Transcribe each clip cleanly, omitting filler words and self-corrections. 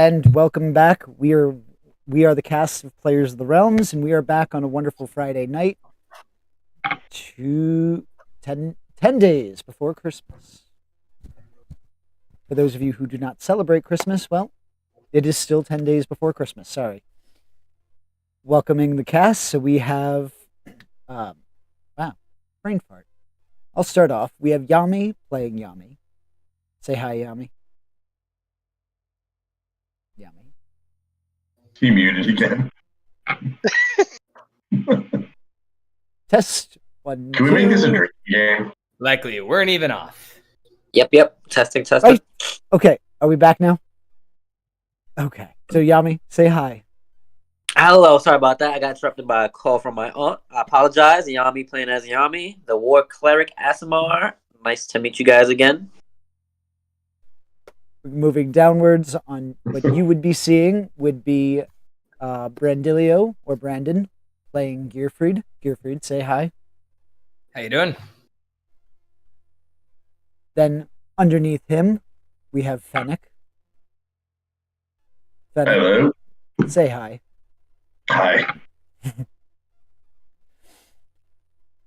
and welcome back. We are the cast of Players of the Realms, and we are back on a wonderful Friday night, 10 days before Christmas. For those of you who do not celebrate Christmas, well, it is still 10 days before Christmas, sorry. Welcoming the cast, so we have, wow, brain fart. I'll start off. We have Yami playing Yami. Say hi, Yami. Yami. He muted again. Test one. Can we make this a drinking game? Likely you weren't even off. Yep. Testing. Right. Okay, are we back now? Okay, so Yami, say hi. Hello, sorry about that. I got interrupted by a call from my aunt. I apologize. Yami playing as Yami, the War Cleric Asimar. Nice to meet you guys again. Moving downwards on what you would be seeing would be Brandilio or Brandon playing Gierfreid. Gierfreid, say hi. How you doing? Then underneath him, we have Fennec. Fennec, Hello. say hi. Hi.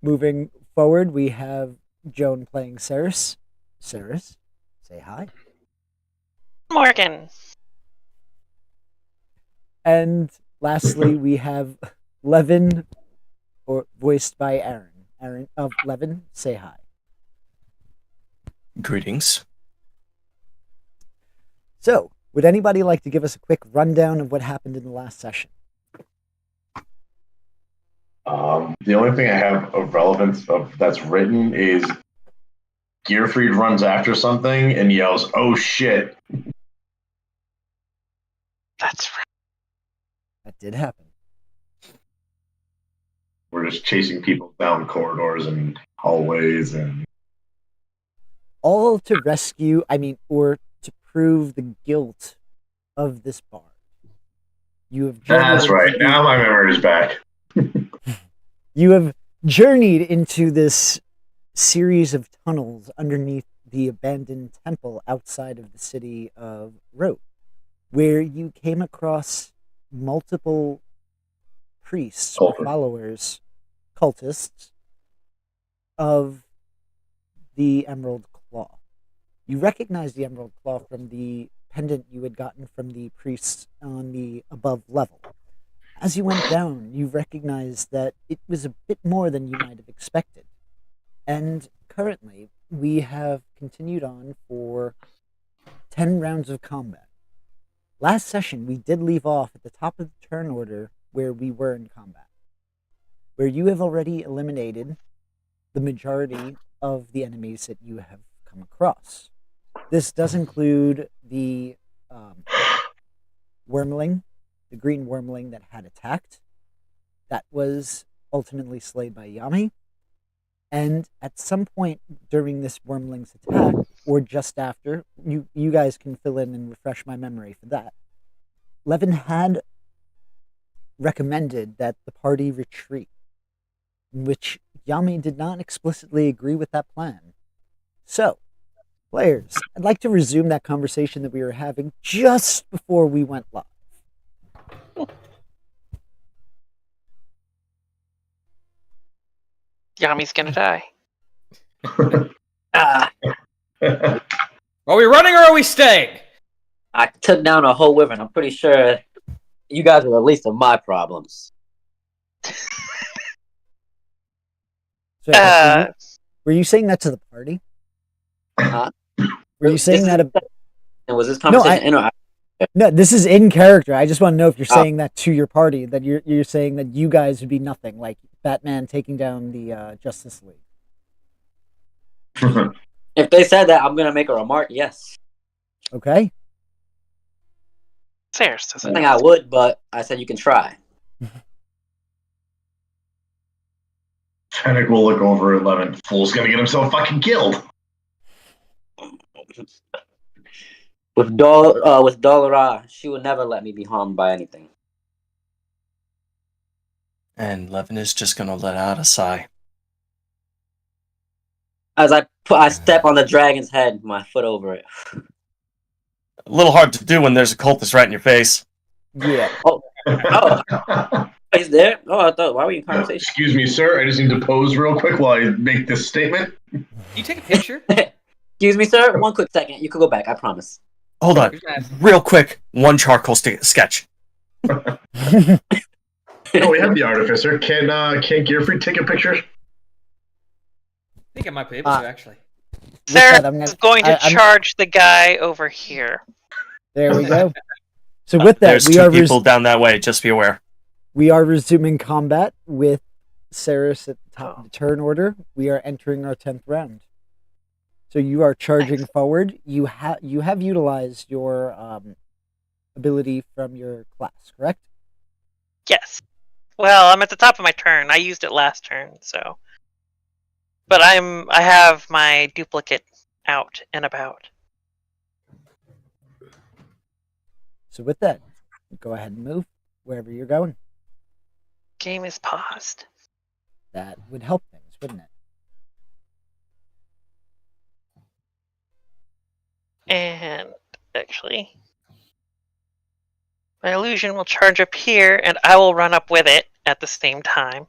Moving forward, we have Joan playing Saerys. Saerys, say hi. Morgan. And lastly, we have Levin, or voiced by Aaron. Aaron of Levin, say hi. Greetings. So, would anybody like to give us a quick rundown of what happened in the last session? The only thing I have of relevance of that's written is Gierfreid runs after something and yells, "Oh shit!" That's right. That did happen. We're just chasing people down corridors and hallways and All to rescue, or to prove the guilt of this bard. You have that's right. Now my memory is back. You have journeyed into this series of tunnels underneath the abandoned temple outside of the city of Wroat, where you came across multiple priests or followers, cultists, of the Emerald Claw. You recognize the Emerald Claw from the pendant you had gotten from the priests on the above level. As you went down, you recognized that it was a bit more than you might have expected. And currently, we have continued on for 10 rounds of combat. Last session, we did leave off at the top of the turn order where we were in combat, where you have already eliminated the majority of the enemies that you have come across. This does include the Wyrmling, the green Wyrmling that had attacked. That was ultimately slayed by Yami. And at some point during this Wyrmling's attack, or just after, you guys can fill in and refresh my memory for that, Levin had recommended that the party retreat, which Yami did not explicitly agree with that plan. So, players, I'd like to resume that conversation that we were having just before we went live. Yami's gonna die. Ah, Are we running or are we staying? I took down a whole wyvern. I'm pretty sure you guys are the least of my problems. So, were you saying that to the party? Were you saying that? And was this conversation No, this is in character. I just want to know if you're saying that to your party, that you're saying that you guys would be nothing, like Batman taking down the Justice League. If they said that, I'm gonna make a remark. Yes. Okay. Saerys I doesn't think know. I would, but I said you can try. Fennec will look over at Levin. Fool's gonna get himself fucking killed. With Dollara, she would never let me be harmed by anything. And Levin is just gonna let out a sigh. As I step on the dragon's head, my foot over it. A little hard to do when there's a cultist right in your face. Yeah. Oh, he's there? Oh, I thought, why were you in conversation? Excuse me, sir. I just need to pose real quick while I make this statement. You take a picture? Excuse me, sir. One quick second. You could go back. I promise. Hold on. Real quick. One charcoal sketch. No, we have the artificer. Can Gierfreid take a picture? I think I might be able to, actually. Sarah that, is going to charge the guy over here. There we go. So with that, There's two people down that way, just be aware. We are resuming combat with Saerys at the top of the turn order. We are entering our 10th round. So you are charging forward. You have utilized your ability from your class, correct? Yes. Well, I'm at the top of my turn. I used it last turn, so. But I have my duplicate out and about. So with that, go ahead and move wherever you're going. Game is paused. That would help things, wouldn't it? And actually, my illusion will charge up here, and I will run up with it at the same time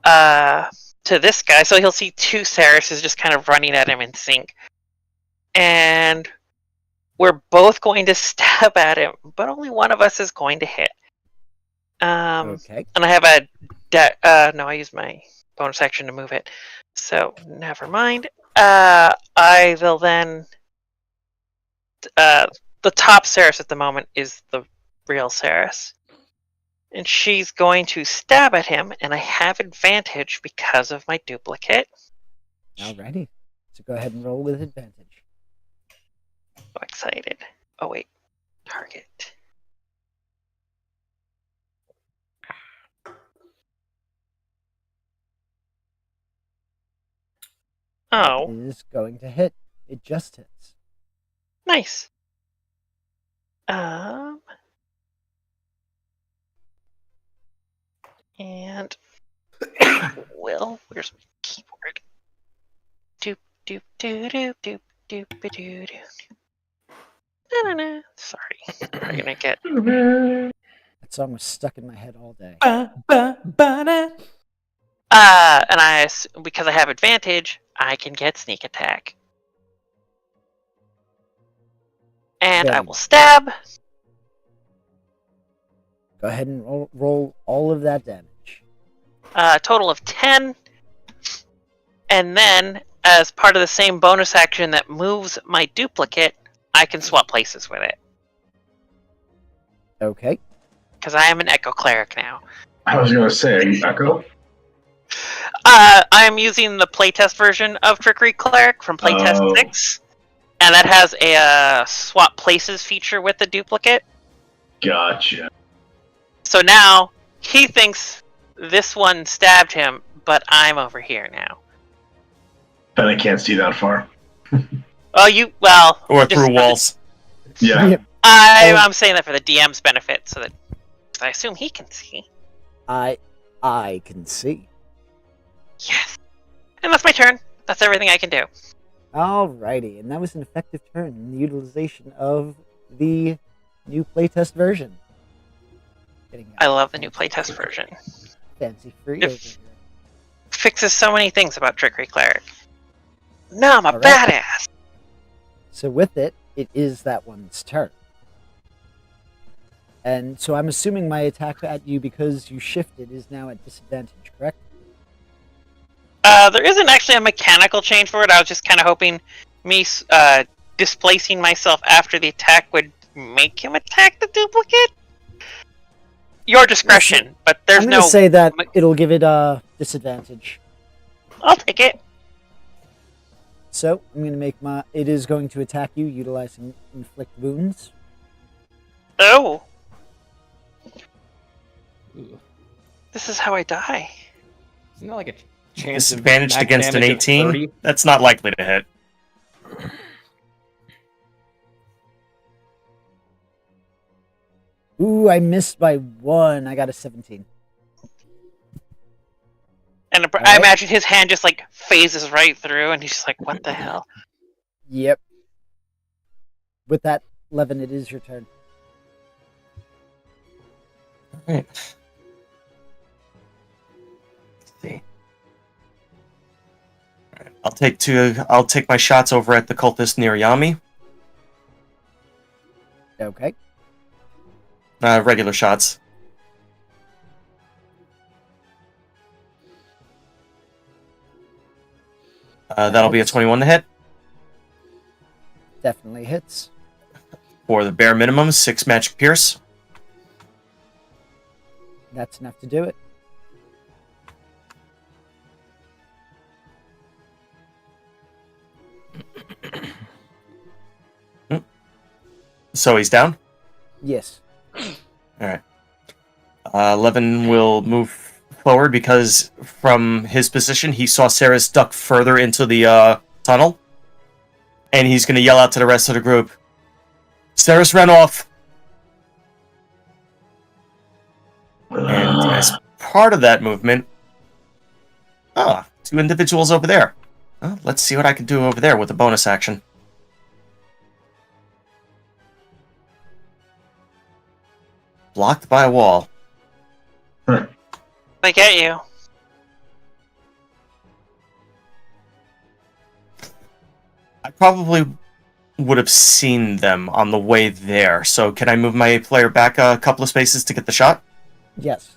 to this guy. So he'll see two Saerys just kind of running at him in sync. And we're both going to stab at him, but only one of us is going to hit. Okay. And I have no, I used my bonus action to move it. So, never mind. I will then... the top Saerys at the moment is the real Saerys. And she's going to stab at him, and I have advantage because of my duplicate. Alrighty. So go ahead and roll with advantage. So excited. Oh, wait. Target. Oh. It is going to hit. It just hits. Nice. And where's my keyboard? Doop doop doop doop doop doop doop doop. Na. Sorry, I'm gonna get. That song was stuck in my head all day. And because I have advantage, I can get sneak attack. And I will stab. Go ahead and roll all of that damage. Total of 10. And then, as part of the same bonus action that moves my duplicate, I can swap places with it. Okay. Because I am an Echo Cleric now. I was going to say, Echo? I'm using the playtest version of Trickery Cleric from playtest 6. And that has a swap places feature with the duplicate. Gotcha. So now, he thinks this one stabbed him, but I'm over here now. But I can't see that far. Or through walls. Yeah. I'm saying that for the DM's benefit, so that I assume he can see. I can see. Yes. And that's my turn. That's everything I can do. Alrighty, and that was an effective turn in the utilization of the new playtest version. I love the new playtest version. Fancy free It over here. fixes so many things about Trickery Cleric. Now I'm a All right. badass. So with it, it is that one's turn. And so I'm assuming my attack at you, because you shifted, is now at disadvantage, correct? There isn't actually a mechanical change for it. I was just kind of hoping me displacing myself after the attack would make him attack the duplicate. Your discretion, but there's I'm going no... to say that it'll give it a disadvantage. I'll take it. So I'm going to make it is going to attack you utilizing inflict wounds. Oh. Ooh. This is how I die. Isn't that like a chance of Disadvantaged max against an damage of 18? 30? That's not likely to hit. Ooh, I missed by 1. I got a 17. And I Alright. imagine his hand just like phases right through, and he's just like, "What the hell?" Yep. With that, Levin, it is your turn. Alright. Let's see. Alright, I'll take my shots over at the cultist near Yami. Okay. Regular shots. That'll be a 21 to hit. Definitely hits. For the bare minimum, 6 magic pierce. That's enough to do it. So he's down? Yes. Alright. Levin will move forward because from his position, he saw Saerys duck further into the tunnel. And he's going to yell out to the rest of the group, Saerys ran off! And as part of that movement... Ah, 2 individuals over there. Well, let's see what I can do over there with a bonus action. Blocked by a wall. They get you. I probably would have seen them on the way there, so can I move my player back a couple of spaces to get the shot? Yes.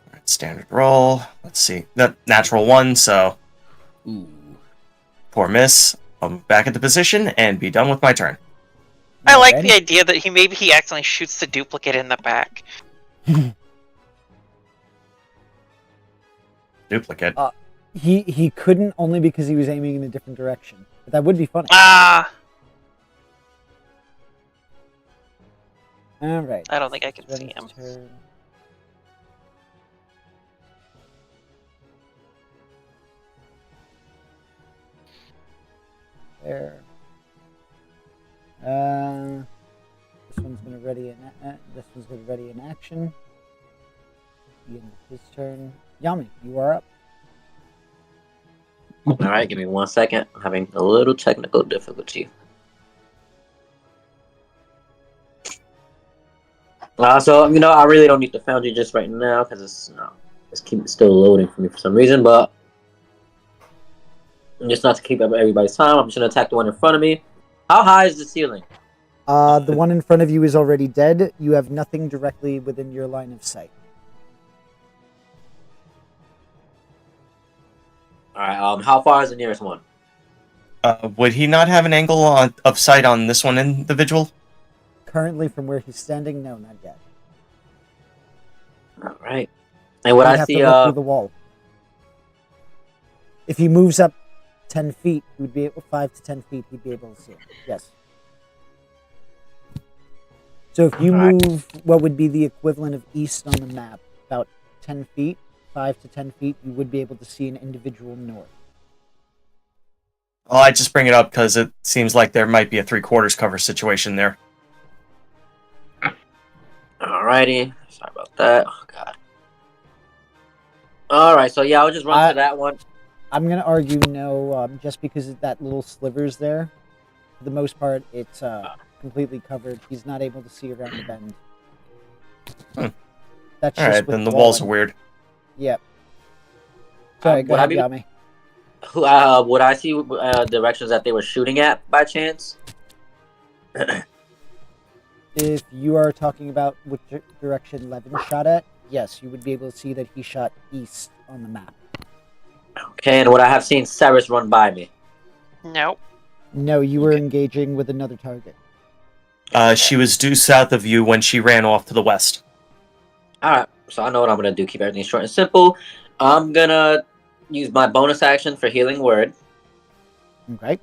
Alright, standard roll. Let's see. Natural 1, so... Ooh. Poor miss. I'll move back into position and be done with my turn. I like Ready? the idea that he accidentally shoots the duplicate in the back. Duplicate. He couldn't only because he was aiming in a different direction. But that would be funny. Ah, All right. I don't think I can see Sven's him. turn. There. This one's gonna ready in action. Ian, his turn. Yami, you are up. Alright, give me 1 second. I'm having a little technical difficulty. So, I really don't need the foundry just right now because it's still loading for me for some reason, but just not to keep up everybody's time, I'm just going to attack the one in front of me. How high is the ceiling? The one in front of you is already dead. You have nothing directly within your line of sight. Alright, how far is the nearest one? Would he not have an angle of sight on this one individual? Currently, from where he's standing, no, not yet. Alright. And what He'd I have see, to look through the wall. If he moves up 10 feet, he would be able 5 to 10 feet. He'd be able to see him. Yes. So if you move what would be the equivalent of east on the map, about 10 feet, 5 to 10 feet, you would be able to see an individual north. Well, I just bring it up because it seems like there might be a 3/4 cover situation there. Alrighty. Sorry about that. Oh, God. Alright, so yeah, I'll just run to that one. I'm going to argue no, just because of that little sliver's there. For the most part, it's completely covered. He's not able to see around the bend. That's just Alright, with then the walls are weird. Yep. Sorry, go ahead, Yami. Would I see directions that they were shooting at by chance? If you are talking about which direction Levin shot at, yes, you would be able to see that he shot east on the map. Okay, and would I have seen Saerys run by me? Nope. No, you were engaging with another target. She was due south of you when she ran off to the west. Alright, so I know what I'm going to do. Keep everything short and simple. I'm going to use my bonus action for Healing Word. Okay.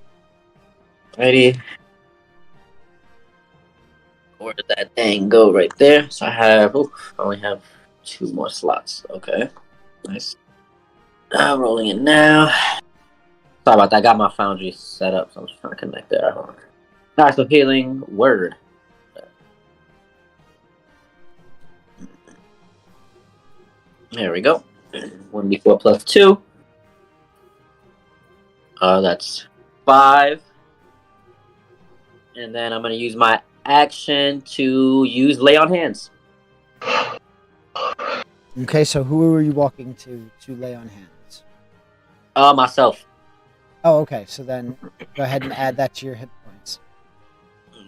Ready? Where did that thing go? Right there. So I only have 2 more slots. Okay. Nice. I'm rolling it now. Sorry about that. I got my foundry set up, so I'm just trying to connect there. Alright, so Healing Word. There we go. 1d4 plus 2. That's 5. And then I'm going to use my action to use Lay on Hands. Okay, so who are you walking to lay on hands? Myself. Oh, okay. So then go ahead and add that to your hit points.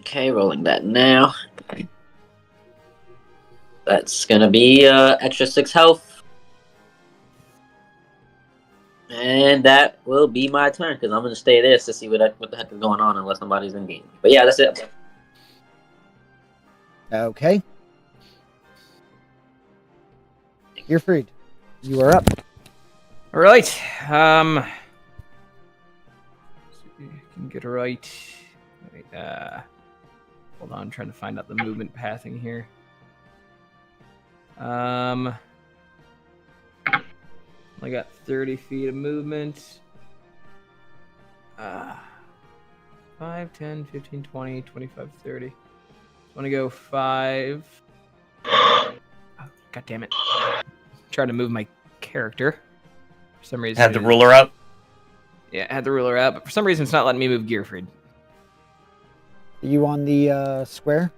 Okay, rolling that now. That's going to be extra 6 health. And that will be my turn, because I'm going to stay there to see what the heck is going on unless somebody's in game. But yeah, that's it. Okay. Gierfreid, you are up. All right. See if I can get it right. Wait, hold on, I'm trying to find out the movement pathing here. I got 30 feet of movement. 5, 10, 15, 20, 25, 30. I want to go 5. Oh, God damn it. Trying to move my character. For some reason. Had the ruler out? Yeah, I had the ruler out, but for some reason it's not letting me move Gierfreid. Are you on the square?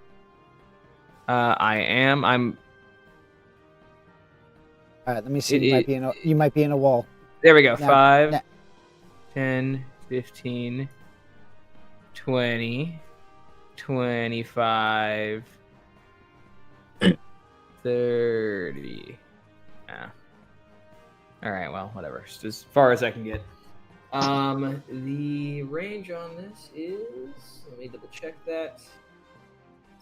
I am. I'm. All right, let me see. You might be in a wall. There we go. Now- 5, now- 10, 15, 20, 25, 30. All right, well, whatever. Just as far as I can get. The range on this is... Let me double check that.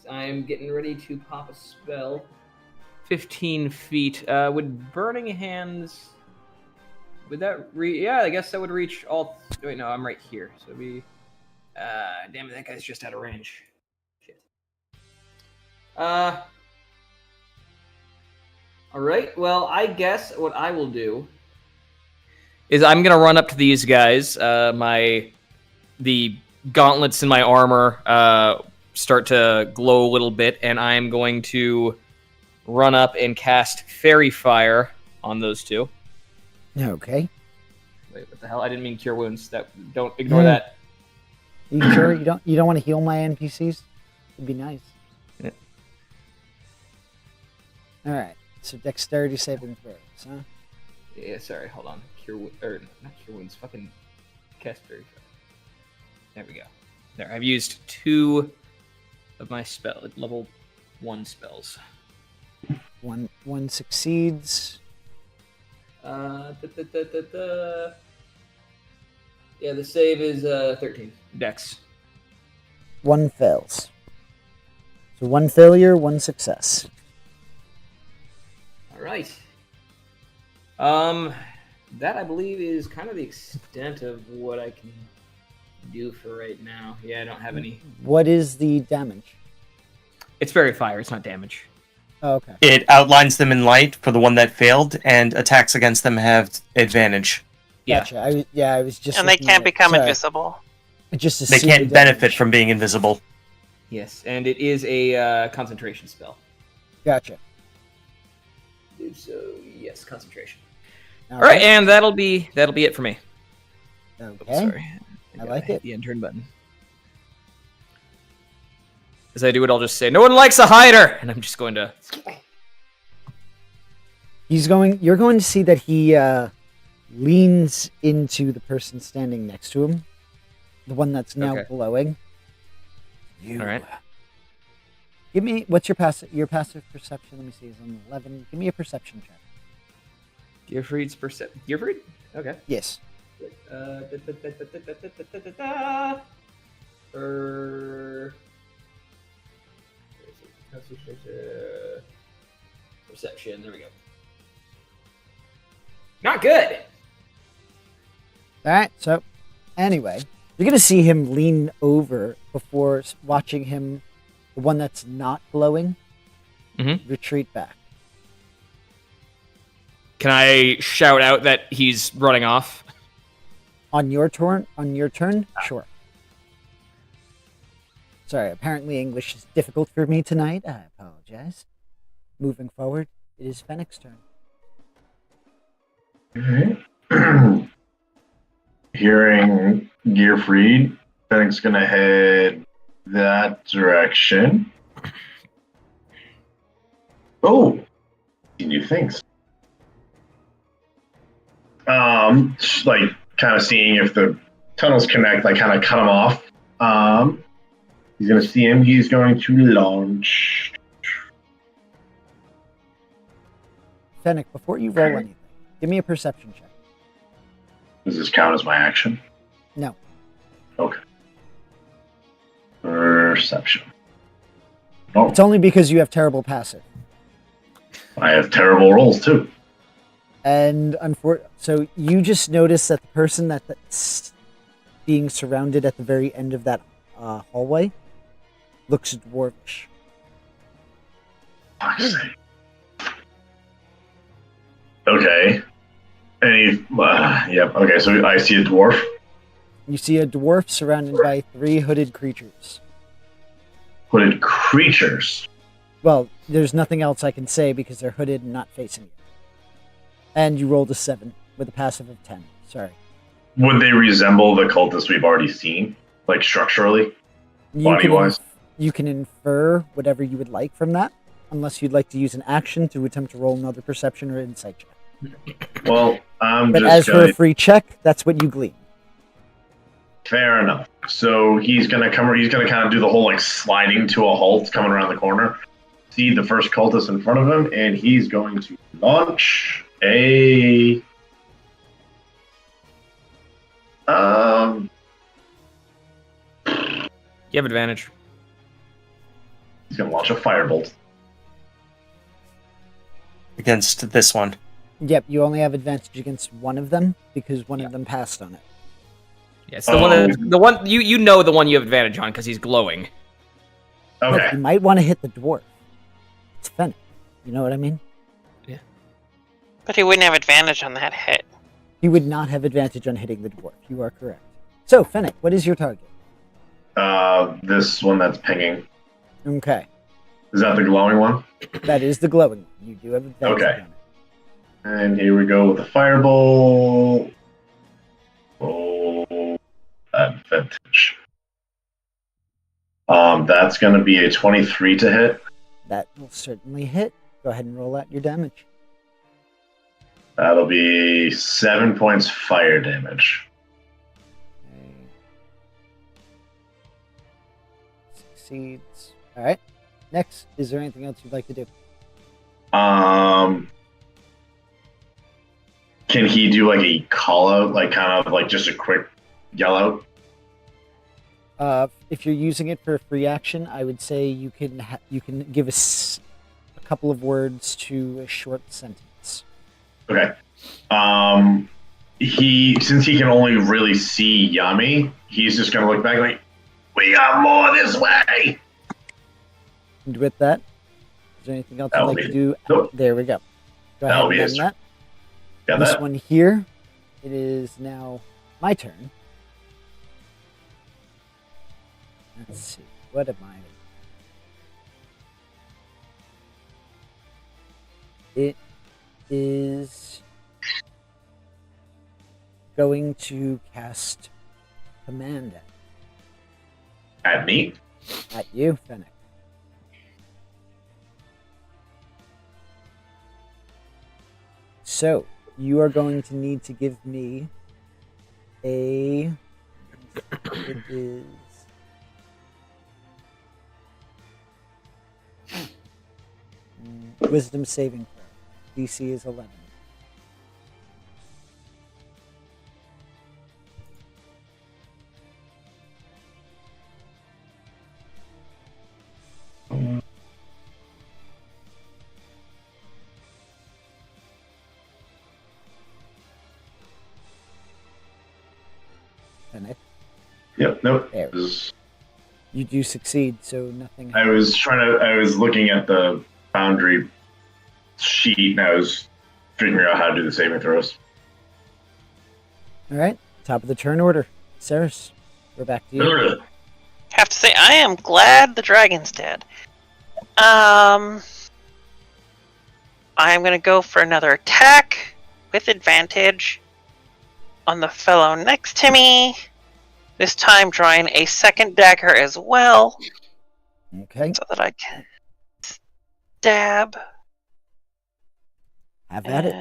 I'm getting ready to pop a spell. 15 feet. Would Burning Hands... Would that reach... Yeah, I guess that would reach all... Wait, no, I'm right here. So it'd be... damn it, that guy's just out of range. Shit. Alright, well, I guess what I will do is I'm going to run up to these guys. The gauntlets in my armor start to glow a little bit, and I'm going to run up and cast Fairy Fire on those two. Okay. Wait, what the hell? I didn't mean Cure Wounds. Don't ignore that. You sure you don't want to heal my NPCs? It'd be nice. Yeah. All right. So dexterity saving throws, huh? Yeah, sorry, hold on. Not Cure Wounds, fucking cast Fairy Fire. There we go. There, I've used 2 of my level 1 spells. One succeeds. Yeah, the save is 13. Dex. One fails. So one failure, one success. All right. That I believe is kind of the extent of what I can do for right now. Yeah, I don't have any. What is the damage? It's Fairy Fire. It's not damage. Oh, okay. It outlines them in light for the one that failed, and attacks against them have advantage. Yeah. Gotcha. I was just. And they looking can't at- become sorry. invisible. Just to They see can't the benefit damage. from being invisible. Yes, and it is a concentration spell. Gotcha. So yes, concentration. Okay. All right, and that'll be it for me. Okay. Oops, sorry. I like hit it. the end turn button. As I do it, I'll just say, "No one likes a hider," and I'm just going to. You're going to see that he leans into the person standing next to him, the one that's now Okay. glowing. All right. Give me what's your passive perception? Let me see. It's on 11. Give me a perception check. Gierfreid's perception. Gierfreid? Okay. Yes. Perception. There we go. Not good. All right. So, anyway, you're gonna see him lean over before watching him, the one that's not glowing, retreat back. Can I shout out that he's running off? On your turn. Sure. Sorry. Apparently, English is difficult for me tonight. I apologize. Moving forward, it is Fennec's turn. Alright. hearing Gierfreid, Fennec's gonna head that direction. Oh, new things. Like kind of seeing if the tunnels connect, like kind of cut them off. He's gonna see him. He's going to launch. Fennec, before you roll anything, give me a perception check. Does this count as my action? No. Okay. Perception. Oh, It's only because you have terrible passive. I have terrible rolls too. And so you just notice that the person that's being surrounded at the very end of that hallway looks dwarvish. Fuck's sake. Okay. Yep. Okay, so I see a dwarf. You see a dwarf surrounded by 3 hooded creatures. Hooded creatures. Well, there's nothing else I can say because they're hooded and not facing you. And you rolled a 7 with a passive of 10. Sorry. Would they resemble the cultists we've already seen, like structurally, body-wise? You can infer whatever you would like from that, unless you'd like to use an action to attempt to roll another perception or insight check. Well, I'm But just as for a free check, that's what you glean. Fair enough. So he's gonna come. He's gonna kind of do the whole like sliding to a halt, coming around the corner. See the first cultist in front of him, and he's going to launch a. You have advantage. He's gonna launch a firebolt. Against this one. Yep, you only have advantage against one of them because one of them passed on it. Yeah, it's the one you know the one you have advantage on because he's glowing. Okay. Look, you might want to hit the dwarf. It's Fennec. You know what I mean? Yeah. But he wouldn't have advantage on that hit. He would not have advantage on hitting the dwarf. You are correct. So, Fennec, what is your target? This one that's pinging. Okay. Is that the glowing one? That is the glowing one. You do have advantage Okay. on it. And here we go with the fireball. Oh, advantage. That's going to be a 23 to hit. That will certainly hit. Go ahead and roll out your damage. That'll be 7 points fire damage. Okay. Succeeds. All right. Next, is there anything else you'd like to do? Can he do like a call out, like kind of like just a quick yell out? If you're using it for a free action, I would say you can give us a couple of words to a short sentence. Okay. Since he can only really see Yami, he's just gonna look back like, "We got more this way." And with that, is there anything else you'd That'll like to be- do? Nope. There we go. Go ahead That'll and be end it. that. Got This that? one here, it is now my turn. Let's see. What am I? It is going to cast command At me? at you, Fennec. So, you are going to need to give me a... It is... Wisdom saving throw. DC is 11. Fennec, Yep. Nope. There. You do succeed, so nothing. I was looking at the boundary sheet and I was figuring out how to do the saving throws. All right, top of the turn order. Saerys, we're back to you. Have to say, I am glad the dragon's dead. I'm gonna go for another attack with advantage on the fellow next to me. This time drawing a second dagger as well, Okay. so that I can stab. Have at it.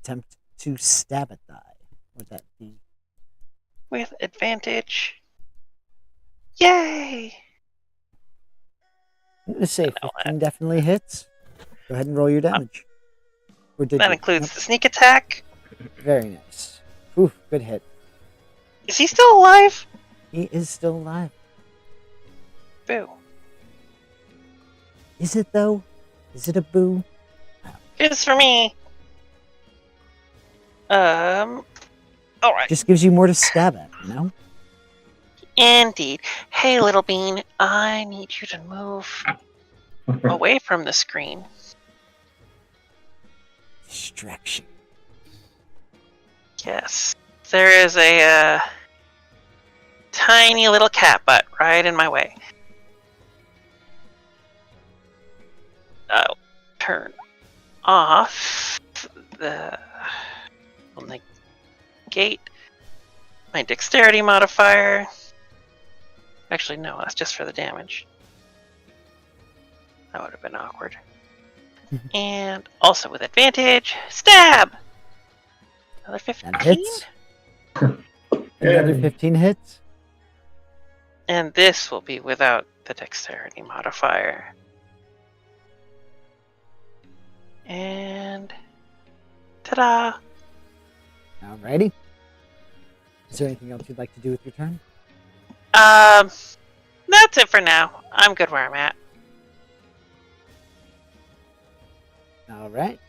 Attempt to stab at thy. Would that be? With advantage. Yay! I'm going to say 15 definitely hits. Go ahead and roll your damage. Or did That you? includes Nope. the sneak attack. Very nice. Ooh, good hit. Is he still alive? He is still alive. Boo. Is it though? Is it a boo? It's for me. Alright. Just gives you more to stab at, you know? Indeed. Hey, little bean, I need you to move away from the screen. Distraction. Yes. There is a tiny little cat butt right in my way. I'll turn off the gate. My dexterity modifier. Actually, no, that's just for the damage. That would have been awkward. And also with advantage, stab! Another 15. That hits. Another 15 hits. And this will be without the dexterity modifier. And ta-da! Alrighty. Is there anything else you'd like to do with your turn? That's it for now. I'm good where I'm at. Alright.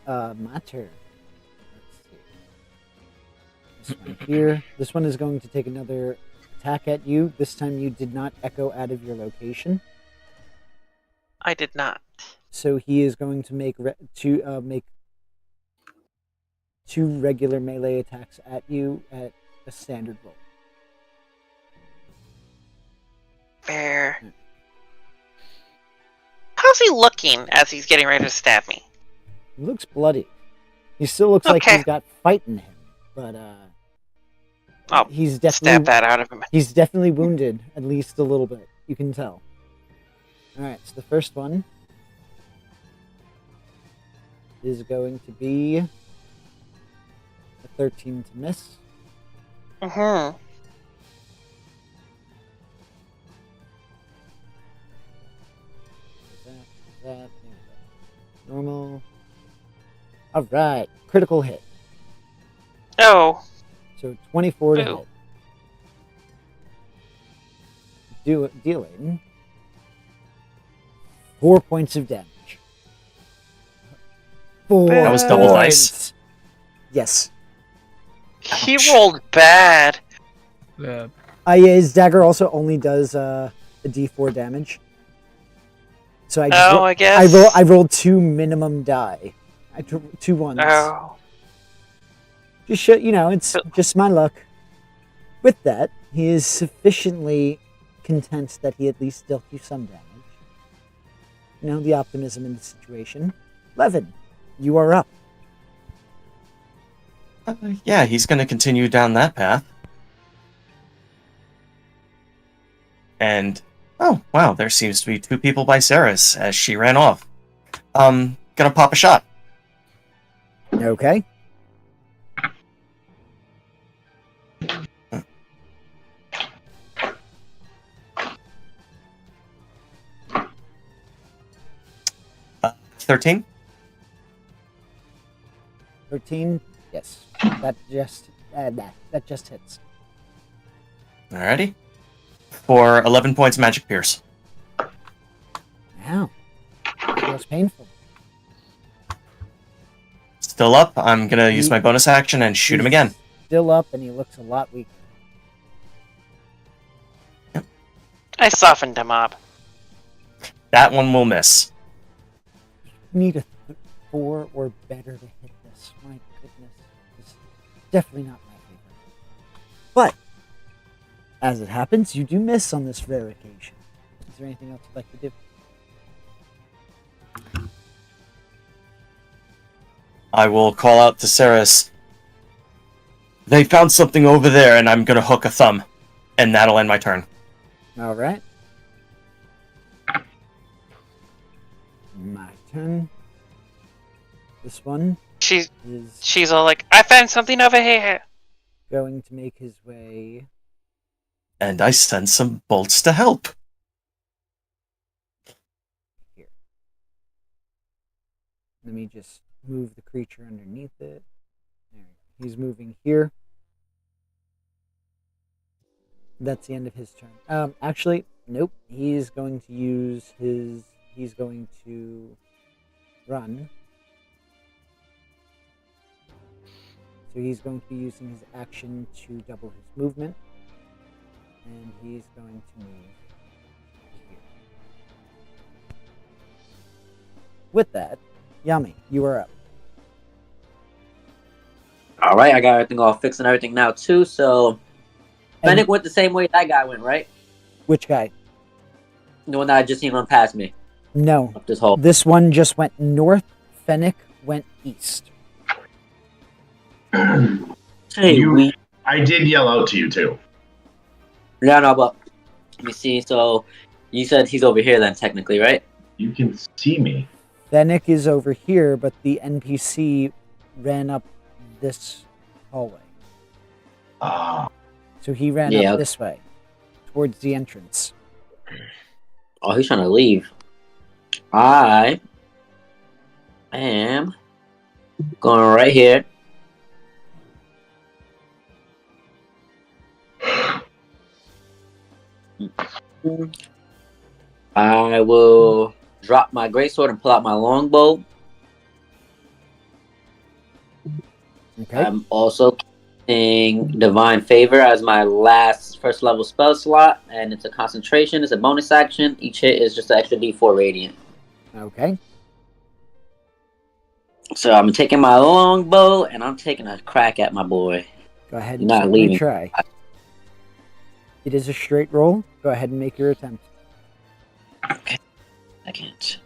My turn. Let's see. This one here. This one is going to take another attack at you. This time you did not echo out of your location. I did not. So he is going to make two regular melee attacks at you at a standard roll. Fair. How's he looking as he's getting ready to stab me? He looks bloody. He still looks like Okay. he's got fight in him, but I'll he's stab definitely that out of him. he's definitely wounded, at least a little bit. You can tell. All right, so the first one is going to be a 13 to miss. Mm-hmm. That. Normal. All right, critical hit. Oh. So 24 to Ooh. hit. Dealing 4 points of damage. 4 That was double dice. points. Yes. He Ouch. rolled bad. His dagger also only does a D4 damage. So I just I guess. I rolled 2 minimum die. I drew 2 ones. Oh. Just show, it's just my luck. With that, he is sufficiently content that he at least dealt you some damage. The optimism in the situation. Levin, you are up. Yeah, he's going to continue down that path. And, oh, wow, there seems to be 2 people by Saerys as she ran off. Gonna pop a shot. Okay. Uh, 13? 13. Yes. That just hits. Alrighty. For 11 points magic pierce. Wow. Feels painful. Still up. I'm gonna use my bonus action and shoot him again. Still up, and he looks a lot weaker. I softened him up. That one will miss. Need a 4 or better to hit this. My goodness. It's definitely not my favorite. But, as it happens, you do miss on this rare occasion. Is there anything else you'd like to do? I will call out to Saerys. They found something over there, and I'm gonna hook a thumb. And that'll end my turn. All right. My turn. This one is She's all like, I found something over here. going to make his way. And I send some bolts to help. Here. Let me just move the creature underneath it. There. He's moving here. That's the end of his turn. Actually, nope. He's going to use his. He's going to run. So he's going to be using his action to double his movement. And he's going to move here. With that, Yami, you are up. All right, I got everything all fixed and everything now too. So And Fennec went the same way that guy went, right? which guy? The one that I just seen run past me No. up this hole. This one just went north. Fennec went east. Hey, I did yell out to you too. Yeah, no, but let me see. So you said he's over here then, technically, right? You can see me. Fennec is over here, but the NPC ran up this hallway. Ah, So he ran Yeah. up this way, towards the entrance. Oh, he's trying to leave. I am going right here. I will drop my greatsword and pull out my longbow. Okay. I'm also casting Divine Favor as my last first level spell slot, and it's a concentration. It's a bonus action. Each hit is just an extra D4 radiant. Okay. So I'm taking my longbow and I'm taking a crack at my boy. Go ahead You're and not certainly leaving. try. It is a straight roll. Go ahead and make your attempt. Okay. I can't.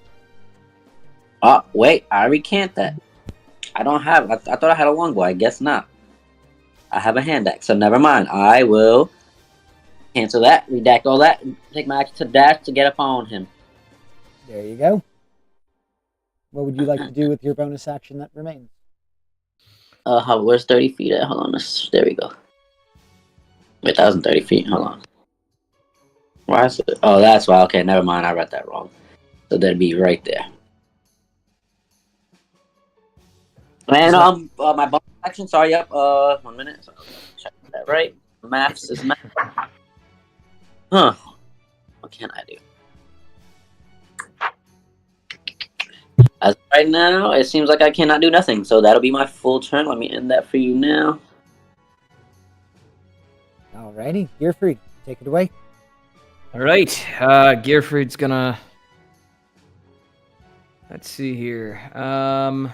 Oh, wait. I recant that. I don't have... I thought I had a longbow. I guess not. I have a hand axe, so never mind. I will cancel that, redact all that, and take my action to dash to get up on him. There you go. What would you like to do with your bonus action that remains? Where's 30 feet at? Hold on. There we go. Wait, that wasn't 30 feet. Hold on. Why is it? Oh, that's why. Okay, never mind. I read that wrong. So that'd be right there. And my bonus action. Sorry, yep. 1 minute. So check that right. Maths is math. Huh. What can I do? As of right now, it seems like I cannot do nothing. So that'll be my full turn. Let me end that for you now. Alrighty. Gierfreid, take it away. All right, Gierfreid's gonna. Let's see here. Yeah.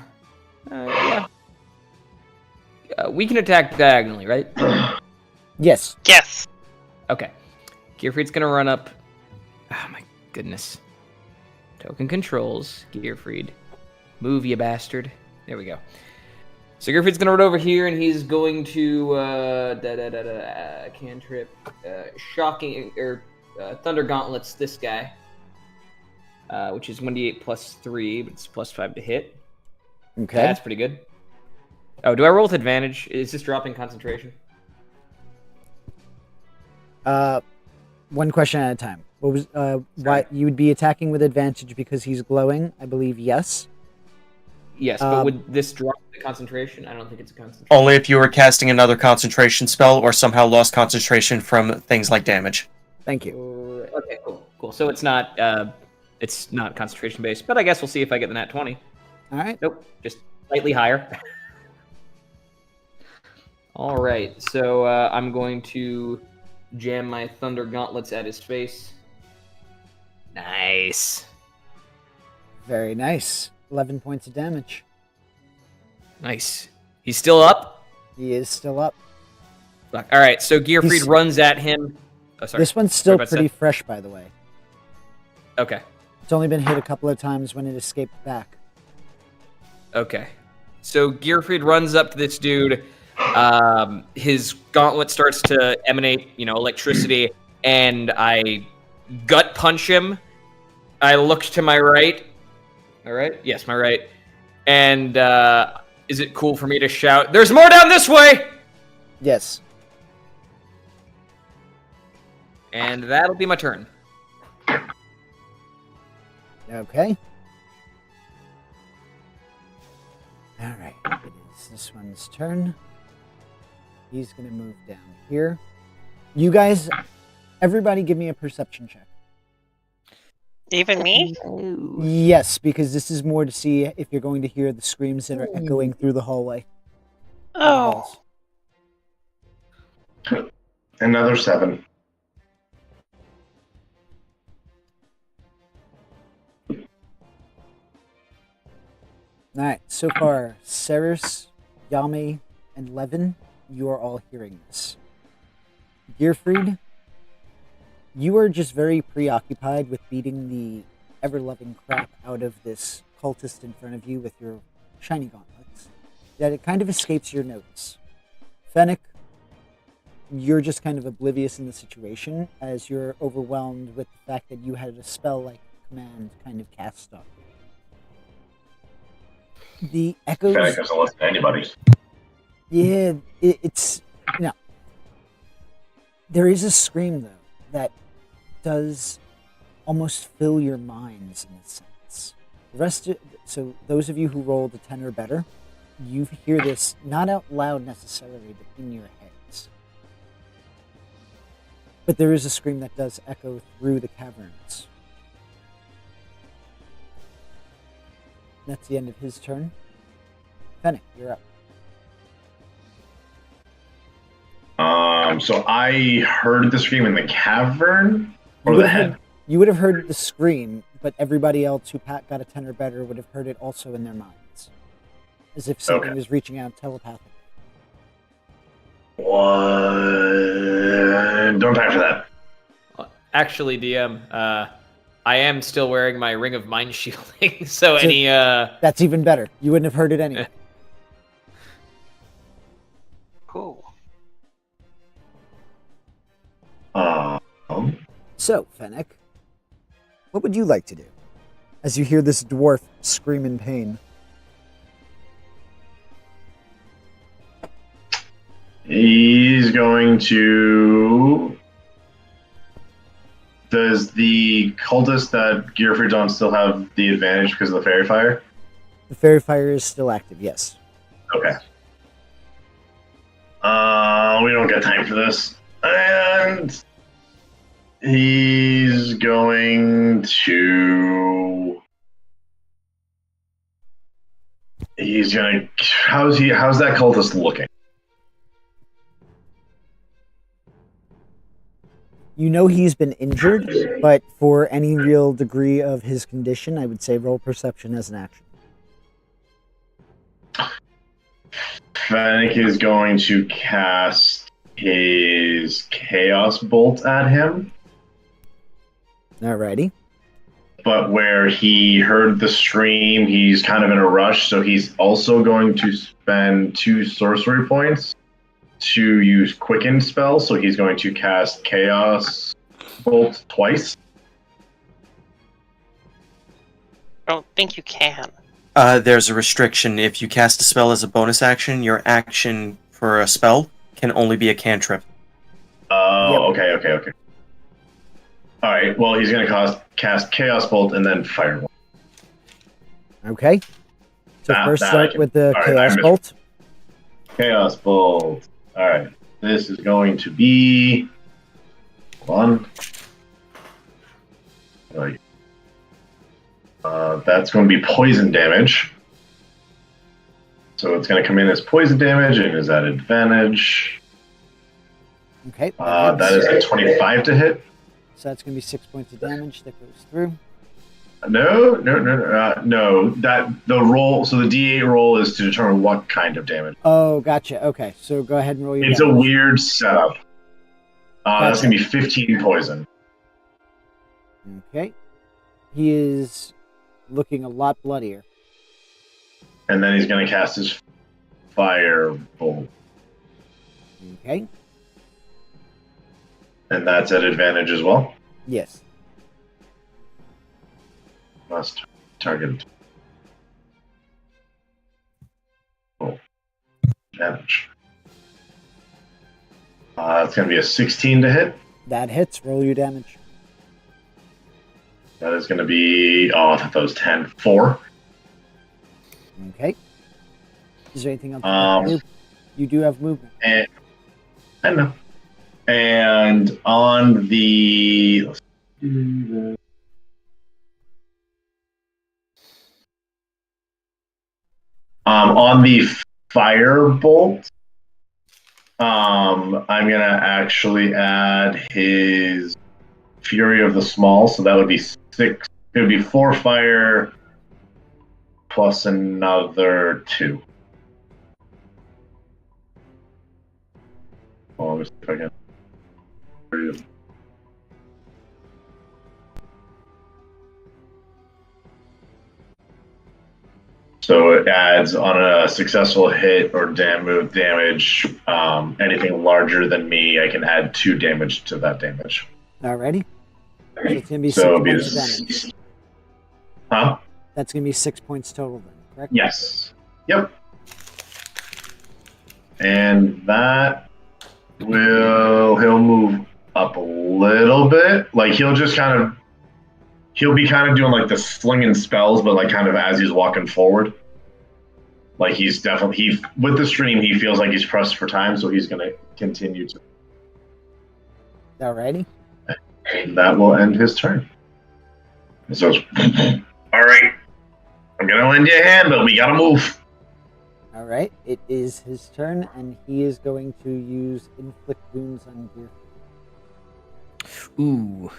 We can attack diagonally, right? Yes. Yes. Okay. Gierfreid's gonna run up. Oh my goodness. Token controls. Gierfreid. Move, you bastard. There we go. So Gierfreid's gonna run over here, and he's going to cantrip, shocking or thunder gauntlets this guy, which is 1d8 plus 3, but it's plus 5 to hit. Okay. That's pretty good. Oh, do I roll with advantage? Is this dropping concentration? One question at a time. What was why you would be attacking with advantage because he's glowing? I believe yes. Yes, but would this drop the concentration? I don't think it's a concentration. Only if you were casting another concentration spell or somehow lost concentration from things like damage. Thank you. Okay, cool. So it's not concentration based, but I guess we'll see if I get the nat 20. All right. Nope, just slightly higher. All right, so I'm going to jam my thunder gauntlets at his face. Nice. Very nice. 11 points of damage. Nice. He's still up? He is still up. Fuck. All right, so Gierfreid He's- runs at him. Oh, sorry. This one's still Sorry about pretty that. fresh, by the way. Okay. It's only been hit a couple of times when it escaped back. Okay. So Gierfreid runs up to this dude. His gauntlet starts to emanate, electricity, and I gut punch him. I look to my right. All right? Yes, my right. And is it cool for me to shout, "There's more down this way"? Yes. And that'll be my turn. Okay. All right. It is this one's turn. He's going to move down here. You guys, everybody give me a perception check. Even me? Yes, because this is more to see if you're going to hear the screams that are echoing through the hallway. Oh. Another 7. Alright, so far, Saerys, Yami, and Levin, you are all hearing this. Gierfreid, you are just very preoccupied with beating the ever-loving crap out of this cultist in front of you with your shiny gauntlets, that it kind of escapes your notice. Fennec, you're just kind of oblivious in the situation as you're overwhelmed with the fact that you had a spell-like command kind of cast on you. The echoes... Fennec doesn't listen to anybody. Yeah, it's... No. There is a scream, though, that does almost fill your minds in a sense. So those of you who rolled a 10 or better, you hear this not out loud necessarily, but in your heads. But there is a scream that does echo through the caverns. That's the end of his turn. Fennec, you're up. So I heard the scream in the cavern or the head. You would have heard the scream, but everybody else who got a 10 or better would have heard it also in their minds, as if something was reaching out telepathically. What? Don't time for that. Actually, DM, I am still wearing my Ring of Mind Shielding, so any... That's even better. You wouldn't have heard it anyway. Cool. So, Fennec, what would you like to do as you hear this dwarf scream in pain? He's going to... Does the cultist that Gierfreid's on still have the advantage because of the fairy fire? The fairy fire is still active, yes. Okay. We don't got time for this. And he's going to... How's that cultist looking? You know he's been injured, but for any real degree of his condition, I would say roll perception as an action. Fennec is going to cast his Chaos Bolt at him. Alrighty. But where he heard the scream, he's kind of in a rush, so he's also going to spend 2 sorcery points to use Quicken spell, so he's going to cast Chaos Bolt twice. I don't think you can. There's a restriction. If you cast a spell as a bonus action, your action for a spell can only be a cantrip. Oh, yep. Okay. Alright, well, he's going to cast Chaos Bolt and then Firewall. Okay. So first start with the Chaos Bolt. Chaos Bolt. Alright, this is going to be... Hold on. That's going to be poison damage. So it's going to come in as poison damage and is at advantage. Okay. That is a 25 to hit. So that's going to be 6 points of damage that goes through. No. That the roll. So the D8 roll is to determine what kind of damage. Oh, gotcha. Okay, so go ahead and roll your. It's damage. a weird setup. That's going to be 15 poison. Okay. He is looking a lot bloodier. And then he's going to cast his firebolt. Okay. And that's at advantage as well. Yes. Must target. Oh, damage. It's going to be a 16 to hit. That hits. Roll your damage. That is going to be, I thought that was 10. 4. Okay. Is there anything else you have to do? You do have movement. And, I know. And on the... on the firebolt, I'm going to actually add his Fury of the Small, so that would be 6. It would be 4 fire plus another 2. Oh, let me see if I can. So it adds on a successful hit or damage, anything larger than me, I can add 2 damage to that damage. Alrighty. So it's going to be So 6 it'd be points of damage. Huh? That's going to be 6 points total then, correct? Yes. Yep. And that he'll move up a little bit. Like he'll be kind of doing like the slinging spells, but like kind of as he's walking forward. Like he's definitely, with the stream, he feels like he's pressed for time, so he's going to continue to. Alrighty. And that will end his turn. So, all right, I'm going to lend you a hand, but we got to move. Alright, it is his turn, and he is going to use Inflict Wounds on Gierfreid. Ooh.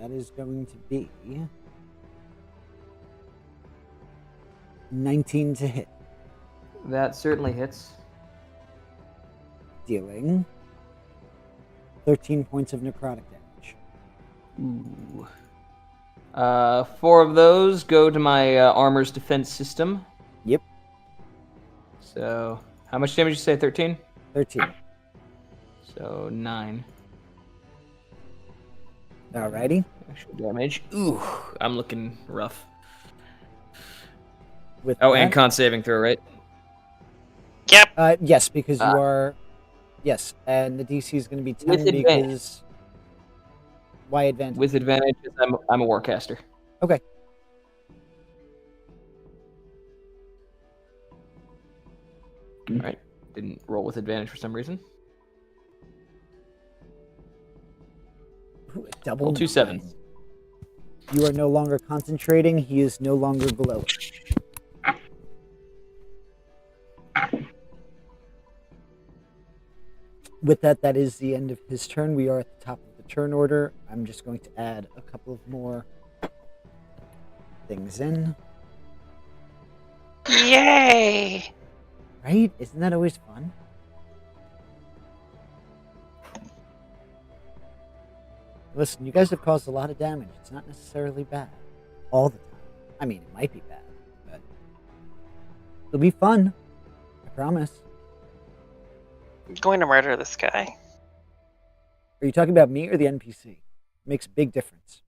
That is going to be 19 to hit, That certainly hits. dealing 13 points of necrotic damage. Ooh. 4 of those go to my armor's defense system. Yep, So, how much damage did you say? 13? 13. So, 9. Alrighty. Actual damage. Ooh, I'm looking rough. With Oh, that, and con saving throw, right? Yep. yes, because you are. Yes, and the DC is going to be 10 With advantage. because. Why advantage? With advantage, I'm a warcaster. Okay. Alright. Didn't roll with advantage for some reason. Ooh, a double Roll 2 9. 7s. You are no longer concentrating. He is no longer below it. With that, that is the end of his turn. We are at the top of the turn order. I'm just going to add a couple of more things in. Yay! Right? Isn't that always fun? Listen, you guys have caused a lot of damage. It's not necessarily bad. All the time. I mean, it might be bad, but it'll be fun. I promise. I'm going to murder this guy. Are you talking about me or the NPC? Makes a big difference.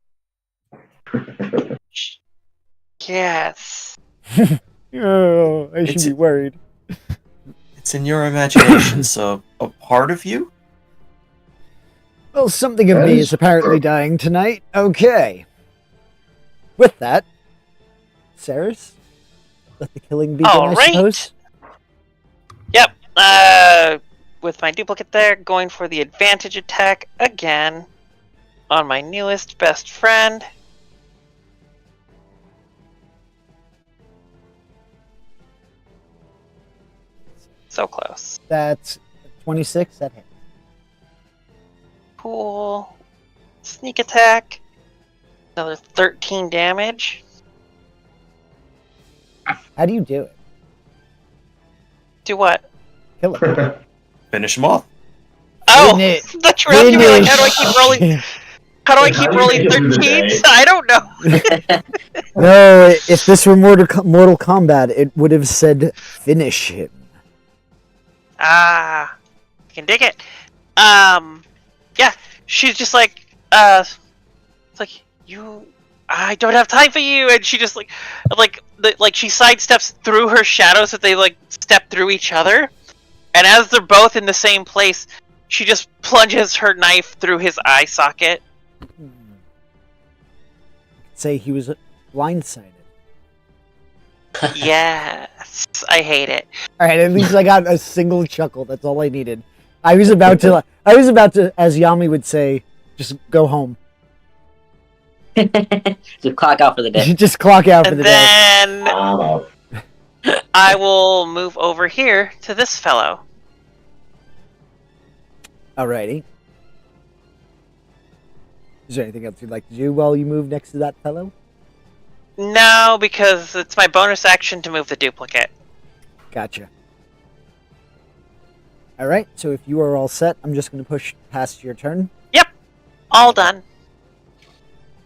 Yes. Oh, I should It's- be worried. It's in your imagination, so a part of you? Well, something of me is apparently dying tonight. Okay. With that, Saerys, let the killing begin, All I right. suppose. Yep. With my duplicate there, going for the advantage attack again on my newest best friend. So close. That's 26. That hits. Cool. Sneak attack. Another 13 damage. How do you do it? Do what? Kill it. Finish him off. Oh! Finish. The trap, you were like, how do I keep rolling? How do I Like, how keep do you rolling make it through the 13s? day? I don't know. No, if this were Mortal Kombat, it would have said finish him. Ah, I can dig it. Yeah, she's just like, it's like I don't have time for you, and she just like she sidesteps through her shadows that they like step through each other, and as they're both in the same place, she just plunges her knife through his eye socket. Say he was blindsided. Yes, I hate it. All right, at least I got a single chuckle. That's all I needed. I was about to, as Yami would say, just go home. Just clock out for the day. Just clock out for And the day. then I'm out. I will move over here to this fellow. Alrighty. Is there anything else you'd like to do while you move next to that fellow? No, because it's my bonus action to move the duplicate. Gotcha. Alright, so if you are all set, I'm just going to push past your turn. Yep, all done.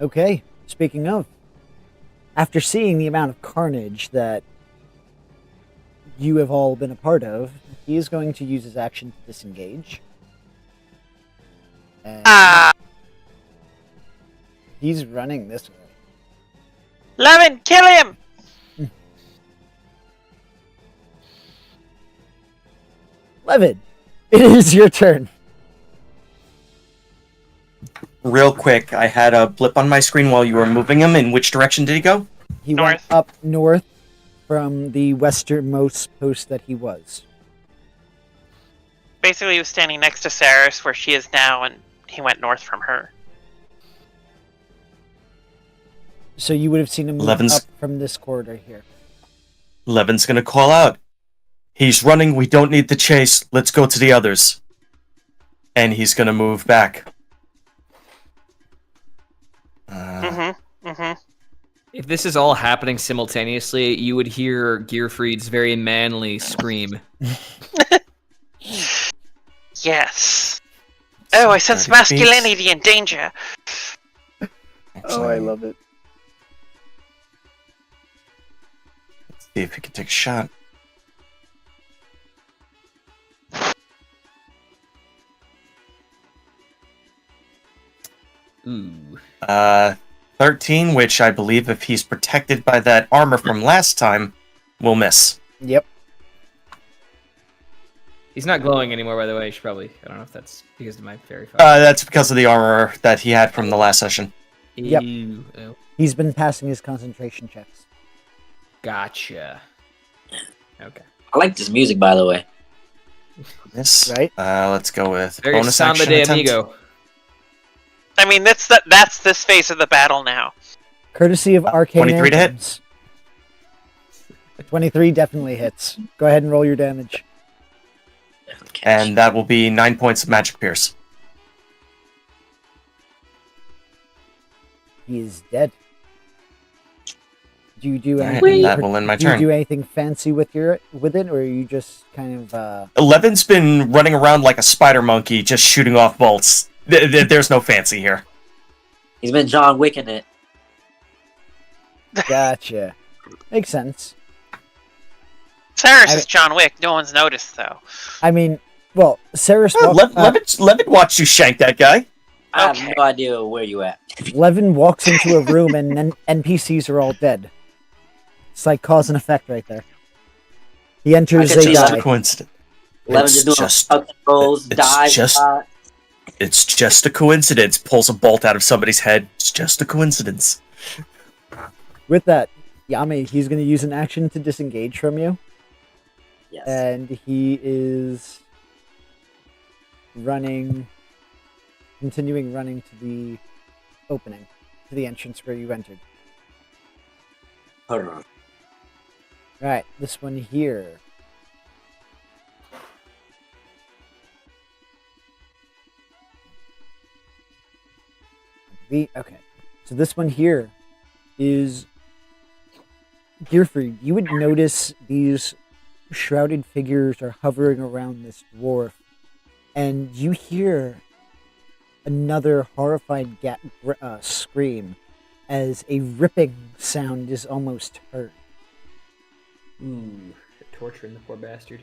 Okay, speaking of, after seeing the amount of carnage that you have all been a part of, he is going to use his action to disengage. And he's running this way. Lemon, kill him! Levin, it is your turn. Real quick, I had a blip on my screen while you were moving him. In which direction did he go? He went North. up north from the westernmost post that he was. Basically, he was standing next to Saerys, where she is now, and he went north from her. So you would have seen him move Levin's- up from this corridor here. Levin's gonna call out. He's running, we don't need the chase, let's go to the others. And he's gonna move back. If this is all happening simultaneously, you would hear Gierfreid's very manly scream. Yes. Oh, I sense 30 feet. masculinity and danger. Actually, love it. let's see if he can take a shot. Ooh. 13, which I believe if he's protected by that armor from last time, will miss. Yep. He's not glowing anymore, by the way. You should probably... I don't know if that's because of my fairy fire. That's because of the armor that he had from the last session. Yep. Ew. Oh, He's been passing his concentration checks. gotcha. Okay. I like this music, by the way. Miss. Right. Let's go with Very bonus Samba action de attempt. Amigo. I mean, that's this phase of the battle now. Courtesy of Arcane 23 to hit? Anthems. 23 definitely hits. Go ahead and roll your damage. And that will be 9 points of magic pierce. He is dead. Do you do Alright, anything? that will end my do you turn. do anything fancy with it, or are you just kind of? Levin's been running around like a spider monkey, just shooting off bolts. There's no fancy here. He's been John Wicking it. Gotcha. Makes sense. Saerys is John Wick. No one's noticed, though. I mean, well, Saerys. Levin watched you shank that guy. I Okay. have no idea where you at. Levin walks into a room and then NPCs are all dead. It's like cause and effect right there. He enters, I they could Just die. a coincidence. Levin It's just doing just- fucking rolls, it's dives. just- It's just a coincidence. Pulls a bolt out of somebody's head. It's just a coincidence. With that, Yami, he's going to use an action to disengage from you, Yes. and he is continuing running to the opening, to the entrance where you entered. Hold on. Right, this one here. Okay, so this one here is Gierfreid. You would notice these shrouded figures are hovering around this dwarf, and you hear another horrified scream as a ripping sound is almost heard. Ooh, torturing the poor bastard.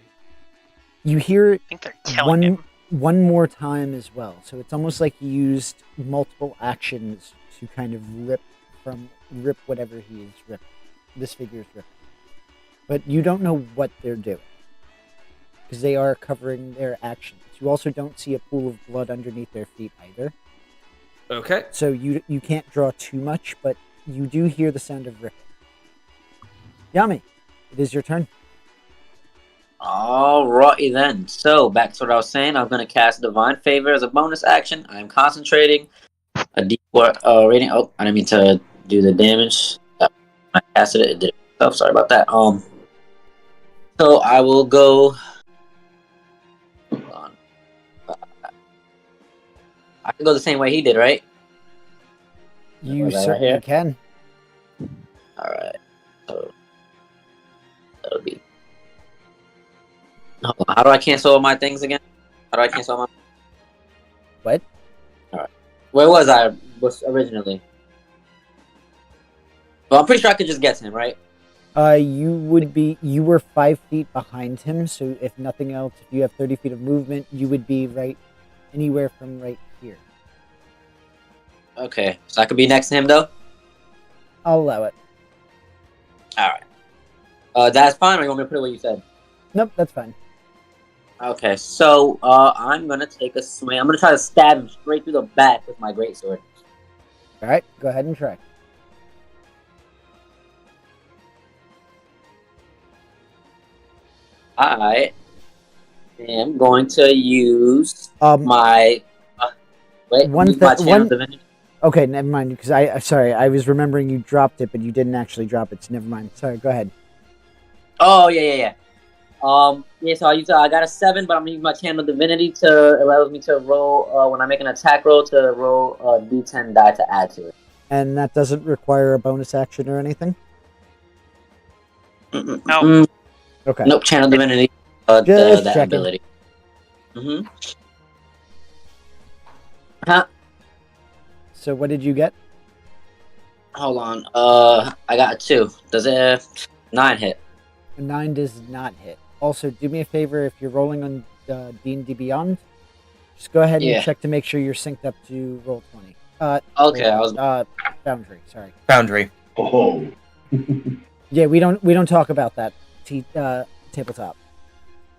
You hear I think they're killing him. one more time as well. So it's almost like he used multiple actions to kind of rip whatever he is ripping. This figure is ripping. But you don't know what they're doing, because they are covering their actions. You also don't see a pool of blood underneath their feet either. Okay. So you can't draw too much, but you do hear the sound of ripping. Yami, it is your turn. Alrighty then. So back to what I was saying. I'm gonna cast Divine Favor as a bonus action. I'm concentrating. A D4 rating. Oh, I didn't mean to do the damage. I casted it. It did it itself. Sorry about that. So I will go. Hold on. I can go the same way he did, right? You Was that right certainly here? can. All right. So that'll be. Hold on. How do I cancel all my things again? How do I cancel all my? What? All right. Where was I? Was originally? Well, I'm pretty sure I could just get to him, right? You were 5 feet behind him, so if nothing else, if you have 30 feet of movement, you would be right anywhere from right here. Okay, so I could be next to him though. I'll allow it. All right. That's fine. Or you want me to put it where you said? Nope, that's fine. Okay, so I'm gonna take a swing. I'm gonna try to stab him straight through the back with my greatsword. All right, go ahead and try. I am going to use my one my channel divinity. Okay, never mind. Because I was remembering you dropped it, but you didn't actually drop it. So never mind. Sorry, go ahead. Oh yeah. So I got a 7, but I'm gonna use my channel divinity to allows me to roll when I make an attack roll to roll a D10 die to add to it. And that doesn't require a bonus action or anything. No. Okay. Nope, channel divinity. Just that checking. ability. Mm-hmm. Huh? So what did you get? Hold on. I got a 2. Does it 9 hit? A 9 does not hit. Also, do me a favor if you're rolling on D&D Beyond, just go ahead and check to make sure you're synced up to roll 20. Okay, Foundry. Sorry. Foundry. Oh. Yeah, we don't talk about that. Tabletop.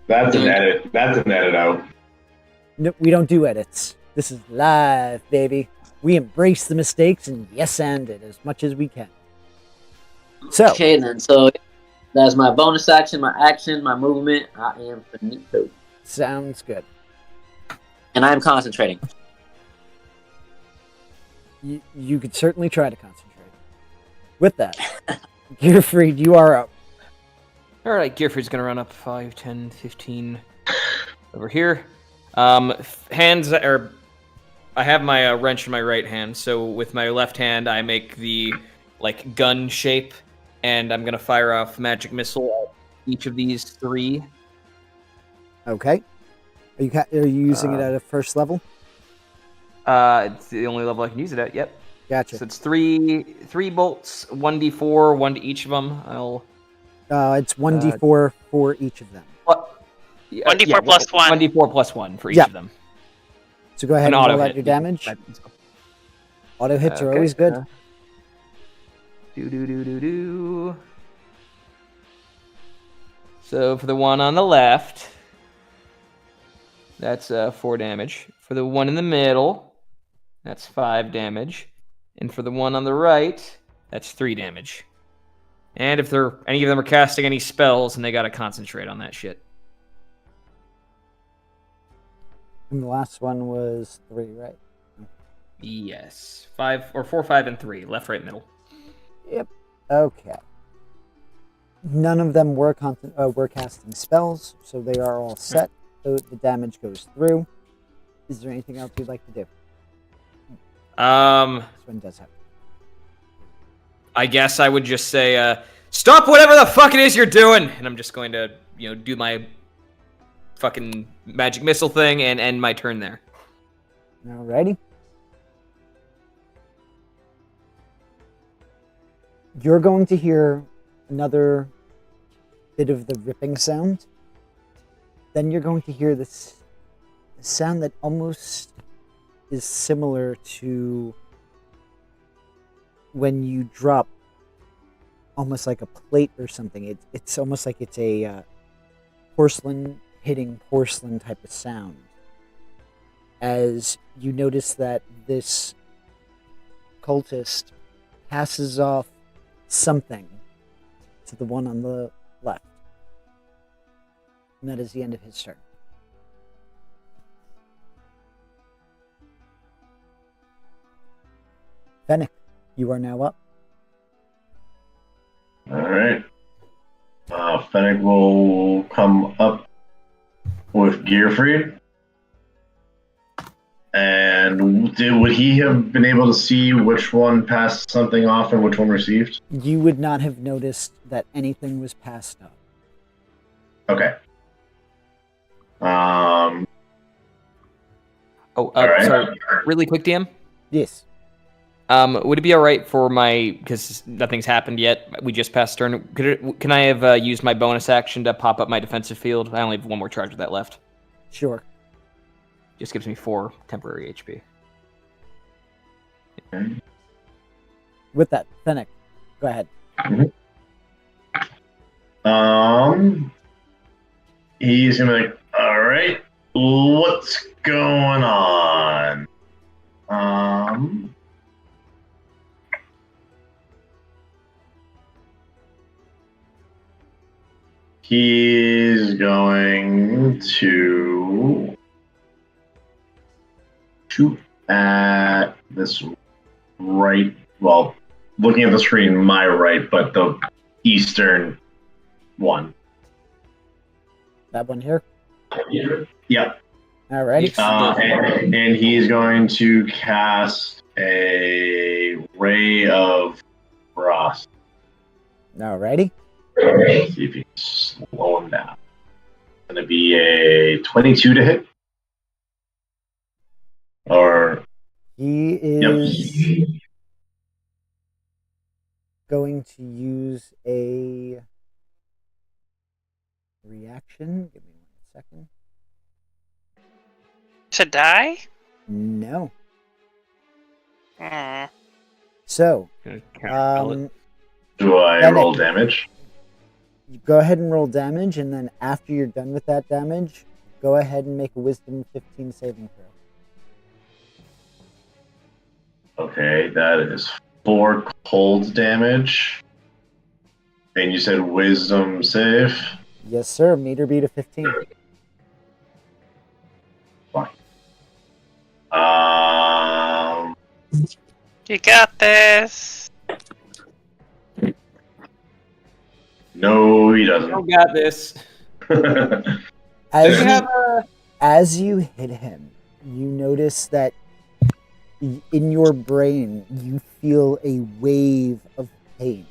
That's an edit. That's an edit out. No, we don't do edits. This is live, baby. We embrace the mistakes and and it as much as we can. So okay then. So that's my bonus action, my movement. I am finito. Sounds good. And I am concentrating. You could certainly try to concentrate. With that, Gierfreid, you are up. All right, Gierfreid's gonna run up 5, 10, 15 over here. Hands are. I have my wrench in my right hand, so with my left hand, I make the gun shape, and I'm gonna fire off magic missile at each of these 3. Okay. Are you using it at a first level? It's the only level I can use it at. Yep. Gotcha. So it's three bolts, 1d4, 1 to each of them. It's 1d4 for each of them. 1d4 plus 1. 1d4 plus 1 for each of them. So go ahead and roll out your damage. Auto hits are always good. Do. So for the one on the left, that's 4 damage. For the one in the middle, that's 5 damage. And for the one on the right, that's 3 damage. And if any of them are casting any spells, and they gotta concentrate on that shit. And the last one was 3, right? Yes. 4, 5, and 3. Left, right, middle. Yep. Okay. None of them were casting spells, so they are all set. So the damage goes through. Is there anything else you'd like to do? This one does have. I guess I would just say, stop whatever the fuck it is you're doing! And I'm just going to, do my fucking magic missile thing and end my turn there. Alrighty. You're going to hear another bit of the ripping sound. Then you're going to hear this sound that almost is similar to when you drop almost like a plate or something. It's almost like it's a porcelain hitting porcelain type of sound. As you notice that this cultist passes off something to the one on the left. And that is the end of his turn. Fennec, you are now up. Alright. Fennec will come up with Gierfreid. And would he have been able to see which one passed something off and which one received? You would not have noticed that anything was passed up. Okay. Oh, Alright. sorry. Really quick, DM. Yes. Would it be all right for my, because nothing's happened yet, we just passed turn, can I have used my bonus action to pop up my defensive field? I only have one more charge of that left. Sure. Just gives me 4 temporary HP. Okay. With that, Fennec, go ahead. He's gonna be like, alright, what's going on? He's going to shoot at this right, well, looking at the screen, my right, but the eastern one. That one here. Yep. Alright. And he's going to cast a ray of frost. Alrighty. See if you can slow him down. It's going to be a 22 to hit. Or He is going to use a reaction. Give me 1 second. To die? No. Hmm. So, do I Fennec. roll damage? you go ahead and roll damage, and then after you're done with that damage, go ahead and make a Wisdom 15 saving throw. Okay, that is 4 cold damage. And you said wisdom save? Yes, sir. Meter beat of 15. Fine. You got this. No, he doesn't. I got this. As you hit him, you notice that in your brain, you feel a wave of pain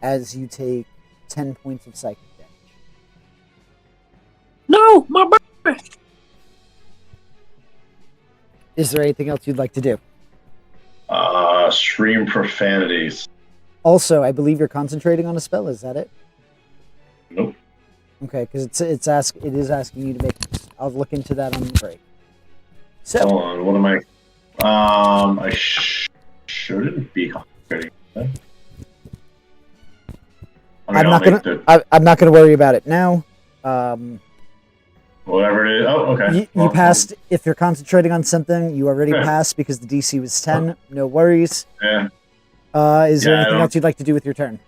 as you take 10 points of psychic damage. No, my birthday. Is there anything else you'd like to do? Stream profanities. Also, I believe you're concentrating on a spell. Is that it? Nope. Okay, because it is asking you to make. I'll look into that on the break. So, Hold on, what am I? I shouldn't be concentrating. I'm not gonna worry about it now. Whatever it is. Oh, okay. You passed. If you're concentrating on something, you already passed because the DC was 10. No worries. Yeah. Is there anything else you'd like to do with your turn?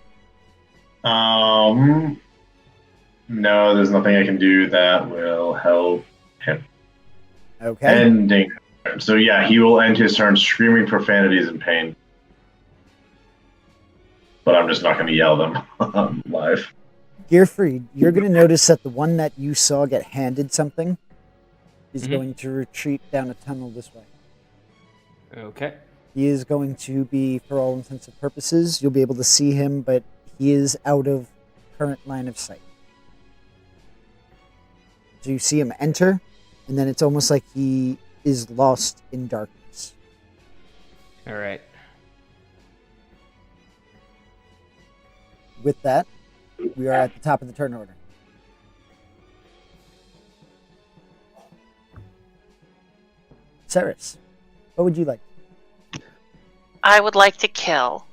No, there's nothing I can do that will help him. Okay. Ending. So yeah, he will end his turn screaming profanities in pain. But I'm just not going to yell them live. Gierfreid, you're going to notice that the one that you saw get handed something is going to retreat down a tunnel this way. Okay. He is going to be, for all intents and purposes, you'll be able to see him, but he is out of current line of sight. So you see him enter, and then it's almost like he is lost in darkness. All right. with that, we are at the top of the turn order. Saerys, what would you like? I would like to kill.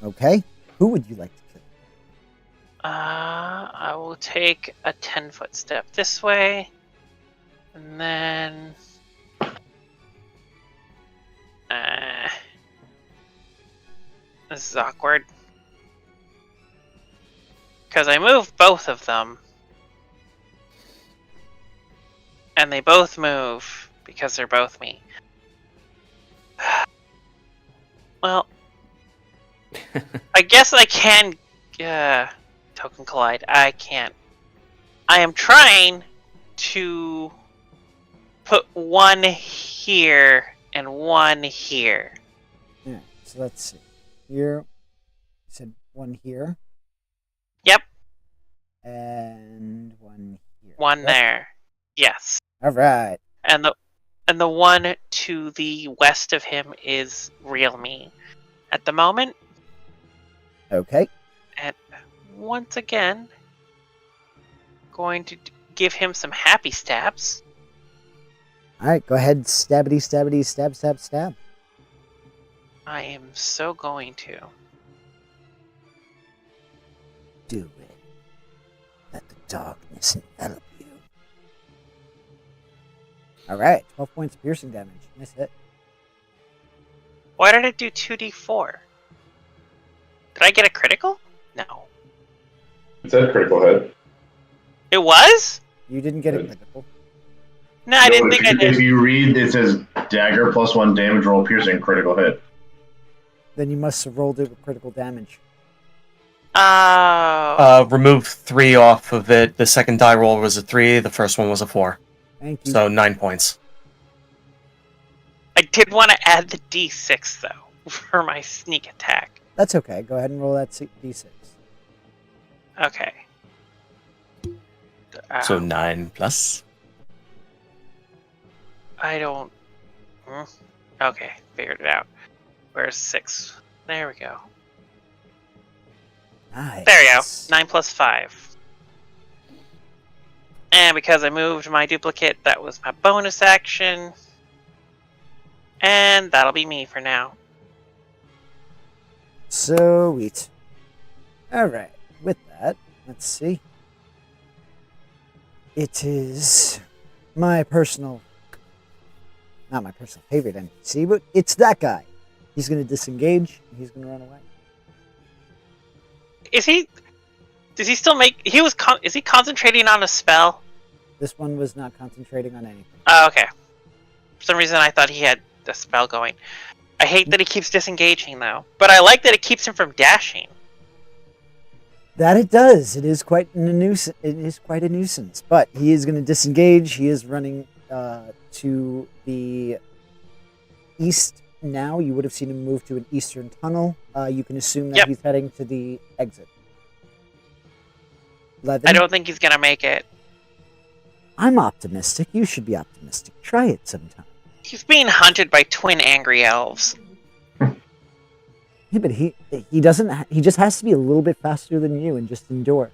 Okay. Who would you like to kill? I will take a 10-foot step this way. And then... this is awkward. Because I moved both of them. And they both move because they're both me. Well, I guess I can token collide. I can't. I am trying to put one here and one here. Yeah, so let's see. Here, you said one here. Yep. And one here. One Yes? there. Yes. All right. And the one to the west of him is real me. At the moment, Okay. and once again, going to give him some happy stabs. All right, go ahead. Stabbity, stabbity, stab, stab, stab. I am so going to. Do it. Let the darkness envelop you. All right, 12 points of piercing damage. Nice hit. Why did it do 2d4? Did I get a critical? No. It said critical hit. It was? You didn't get a critical. No, I didn't think I If did. you read, it says dagger +1 damage roll piercing critical hit. Then you must have rolled it with critical damage. Oh. Remove 3 off of it. The second die roll was a 3. The first one was a 4. Thank you. So 9 points. I did want to add the d6, though, for my sneak attack. That's okay. Go ahead and roll that d6. Okay. So 9 plus. I don't... Okay, figured it out. Where's 6? There we go. Nice. There we go. 9 plus 5. And because I moved my duplicate, that was my bonus action. And that'll be me for now. Sweet. All right. With that, let's see. It is my personal, not my personal favorite NPC, but it's that guy. He's going to disengage, and he's going to run away. Is he... Does he still make... He was... Is he concentrating on a spell? This one was not concentrating on anything. Oh, okay. For some reason I thought he had the spell going. I hate that he keeps disengaging, though. But I like that it keeps him from dashing. That it does. It is quite a nuisance. It is quite a nuisance. But he is going to disengage. He is running to the east now. You would have seen him move to an eastern tunnel. You can assume that he's heading to the exit. Levin? I don't think he's gonna make it. I'm optimistic. You should be optimistic. Try it sometime. He's being hunted by twin angry elves. Yeah, but he doesn't. He just has to be a little bit faster than you and just endure.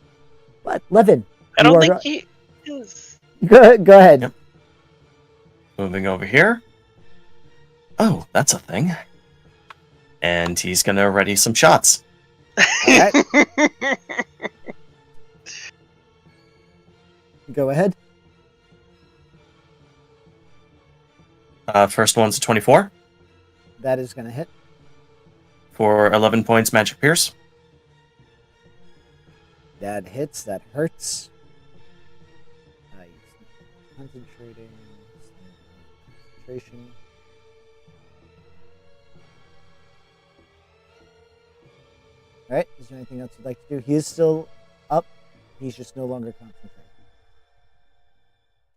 But Levin, I don't think he is. Go ahead. Yep. Moving over here. Oh, that's a thing. And he's gonna ready some shots. All right. Go ahead. First one's a 24 That is going to hit. for 11 points magic pierce. That hits. That hurts. Concentrating. Concentration. All right. Is there anything else you'd like to do? He is still up. He's just no longer concentrating.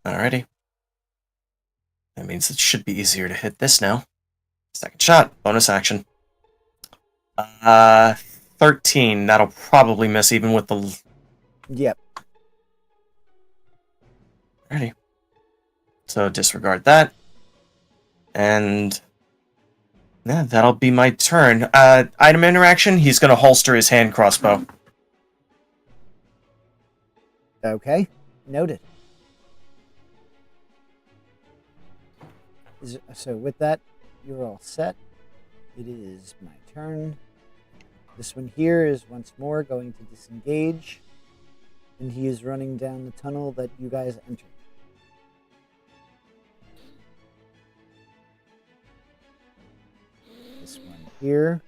Alrighty. That means it should be easier to hit this now. Second shot, bonus action. 13. That'll probably miss even with the... Yep. Alrighty. So disregard that. And... yeah, that'll be my turn. Item interaction, he's gonna holster his hand crossbow. Okay, noted. So with that, you're all set. It is my turn. This one here is once more going to disengage, and he is running down the tunnel that you guys entered. This one here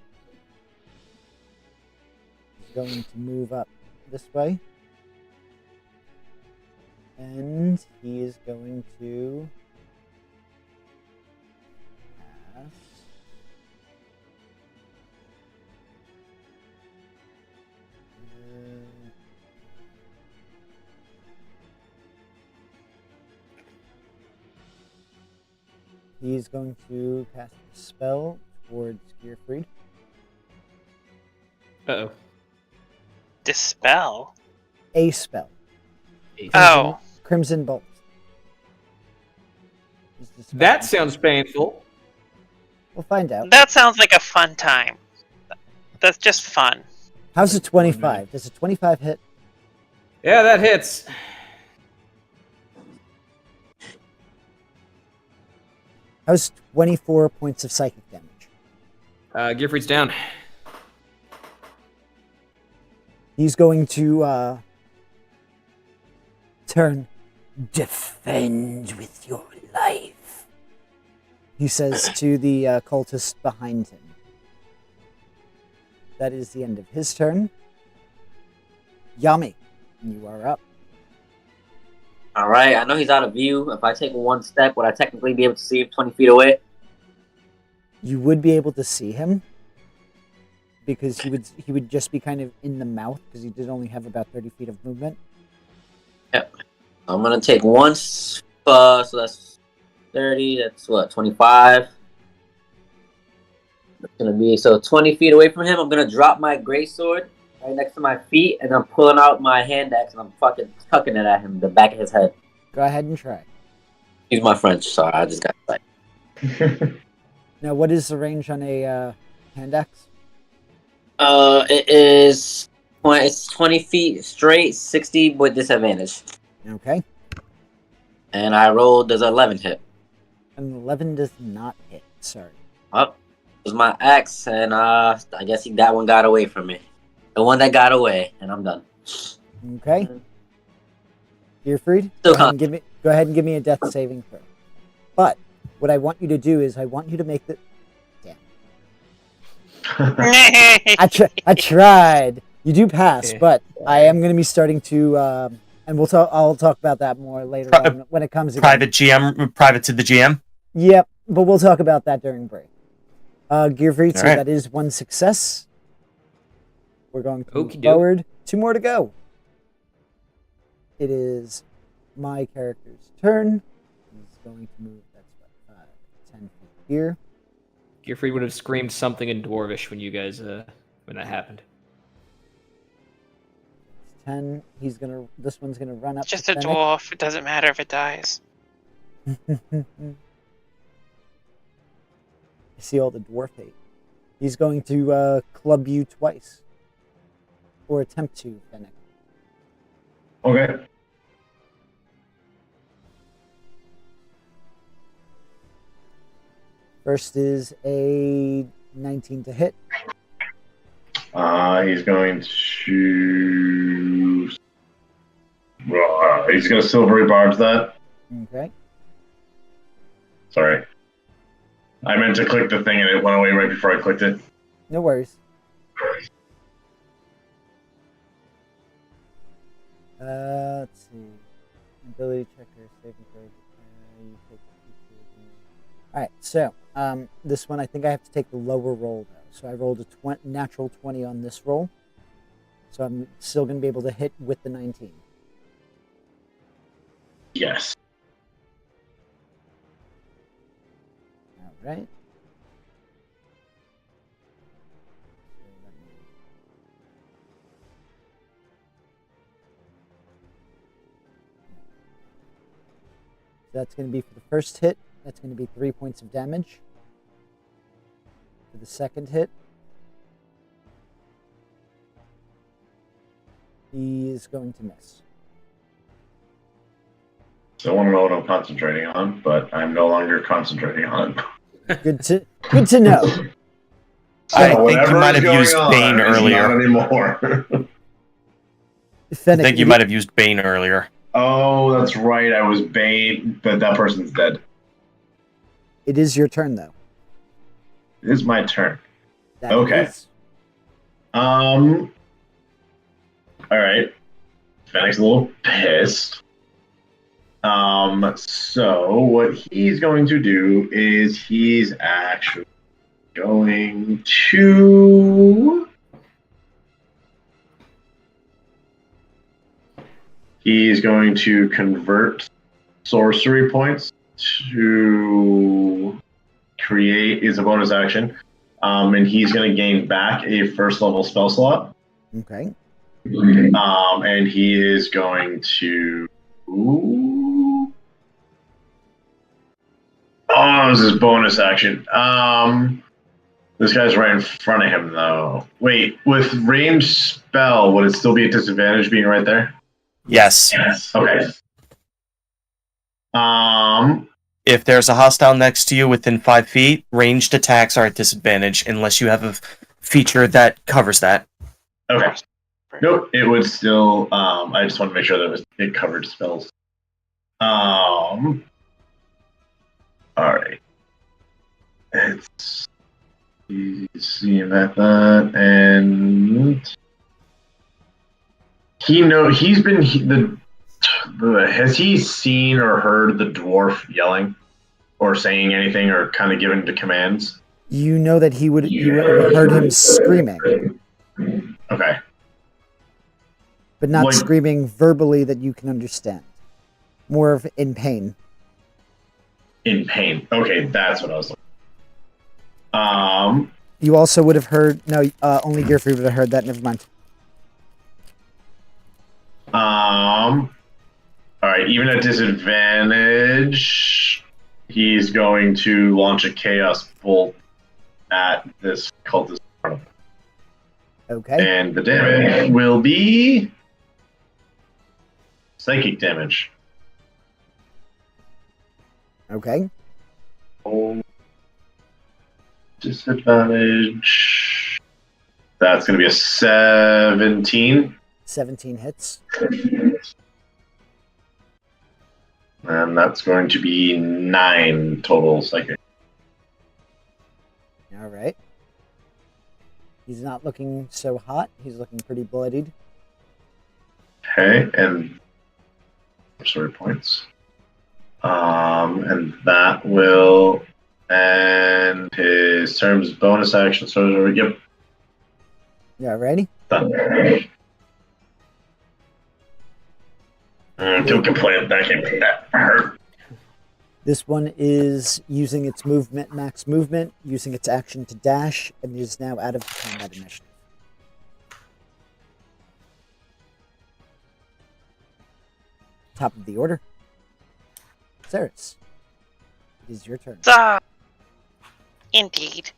is going to move up this way, and he is going to pass. He's going to cast a spell towards Gierfreid. Uh-oh. Dispel. A spell. Oh. Crimson Bolt. That sounds painful. We'll find out. That sounds like a fun time. That's just fun. How's a 25? Does a 25 hit? Yeah, that hits. How's 24 points of psychic damage? Gierfreid's down. He's going to turn. Defend with your life, he says to the cultist behind him. That is the end of his turn. Yami, you are up. All right, I know he's out of view. If I take one step, would I technically be able to see him 20 feet away? You would be able to see him because he would just be kind of in the mouth because he did only have about 30 feet of movement. Yep. I'm gonna take one. So that's 30. That's what, 25. It's gonna be so 20 feet away from him. I'm gonna drop my greatsword right next to my feet, and I'm pulling out my hand axe and I'm fucking tucking it at him, the back of his head. Go ahead and try. He's my French, sorry, I just got like. Now, what is the range on a hand axe? It is. It's 20 feet straight, 60 with disadvantage. Okay. And I rolled. Does 11 hit? An 11 does not hit. Sorry. Up. It was my axe, and I guess that one got away from me. The one that got away, and I'm done. Okay. Gierfreid, Still go ahead and give me a death saving throw. But what I want you to do is I want you to make the. Damn. I tried. You do pass, but I am going to be starting to, and I'll talk about that more later on when it comes. Private to the GM. Yep, but we'll talk about that during break. Gierfreid, so right. that is one success. We're going to move Okey-doke. forward. 2 more to go. It is my character's turn. He's going to move. That's what, 10 feet here. Gierfreid would have screamed something in Dwarvish when you guys, when that happened. 10. This one's gonna run up. Just to a Fennec. dwarf. It doesn't matter if it dies. I see all the dwarf hate. He's going to club you twice. Or attempt to, Fennec. Okay. First is a 19 to hit. He's going to. He's going to silvery barge that. Okay. Sorry. I meant to click the thing and it went away right before I clicked it. No worries. Let's see. Ability checker, saving throw. You take Alright, so this one I think I have to take the lower roll though. So I rolled a natural 20 on this roll. So I'm still going to be able to hit with the 19. Yes. Alright. So that's going to be for the first hit. That's going to be 3 points of damage. For the second hit, he is going to miss. Still want to know what I'm concentrating on, but I'm no longer concentrating on it. Good to know. So I think you whatever might is have used going Bane on is earlier. not anymore. I Fennec, think you might have used Bane earlier. Oh, that's right. I was Bane, but that person's dead. it is your turn, though. It is my turn. That it Okay. is. All right. Fennec's a little pissed. So what he's going to do is he's actually going to. He's going to convert sorcery points to create is a bonus action. And he's going to gain back a first level spell slot. Okay. And he is going to. Oh, this is bonus action. This guy's right in front of him, though. Wait, with ranged spell, would it still be a disadvantage being right there? Yes. Okay. If there's a hostile next to you within 5 feet, ranged attacks are at disadvantage unless you have a feature that covers that. Okay. Nope, it would still. I just want to make sure that it covered spells. All right. It's easy about that, and has he seen or heard the dwarf yelling, or saying anything, or kind of giving the commands? You know that you would have heard him screaming, Okay. but not screaming verbally that you can understand. More of in pain. In pain. Okay, that's what I was looking. You also would have heard. No, only Gierfreid would have heard that. Never mind. All right. Even at disadvantage, he's going to launch a chaos bolt at this cultist in front of him. Okay. And the damage will be psychic damage. Okay. Oh, disadvantage. That's going to be a 17. 17 hits. And that's going to be 9 total psychic. All right. He's not looking so hot. He's looking pretty bloodied. Okay, and sorry points. And that will end his terms bonus action. So yep, Yeah, ready? done. Don't complain. That hurt. This one is using its max movement, using its action to dash, and is now out of the combat initiative. Top of the order. Saerys, it is your turn. Indeed.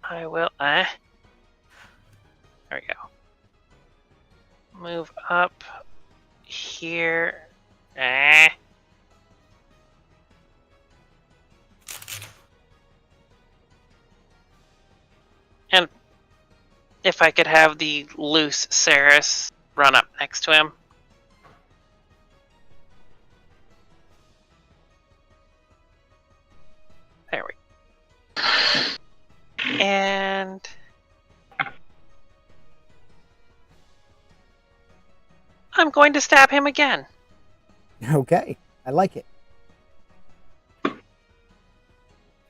I will, there we go. Move up here. And if I could have the loose Saerys run up next to him. There we go. And I'm going to stab him again. Okay, I like it.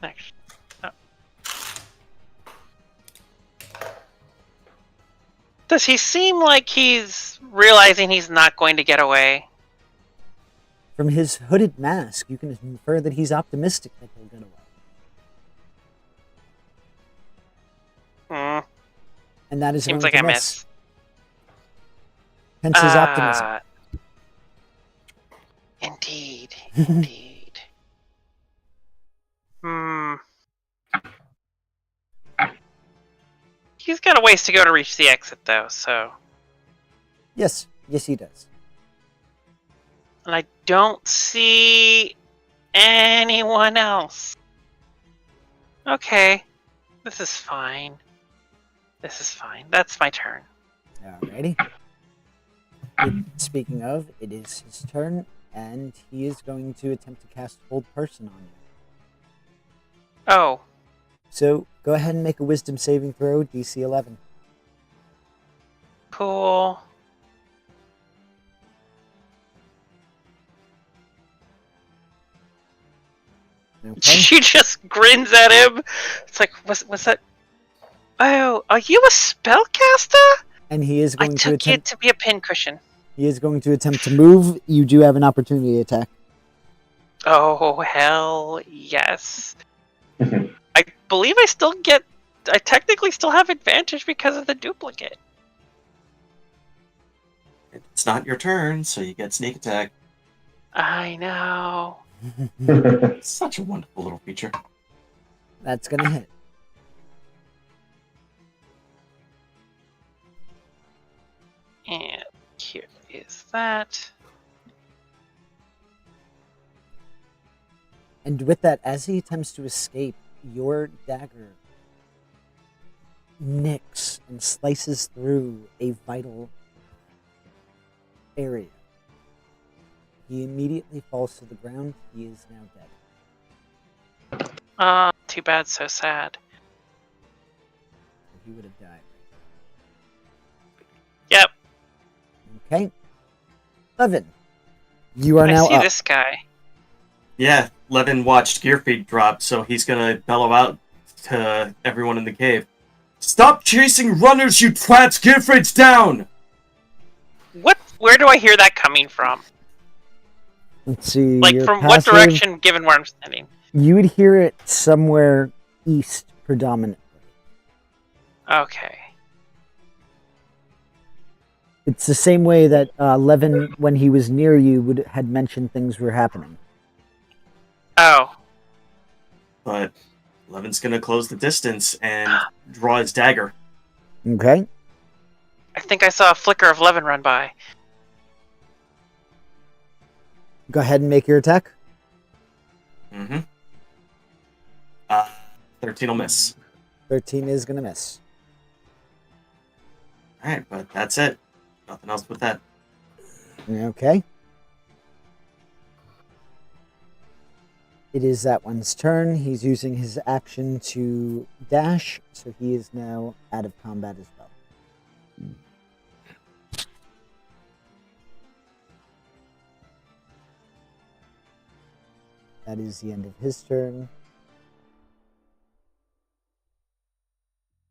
Actually, oh. Does he seem like he's realizing he's not going to get away? From his hooded mask, you can infer that he's optimistic that he'll get away. And that is Seems going like to I miss. miss. Hence his optimism. Indeed, indeed. He's got a ways to go to reach the exit, though, so... Yes, Yes, he does. And I don't see anyone else. Okay. This is fine. That's my turn. Alrighty. Speaking of, it is his turn, and he is going to attempt to cast Hold Person on you. Oh. So go ahead and make a Wisdom saving throw, DC 11. Cool. Okay. She just grins at him. It's like, what's that? Oh, are you a spellcaster? And he is I going to took you attempt. to be a pincushion. He is going to attempt to move. You do have an opportunity attack. Oh, hell yes. I believe I technically still have advantage because of the duplicate. It's not your turn, so you get sneak attack. I know. Such a wonderful little feature. That's gonna hit. And here is that. And with that, as he attempts to escape, your dagger nicks and slices through a vital area. He immediately falls to the ground. He is now dead. Too bad, so sad. He would have died. Yep. Okay. Levin, you are I now see up. this guy. Yeah, Levin watched Gierfreid drop, so he's gonna bellow out to everyone in the cave. Stop chasing runners, you twats! Gierfreid's down! Where do I hear that coming from? Let's see. Like, your from what passive, direction, given where I'm standing? You would hear it somewhere east predominantly. Okay. It's the same way that Levin, when he was near you, had mentioned things were happening. Oh. But Levin's gonna close the distance and draw his dagger. Okay. I think I saw a flicker of Levin run by. Go ahead and make your attack. Mm-hmm. 13 will miss. 13 is going to miss. Alright, but that's it. Nothing else with that. Okay. It is that one's turn. He's using his action to dash, so he is now out of combat as well. That is the end of his turn.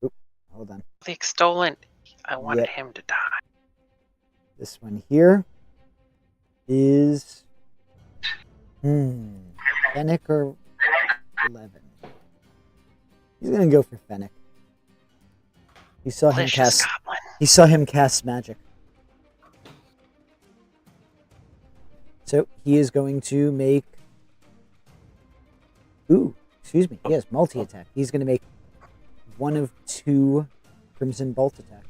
Oop, hold on. The extolent. I wanted Yep. him to die. This one here is Fennec or Levin. He's gonna go for Fennec. He saw him Delicious cast. goblin. He saw him cast magic. So he is going to make. Ooh, excuse me. He has multi-attack. He's going to make one of 2 Crimson Bolt attacks.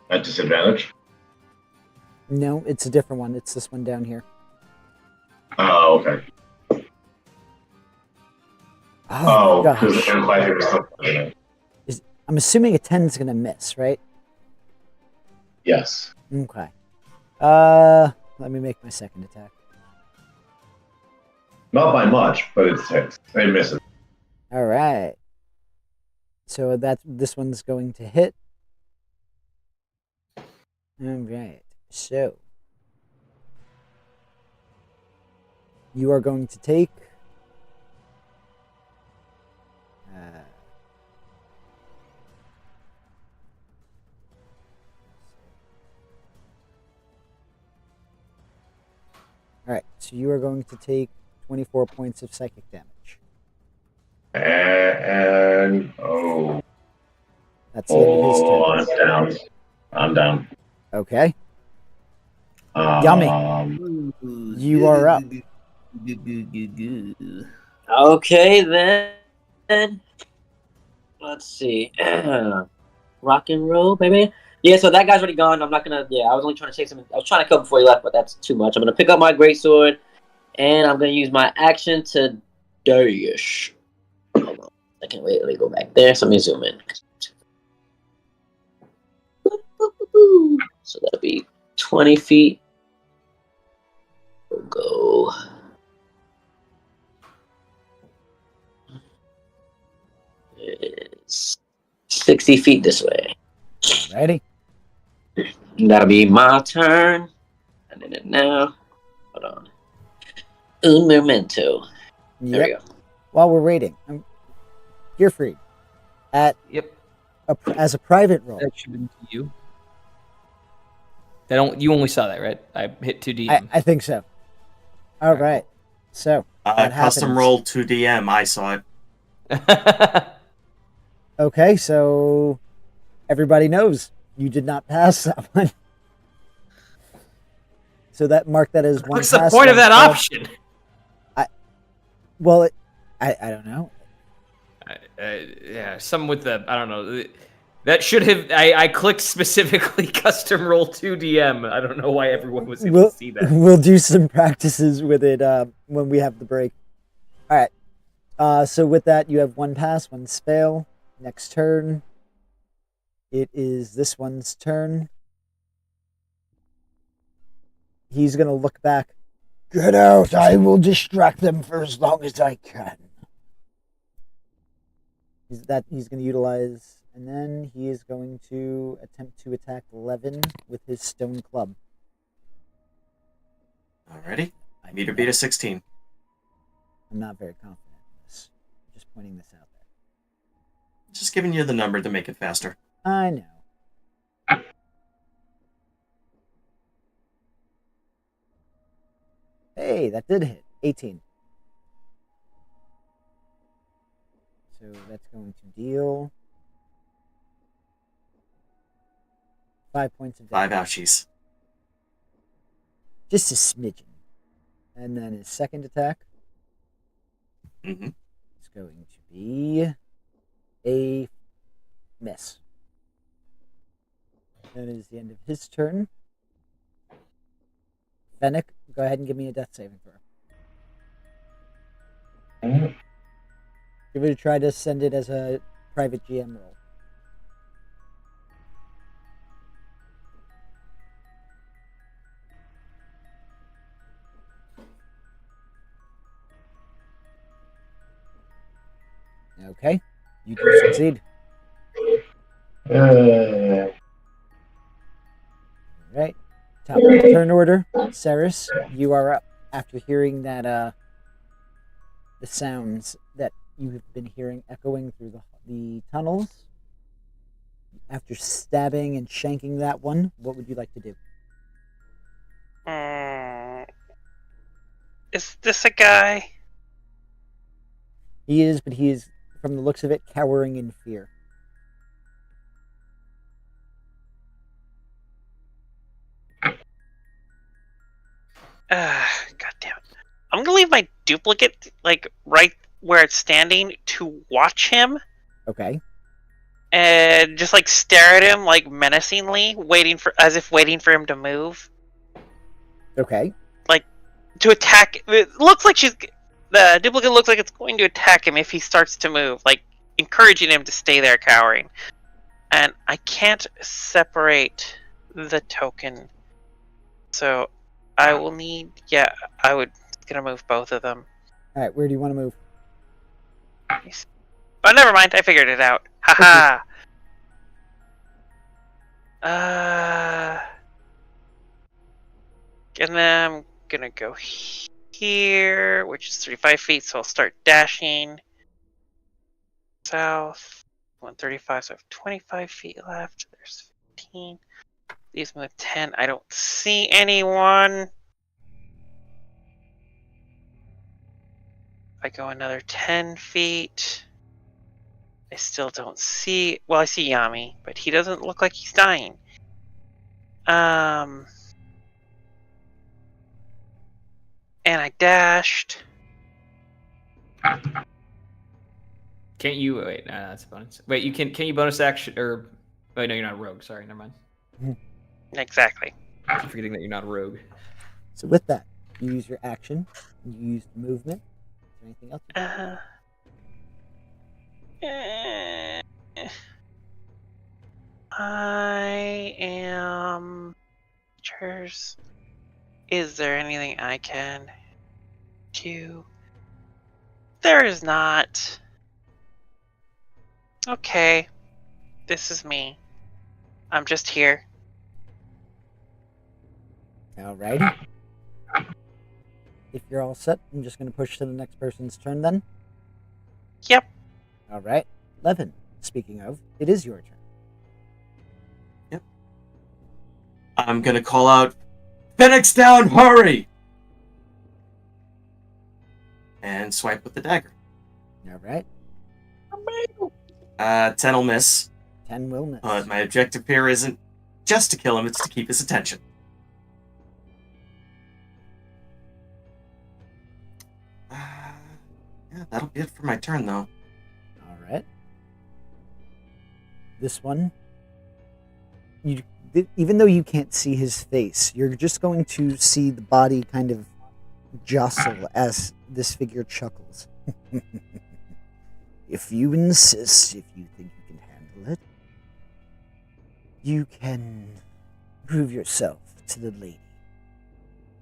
At disadvantage? No, it's a different one. It's this one down here. Oh, okay. Oh, my because gosh. it implies you were still punching it. I'm assuming a 10 is going to miss, right? Yes. Okay. Let me make my second attack. Not by much, but it's hits. It misses. All right. So this one's going to hit. All right. So you are going to take all right. So you are going to take 24 points of psychic damage. And That's the end of his turn. I'm down. I'm down. Okay. Yami, you are up. Okay, then. Let's see. rock and roll, baby. Yeah, so that guy's already gone. I'm not gonna. Yeah, I was only trying to chase him. I was trying to kill him before he left, but that's too much. I'm gonna pick up my greatsword, and I'm gonna use my action to dash. Hold on. I can't wait. Let me go back there. So let me zoom in. So that'll be 20 feet. We'll go. It's 60 feet this way. Ready? That'll be my turn. I did it now. Hold on. Un momento. There we go. While we're waiting, Gierfreid, Yep. as a private role, That should be to you. You only saw that, right? I hit 2D. I think so. All right. So what custom happens? roll 2DM. I saw it. Okay, so everybody knows you did not pass that one. So that marked that as one. What's the pass, point of one that fail. option? Well, I don't know. Yeah, some with the I don't know. That should have. I clicked specifically custom roll 2DM. I don't know why everyone was able to see that. We'll do some practices with it when we have the break. All right. So with that, you have one pass, one fail. Next turn, it is this one's turn. He's gonna look back. Get out! I will distract them for as long as I can. He's going to utilize, and then he is going to attempt to attack Levin with his stone club. Alrighty. Meter beat a 16. I'm not very confident in this. I'm just pointing this out there. Just giving you the number to make it faster. I know. Hey, that did hit. 18. So that's going to deal 5 points of damage. 5 ouchies. Just a smidgen. And then his second attack Mm-hmm. is going to be a miss. That is the end of his turn. Fennec, go ahead and give me a death saving throw. Give it a try to send it as a private GM roll. Okay, you do succeed. Right. Top of the turn order. Saerys, you are up after hearing that the sounds that you have been hearing echoing through the tunnels. After stabbing and shanking that one, what would you like to do? Is this a guy? He is, but he is, from the looks of it, cowering in fear. God damn it. I'm gonna leave my duplicate, like, right where it's standing to watch him. Okay. And just, like, stare at him, like, menacingly, as if waiting for him to move. Okay. Like, to attack. It looks like the duplicate looks like it's going to attack him if he starts to move. Like, encouraging him to stay there cowering. And I can't separate the token. So, I will need... Yeah, gonna move both of them. Alright, where do you want to move? Oh, never mind. I figured it out. Haha. And then I'm gonna go here, which is 35 feet, so I'll start dashing south. 135, so I have 25 feet left. There's 15. These move 10. I don't see anyone. I go another 10 feet. I still don't see... Well, I see Yami, but he doesn't look like he's dying. And I dashed. Can't you... Wait, no, that's a bonus. Wait, can you bonus action... Or Oh, no, you're not a rogue. Sorry, never mind. Exactly. I'm forgetting that you're not a rogue. So with that, you use your action. You use movement. Is there anything else? I am. Cheers. Is there anything I can do? There is not. Okay. This is me. I'm just here. Alrighty. If you're all set, I'm just going to push to the next person's turn then. Yep. Alright. Levin, speaking of, it is your turn. I'm gonna call out, Fennec's down, hurry! And swipe with the dagger. Alright. 10 will miss. 10 will miss. But my objective here isn't just to kill him, it's to keep his attention. Yeah, that'll be it for my turn, though. Alright. This one, even though you can't see his face, you're just going to see the body kind of jostle as this figure chuckles. If you insist, if you think you can handle it, you can prove yourself to the lady.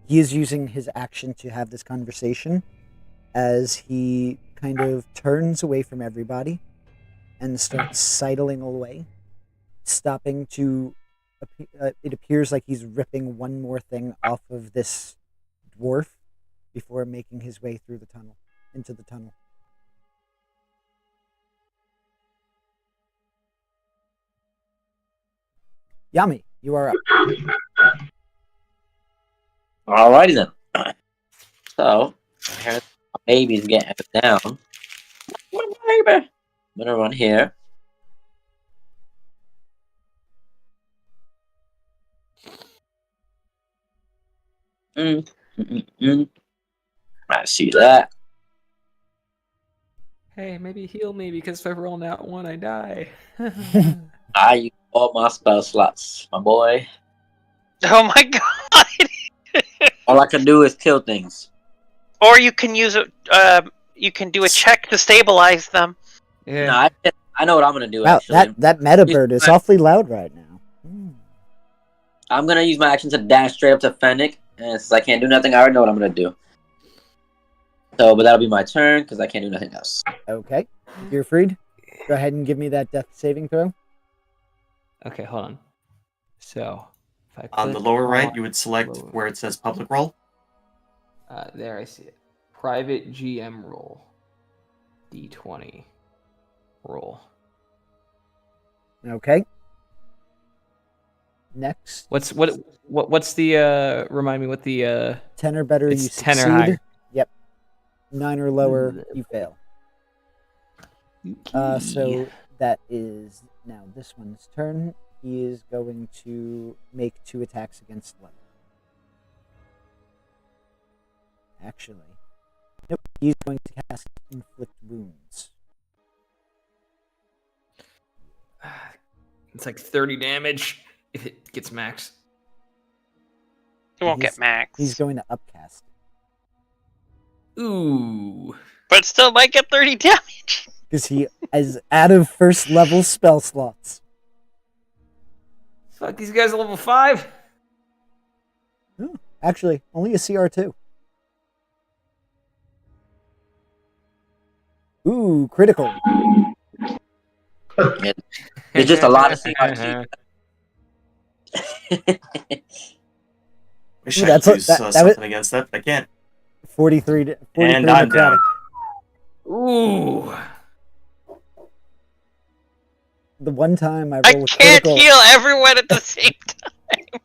He is using his action to have this conversation as he kind of turns away from everybody and starts sidling away, stopping to... it appears like he's ripping one more thing off of this dwarf before making his way through the tunnel, into the tunnel. Yami, you are up. Alrighty then. So, here's my baby's getting down. My baby. I'm gonna run here. I see that. Hey, maybe heal me because if I roll out one, I die. I use all my spell slots, my boy. Oh my god! All I can do is kill things. Or you can use a. You can do a check to stabilize them. Yeah. No, I know what I'm gonna do. Wow, Actually, that meta bird is awfully loud right now. I'm gonna use my action to dash straight up to Fennec, and since I can't do nothing, I already know what I'm gonna do. So, but that'll be my turn because I can't do nothing else. Okay, Gierfreid, go ahead and give me that death saving throw. Okay, hold on. So, if I On the click lower right, on- you would select where it says public roll. there, I see it. Private GM roll. D20 roll. Okay. Next, What's the remind me what the 10 or better, it's you 10 succeed. or higher. Yep. 9 or lower, you fail. So that is now this one's turn. He is going to make 2 attacks against Levin. Actually, nope. He's going to cast Inflict Wounds. It's like 30 damage if it gets max. It won't He's- get max. He's going to upcast it. Ooh. But still might get 30 damage. Because he is out of first level spell slots. Fuck, these guys are level 5. Oh, actually, only a CR2. Ooh, critical. It's just a lot of CRT. Wish Ooh, I that's could what- use that was- something against that, but I can't. 43 And I'm necrotic. down. Ooh. The one time I I roll a can't critical. heal everyone at the same time.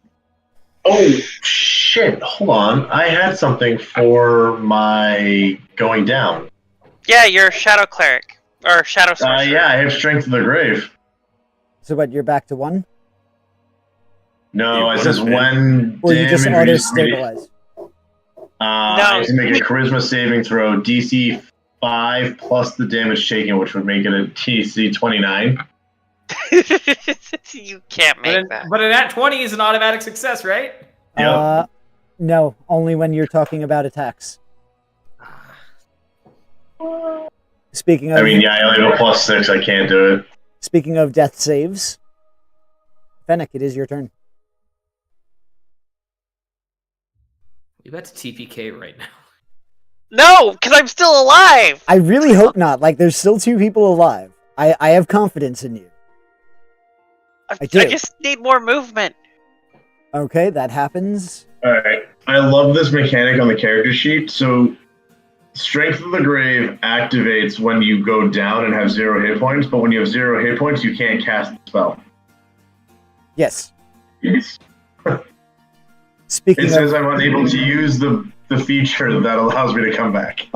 Oh shit! Hold on, I had something for my going down. Yeah, you're a shadow cleric or shadow sorcerer. Yeah, I have strength of the grave. So what, you're back to 1? No, You it says would've been. when Or you just damage auto reaches- stabilize? I have to make a charisma saving throw, DC 5 plus the damage taken, which would make it a DC 29. You can't make that. But an at 20 is an automatic success, right? Yep. No, only when you're talking about attacks. Speaking of, I mean, yeah, I only have a +6. I can't do it. speaking of death saves, Fennec, it is your turn. You bet to TPK right now. No, because I'm still alive. I really hope not. Like, there's still 2 people alive. I have confidence in you. I do. I just need more movement. Okay, that happens. Alright. I love this mechanic on the character sheet. So, Strength of the Grave activates when you go down and have 0 hit points, but when you have 0 hit points, you can't cast the spell. Yes. Yes. Speaking It says of, I'm unable to use the feature that allows me to come back.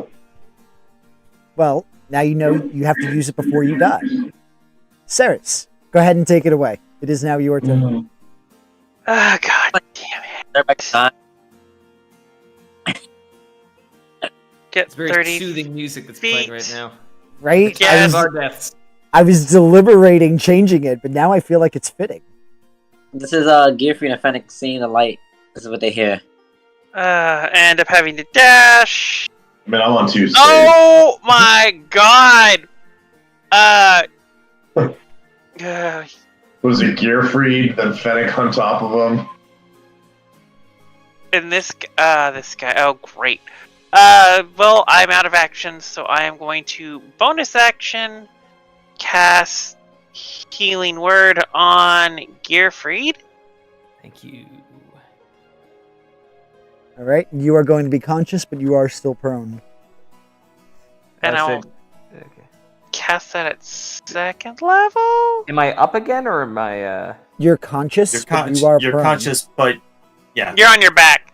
well, now you know you have to use it before you die. Saerys, go ahead and take it away. It is now your turn. Oh, God damn it. Everybody's dying. Get It's very 30 soothing music that's feet. playing right now. Right? Yeah, Of our deaths. I was deliberating changing it, but now I feel like it's fitting. This is Gierfreid and Fennec seeing the light. This is what they hear. End up having to dash. I mean, I'm on 2 stages. Oh my God. Was it Gierfreid, then Fennec on top of him? And this guy. Oh, great. Well, I'm out of action, so I am going to bonus action cast Healing Word on Gierfreid. Thank you. All right? You are going to be conscious, but you are still prone. And I I'll said- okay. cast that at 2nd level. Am I up again, or am I? You're conscious, You're, but you are you're prone. conscious, but yeah. You're on your back.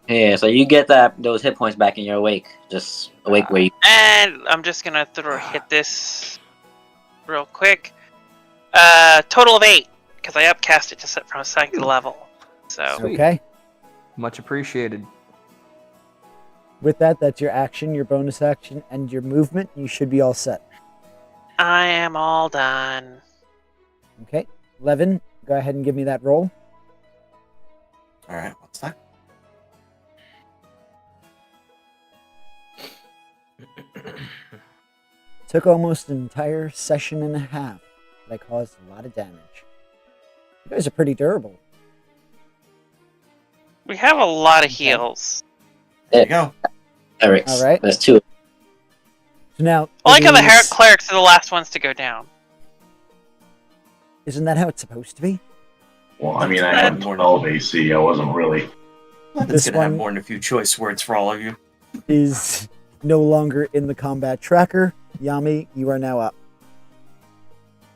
Yeah, so you get those hit points back and you're awake. Just awake where you. And I'm just gonna hit this real quick. Total of 8, because I upcast it just from 2nd level. So Sweet. Okay? Much appreciated. With that, that's your action, your bonus action, and your movement. You should be all set. I am all done. Okay? Levin, go ahead and give me that roll. Alright, what's that? Took almost an entire session and a half, but I caused a lot of damage. You guys are pretty durable. We have a lot of heals. There you go. Eric's. All right. There's 2. So now, I like how the is- clerics are the last ones to go down. Isn't that how it's supposed to be? Well, I mean, I had 12 AC. I wasn't really. It's This gonna have one- more than a few choice words for all of you. Is no longer in the combat tracker. Yami, you are now up.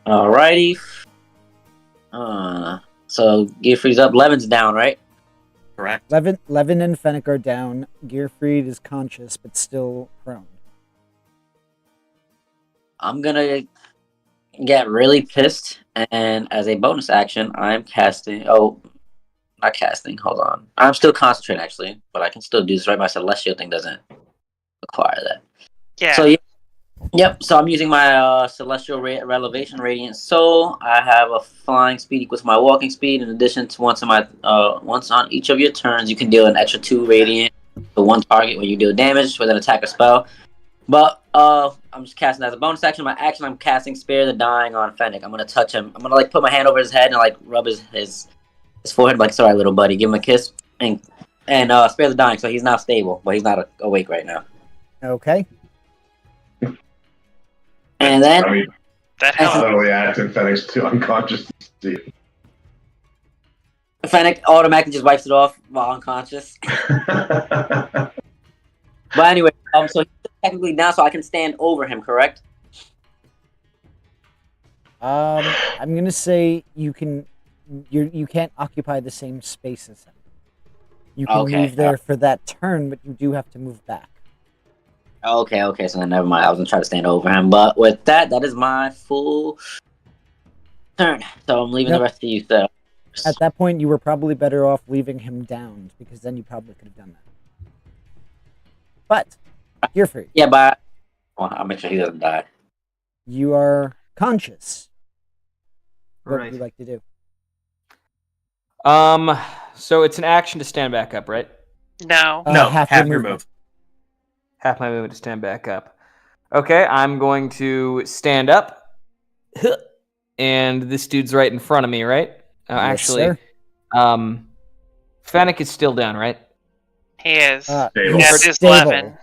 Alrighty. So Gierfreid's up. Levin's down, right? Correct. Levin and Fennec are down. Gierfreid is conscious, but still prone. I'm gonna get really pissed, and as a bonus action, I'm casting. Oh, not casting. Hold on. I'm still concentrating actually, but I can still do this. Right, my celestial thing doesn't require that. Yeah. So yep. So I'm using my celestial relevation radiant soul. I have a flying speed equal to my walking speed. In addition to once on each of your turns, you can deal an extra 2 radiant to one target when you deal damage with an attack or spell. But I'm just casting as a bonus action. My action, I'm casting Spare the Dying on Fennec. I'm gonna touch him. I'm gonna put my hand over his head and rub his forehead. Like, sorry, little buddy, give him a kiss and Spare the Dying. So he's now stable, but he's not awake right now. Okay. And then I mean, that I helps. literally acted Fennec's too unconscious to see. Fennec automatically just wipes it off while unconscious. But anyway, so he's technically down, so I can stand over him, correct? I'm gonna say you can't occupy the same space as him. You can Okay. move there for that turn, but you do have to move back. Okay, so then never mind. I was gonna try to stand over him, but with that is my full turn. So I'm leaving Yep. the rest of you. So At that point, you were probably better off leaving him down, because then you probably could have done that. But you're free. yeah, but well, I'll make sure he doesn't die. You are conscious. What Right. would you like to do? So it's an action to stand back up, right? No. No, half half your your movement. move. Half my movement to stand back up. Okay, I'm going to stand up. And this dude's right in front of me, right? Yes, Actually, sir. Fennec is still down, right? He is. Stable. He's At his stable, 11.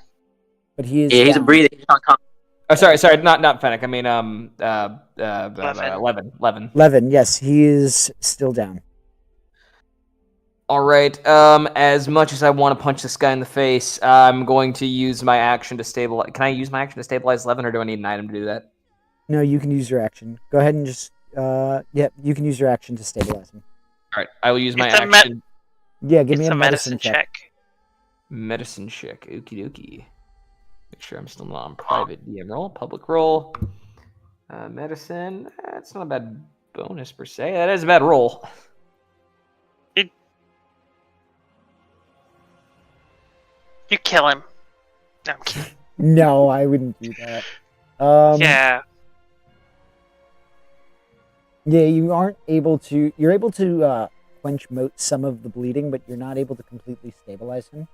but he is Yeah, he's down. breathing. He's unconscious. Oh, sorry, not Fennec. I mean, 11. 11, yes, he is still down. All right. As much as I want to punch this guy in the face, I'm going to use my action to stabilize. Can I use my action to stabilize 11, or do I need an item to do that? No, you can use your action. Go ahead and just, you can use your action to stabilize him. All right, I will use my It's a action. Yeah, give me It's a a medicine check. check. Medicine check. Okie dokie. Make sure I'm still not on private DM roll. Public roll. Medicine. That's not a bad bonus per se. That is a bad roll. You kill him. No, I'm kidding. No, I wouldn't do that. Yeah. Yeah, you aren't able to. You're able to quench some of the bleeding, but you're not able to completely stabilize him.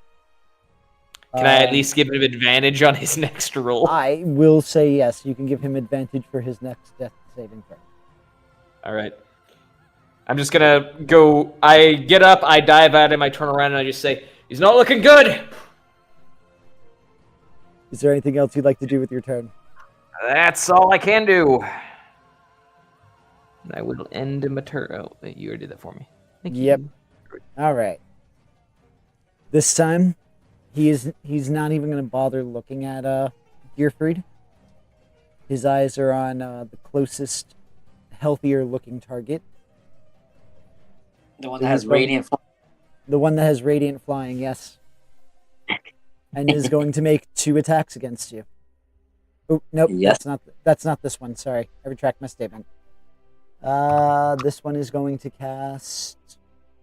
Can I at least give him advantage on his next roll? I will say yes. You can give him advantage for his next death saving throw. All right. I'm just gonna go. I get up, I dive at him, I turn around, and I just say, "He's not looking good." Is there anything else you'd like to do with your turn? That's all I can do. And I will end my turn. Oh, you already did that for me. Thank Yep. you. All right. This time, he's not even going to bother looking at Gierfreid. His eyes are on the closest, healthier looking target. The one that has radiant. The one that has radiant flying, yes. And is going to make 2 attacks against you. Oh, nope, Yes. that's not this one. Sorry, I retract my statement. This one is going to cast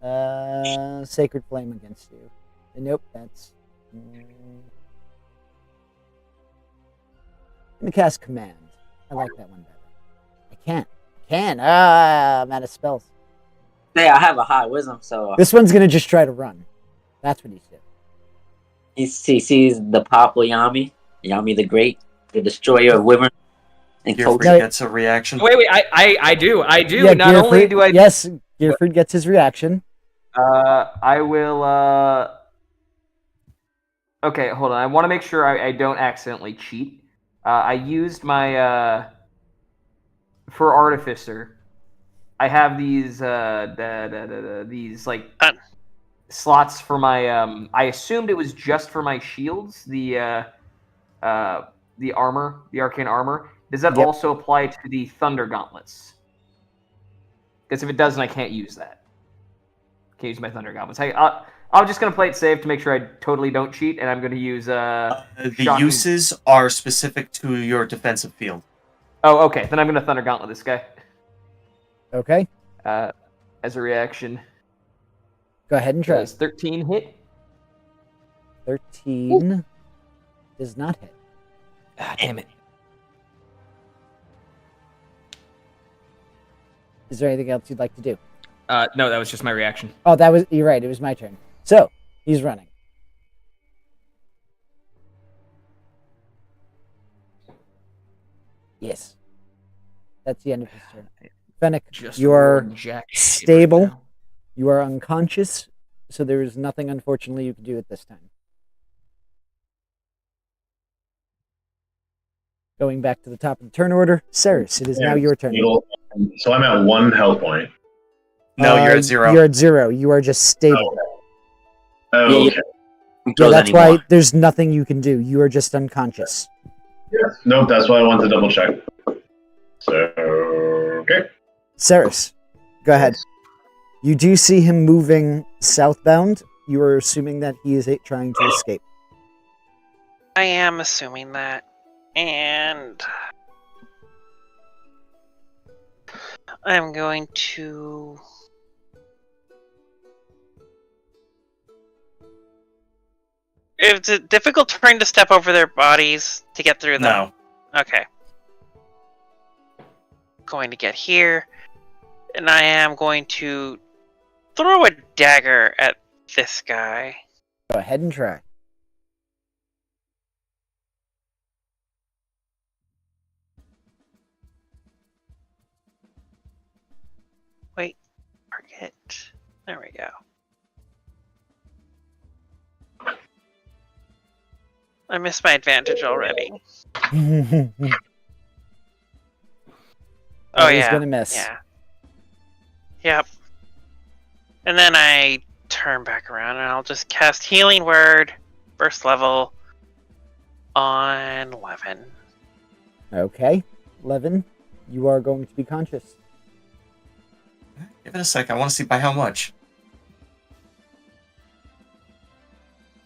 Sacred Flame against you. Nope, that's... I'm going to cast Command. I like that one better. I can't. I'm out of spells. Hey, I have a high wisdom, so This one's going to just try to run. That's what he's doing. he sees the powerful Yami, Yami the Great, the destroyer of Wyvern, and Gierfreid cultist. gets a reaction. Wait, I do. Yeah, Not only do I... Yes, Gierfreid gets his reaction. I will, Okay, hold on. I want to make sure I don't accidentally cheat. I used my, for Artificer, I have these, these, like, slots for my, I assumed it was just for my shields, the armor, the arcane armor. Does that Yep. also apply to the Thunder Gauntlets? Because if it doesn't, I can't use that. Can't use my Thunder Gauntlets. I'm just going to play it safe to make sure I totally don't cheat, and I'm going to use, The shocking... uses are specific to your defensive field. Oh, okay. Then I'm going to Thunder Gauntlet this guy. Okay, As a reaction. go ahead and try. Does 13 hit? 13 does not hit. Ah, damn it. Is there anything else you'd like to do? No, that was just my reaction. Oh, you're right. It was my turn. So, he's running. Yes. That's the end of his turn. Fennec, Just you are jack stable. right now. You are unconscious, so there is nothing, unfortunately, you can do at this time. Going back to the top of the turn order, Saerys, it is now your turn. So I'm at 1 health point. No, you're at 0. You're at 0. You are just stable. Oh, okay. Yeah, that's why there's nothing you can do. You are just unconscious. Yes. Nope, that's why I wanted to double check. So, okay. Saerys, go ahead. You do see him moving southbound. You are assuming that he is trying to escape. I am assuming that. And I'm going to... It's a difficult terrain to step over their bodies to get through them. No. Okay. going to get here, and I am going to throw a dagger at this guy. Go ahead and try. Wait, target. There we go. I missed my advantage already. Oh Always yeah, gonna miss. yeah, yep. And then I turn back around and I'll just cast Healing Word, first level, on 11. Okay, 11. You are going to be conscious. Give it a sec. I want to see by how much.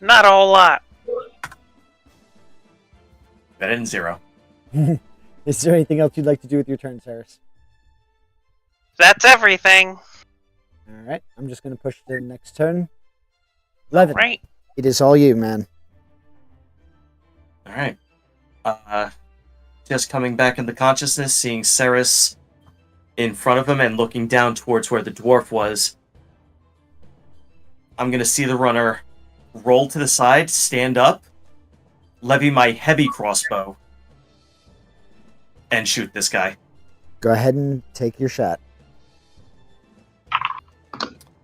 Not a whole lot. Better than 0. Is there anything else you'd like to do with your turn, Saerys? That's everything. All right, I'm just going to push to the next turn. 11. Right. It is all you, man. All right. Just coming back into consciousness, seeing Saerys in front of him and looking down towards where the dwarf was. I'm going to see the runner roll to the side, stand up, levy my heavy crossbow, and shoot this guy. Go ahead and take your shot.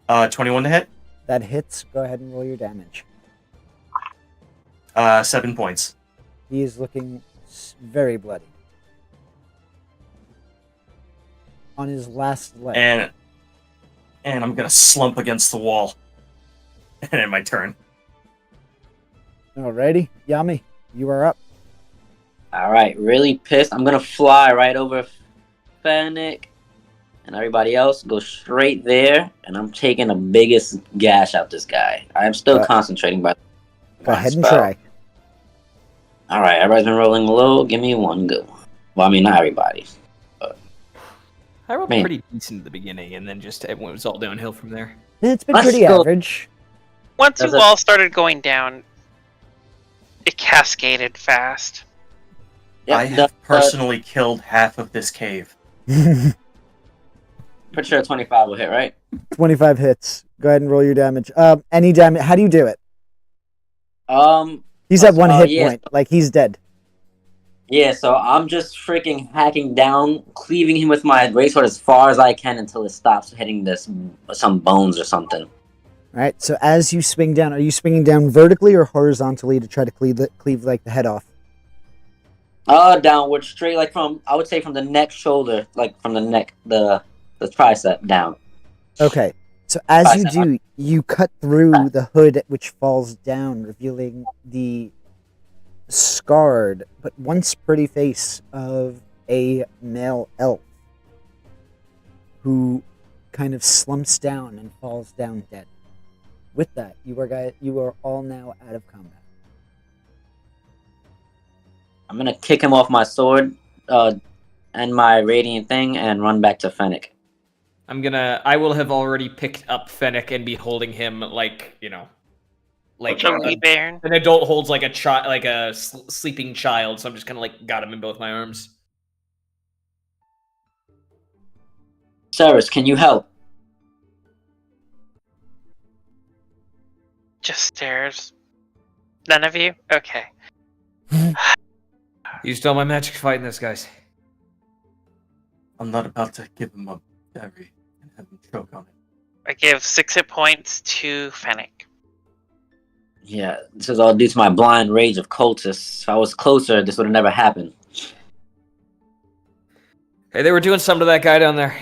21 to hit. That hits. Go ahead and roll your damage. 7 points. He is looking very bloody. On his last leg. And I'm going to slump against the wall. And end my turn. Alrighty, Yami, you are up. Alright, really pissed. I'm gonna fly right over Fennec and everybody else. Go straight there, and I'm taking the biggest gash out this guy. I am still concentrating by Go ahead and try. Alright, everybody's been rolling low. Give me one good one. Well, I mean, not everybody. I rolled Man. pretty decent at the beginning, and then just it was all downhill from there. It's been Let's pretty go. average. Once Does you it- all started going down, it cascaded fast. Yep, I have personally killed half of this cave. pretty sure 25 will hit, right? 25 hits. Go ahead and roll your damage. Any damage. How do you do it? He's at one hit yeah. point. Like, he's dead. Yeah, so I'm just freaking hacking down, cleaving him with my greatsword as far as I can until it stops hitting some bones or something. All right, so as you swing down, are you swinging down vertically or horizontally to try to cleave like the head off? Downward, straight, like I would say from the neck, shoulder, like from the neck, the tricep down. Okay, so as you Tricep. do, you cut through the hood, which falls down, revealing the scarred but once pretty face of a male elf who kind of slumps down and falls down dead. With that, you are all now out of combat. I'm gonna kick him off my sword, and my radiant thing, and run back to Fennec. I will have already picked up Fennec and be holding him like, like Junkie Baron. an adult holds like a sleeping child. So I'm just kind of like got him in both my arms. Saerys, can you help? Just stares. None of you? Okay. Used all my magic fighting this, guys. I'm not about to give him a berry and have him choke on it. I give 6 hit points to Fennec. Yeah, this is all due to my blind rage of cultists. If I was closer, this would have never happened. Hey, they were doing something to that guy down there.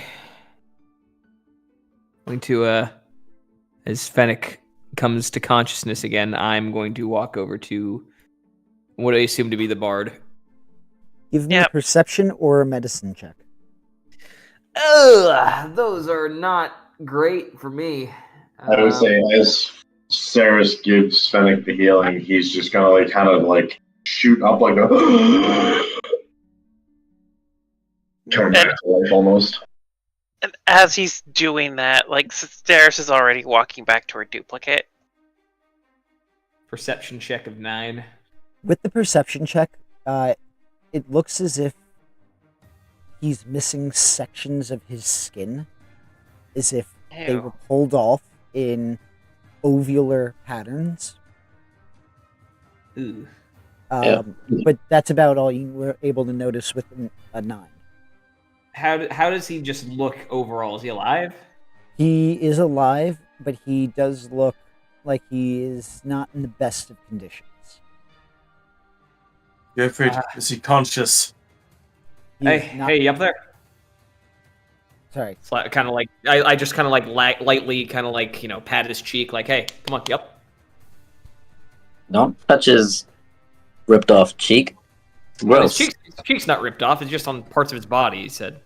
Going to, as Fennec comes to consciousness again, I'm going to walk over to what I assume to be the bard. Give me a perception or a medicine check. Ugh, those are not great for me. I would say as Saerys gives Fennec the healing, he's just gonna kind of shoot up like a coming back to life almost. And as he's doing that, Saerys is already walking back to her duplicate. Perception check of 9. With the perception check, it looks as if he's missing sections of his skin, as if they Ew. were pulled off in ovular patterns. Ooh. But that's about all you were able to notice with a 9. How does he just look overall? Is he alive? He is alive, but he does look like he is not in the best of conditions. Gierfreid, is he conscious? He is Hey, not- hey, you up there? Sorry. Kind of like I just kind of like lightly kind of like pat his cheek like, hey, come on, yep. Don't touch his ripped off cheek. Well, his Gross. cheek's not ripped off. It's just on parts of his body. He said.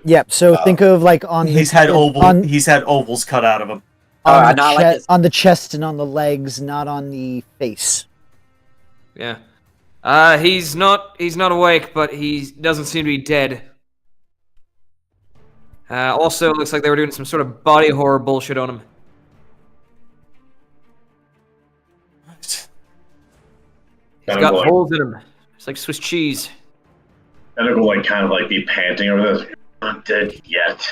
Yep. So think of like on He's the, had on, He's had ovals cut out of him. on, no, I the like this. on the chest and on the legs, not on the face. Yeah. He's not awake, but he doesn't seem to be dead. Also, it looks like they were doing some sort of body horror bullshit on him. He's got holes in him. It's like Swiss cheese. Fennec will like kind of like be panting over this. Not dead yet.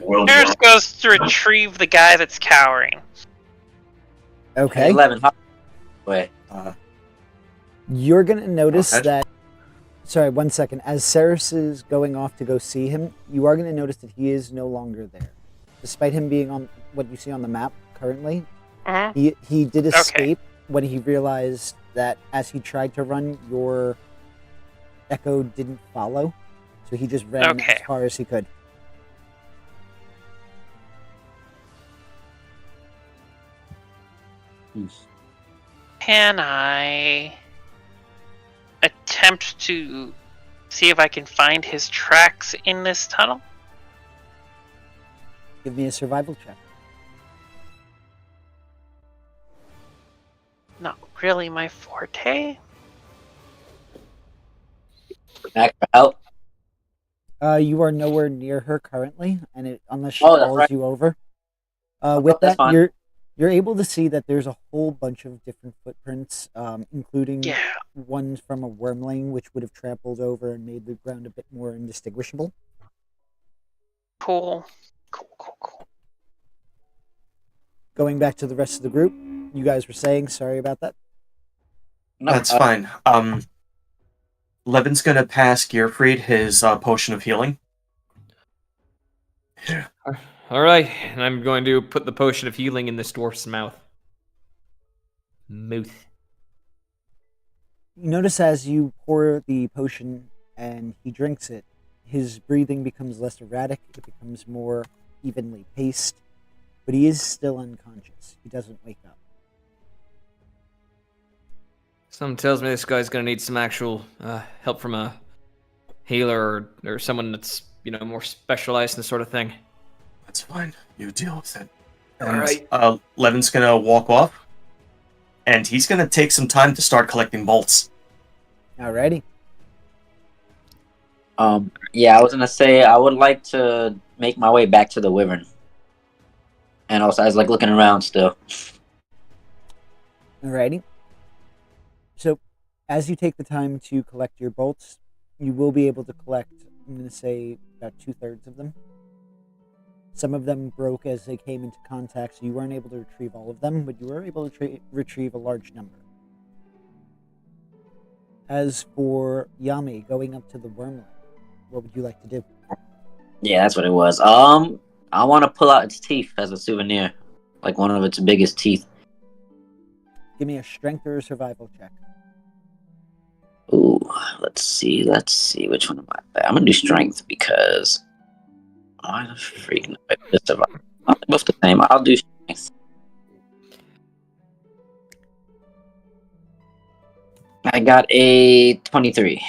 Will Saerys goes to retrieve the guy that's cowering. Okay. 11. Wait. You're gonna notice ahead. that. Sorry, 1 second. As Saerys is going off to go see him, you are gonna notice that he is no longer there, despite him being on what you see on the map currently. Mhm. He did escape when he realized that as he tried to run, your Echo didn't follow, so he just ran Okay. as far as he could. Can I attempt to see if I can find his tracks in this tunnel? Give me a survival check. Not really my forte. Back for help. You are nowhere near her currently, and unless she Oh, that's calls right. you over. With that's that, fine. you're able to see that there's a whole bunch of different footprints, including Yeah. ones from a Wyrmling, which would have trampled over and made the ground a bit more indistinguishable. Cool. Going back to the rest of the group, you guys were saying, sorry about that. No, That's fine. Levin's gonna pass Gierfreid his potion of healing. All right, and I'm going to put the potion of healing in this dwarf's mouth. Mouth. You notice as you pour the potion and he drinks it, his breathing becomes less erratic, it becomes more evenly paced, but he is still unconscious. He doesn't wake up. Something tells me this guy's going to need some actual help from a healer or someone that's, more specialized in this sort of thing. That's fine. You deal with it. All And, right. Levin's gonna walk off, and he's gonna take some time to start collecting bolts. Alrighty. Yeah, I was gonna say I would like to make my way back to the Wyvern. And also, I was like looking around still. Alrighty. So, as you take the time to collect your bolts, you will be able to collect, I'm going to say, about 2/3 of them. Some of them broke as they came into contact, so you weren't able to retrieve all of them, but you were able to retrieve a large number. As for Yami going up to the Wyrmling, what would you like to do? Yeah, that's what it was. I want to pull out its teeth as a souvenir, like one of its biggest teeth. Give me a strength or a survival check. Ooh, let's see which one am I? I'm gonna do strength because I don't freaking know if it's survival. They're both the same. I'll do strength. I got a 23.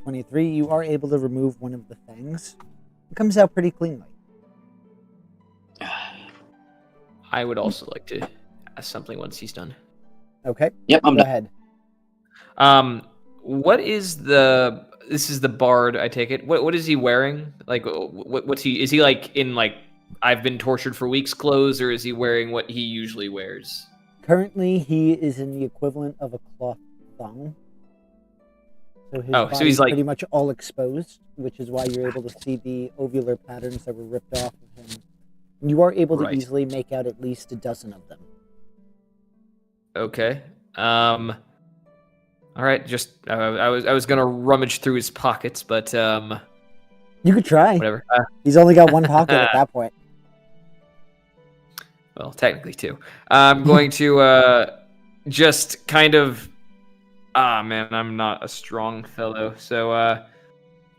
23, you are able to remove one of the fangs. It comes out pretty cleanly. I would also like to ask something once he's done. Okay, Yep, I'm go done. ahead. What is the? This is the bard, I take it. What is he wearing? Like, what's he? Is he like in like I've been tortured for weeks clothes, or is he wearing what he usually wears? Currently, he is in the equivalent of a cloth thong. So his Oh, so body's he's like- pretty much all exposed, which is why you're able to see the ovular patterns that were ripped off of him. You are able to Right. easily make out at least a dozen of them. Okay. All right. Just I was gonna rummage through his pockets, but You could try. whatever. He's only got one pocket at that point. Well, technically two. I'm going to just kind of. Ah, man, I'm not a strong fellow, so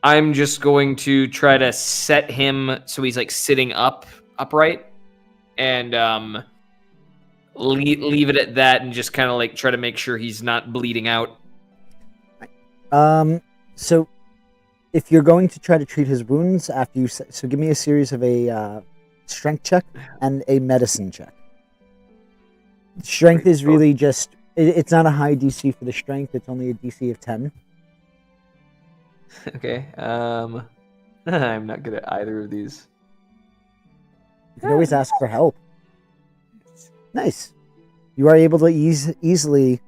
I'm just going to try to set him so he's like sitting upright, and leave it at that, and just kind of like try to make sure he's not bleeding out. So if you're going to try to treat his wounds after you, so give me a series of a strength check and a medicine check. Strength is really just, it's not a high DC for the strength, it's only a DC of 10. Okay. I'm not good at either of these. You can always ask for help. Nice. You are able to easily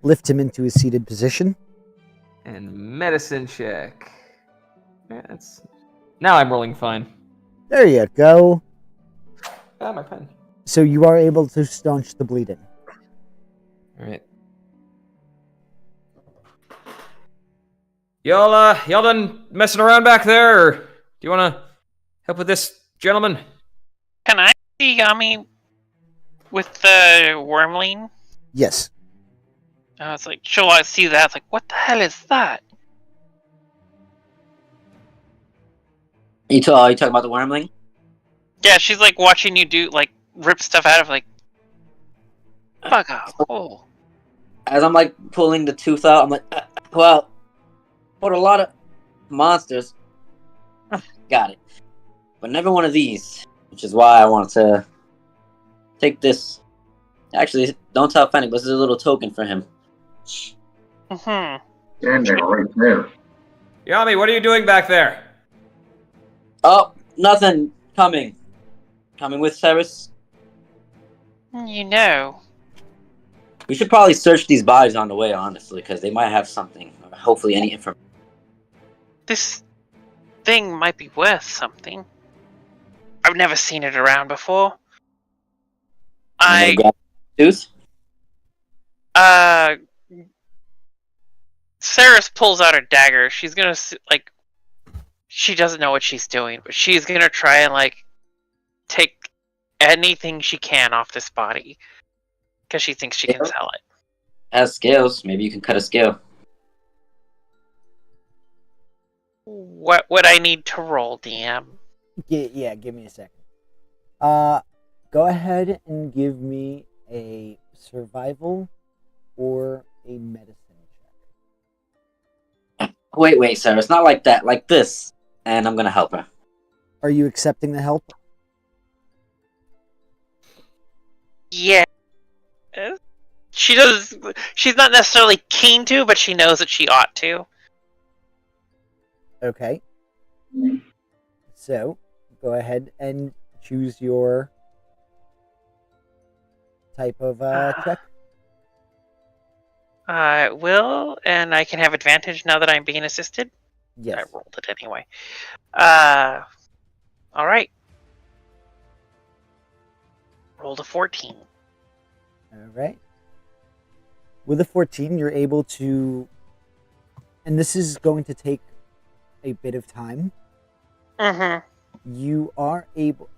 lift him into his seated position. And medicine check. Yeah, now I'm rolling fine. There you go. Ah, my pen. So you are able to staunch the bleeding. All right. Y'all done messing around back there, or do you want to help with this, gentlemen? Can I see Yami with the Wyrmling? Yes. I was like, she'll see that. It's like, what the hell is that? You talking about the Wyrmling? Yeah, she's like watching you do like rip stuff out of like. Fuck off! Oh. As I'm like pulling the tooth out, I'm like, well, for a lot of monsters, got it, but never one of these, which is why I wanted to take this. Actually, don't tell Fennec, but this is a little token for him. Stand there, right there. Yami, what are you doing back there? Oh, nothing. Coming with Saerys. You know. We should probably search these bodies on the way, honestly, because they might have something. Hopefully, any information. This thing might be worth something. I've never seen it around before. Tooth? Saerys pulls out her dagger. She's gonna, like, she doesn't know what she's doing, but she's gonna try and, like, take anything she can off this body. Because she thinks she can sell it. Has scales. Maybe you can cut a scale. What would I need to roll, DM? Yeah, give me a second. Go ahead and give me a survival or a medicine check. Wait, Saerys. Not like that. Like this. And I'm gonna help her. Are you accepting the help? Yeah. She's not necessarily keen to, but she knows that she ought to. Okay. So, go ahead and choose your type of check. I will, and I can have advantage now that I'm being assisted. Yes. I rolled it anyway. Alright. Rolled a 14. Alright. With a 14, you're able to... And this is going to take a bit of time. Mm-hmm. You are able...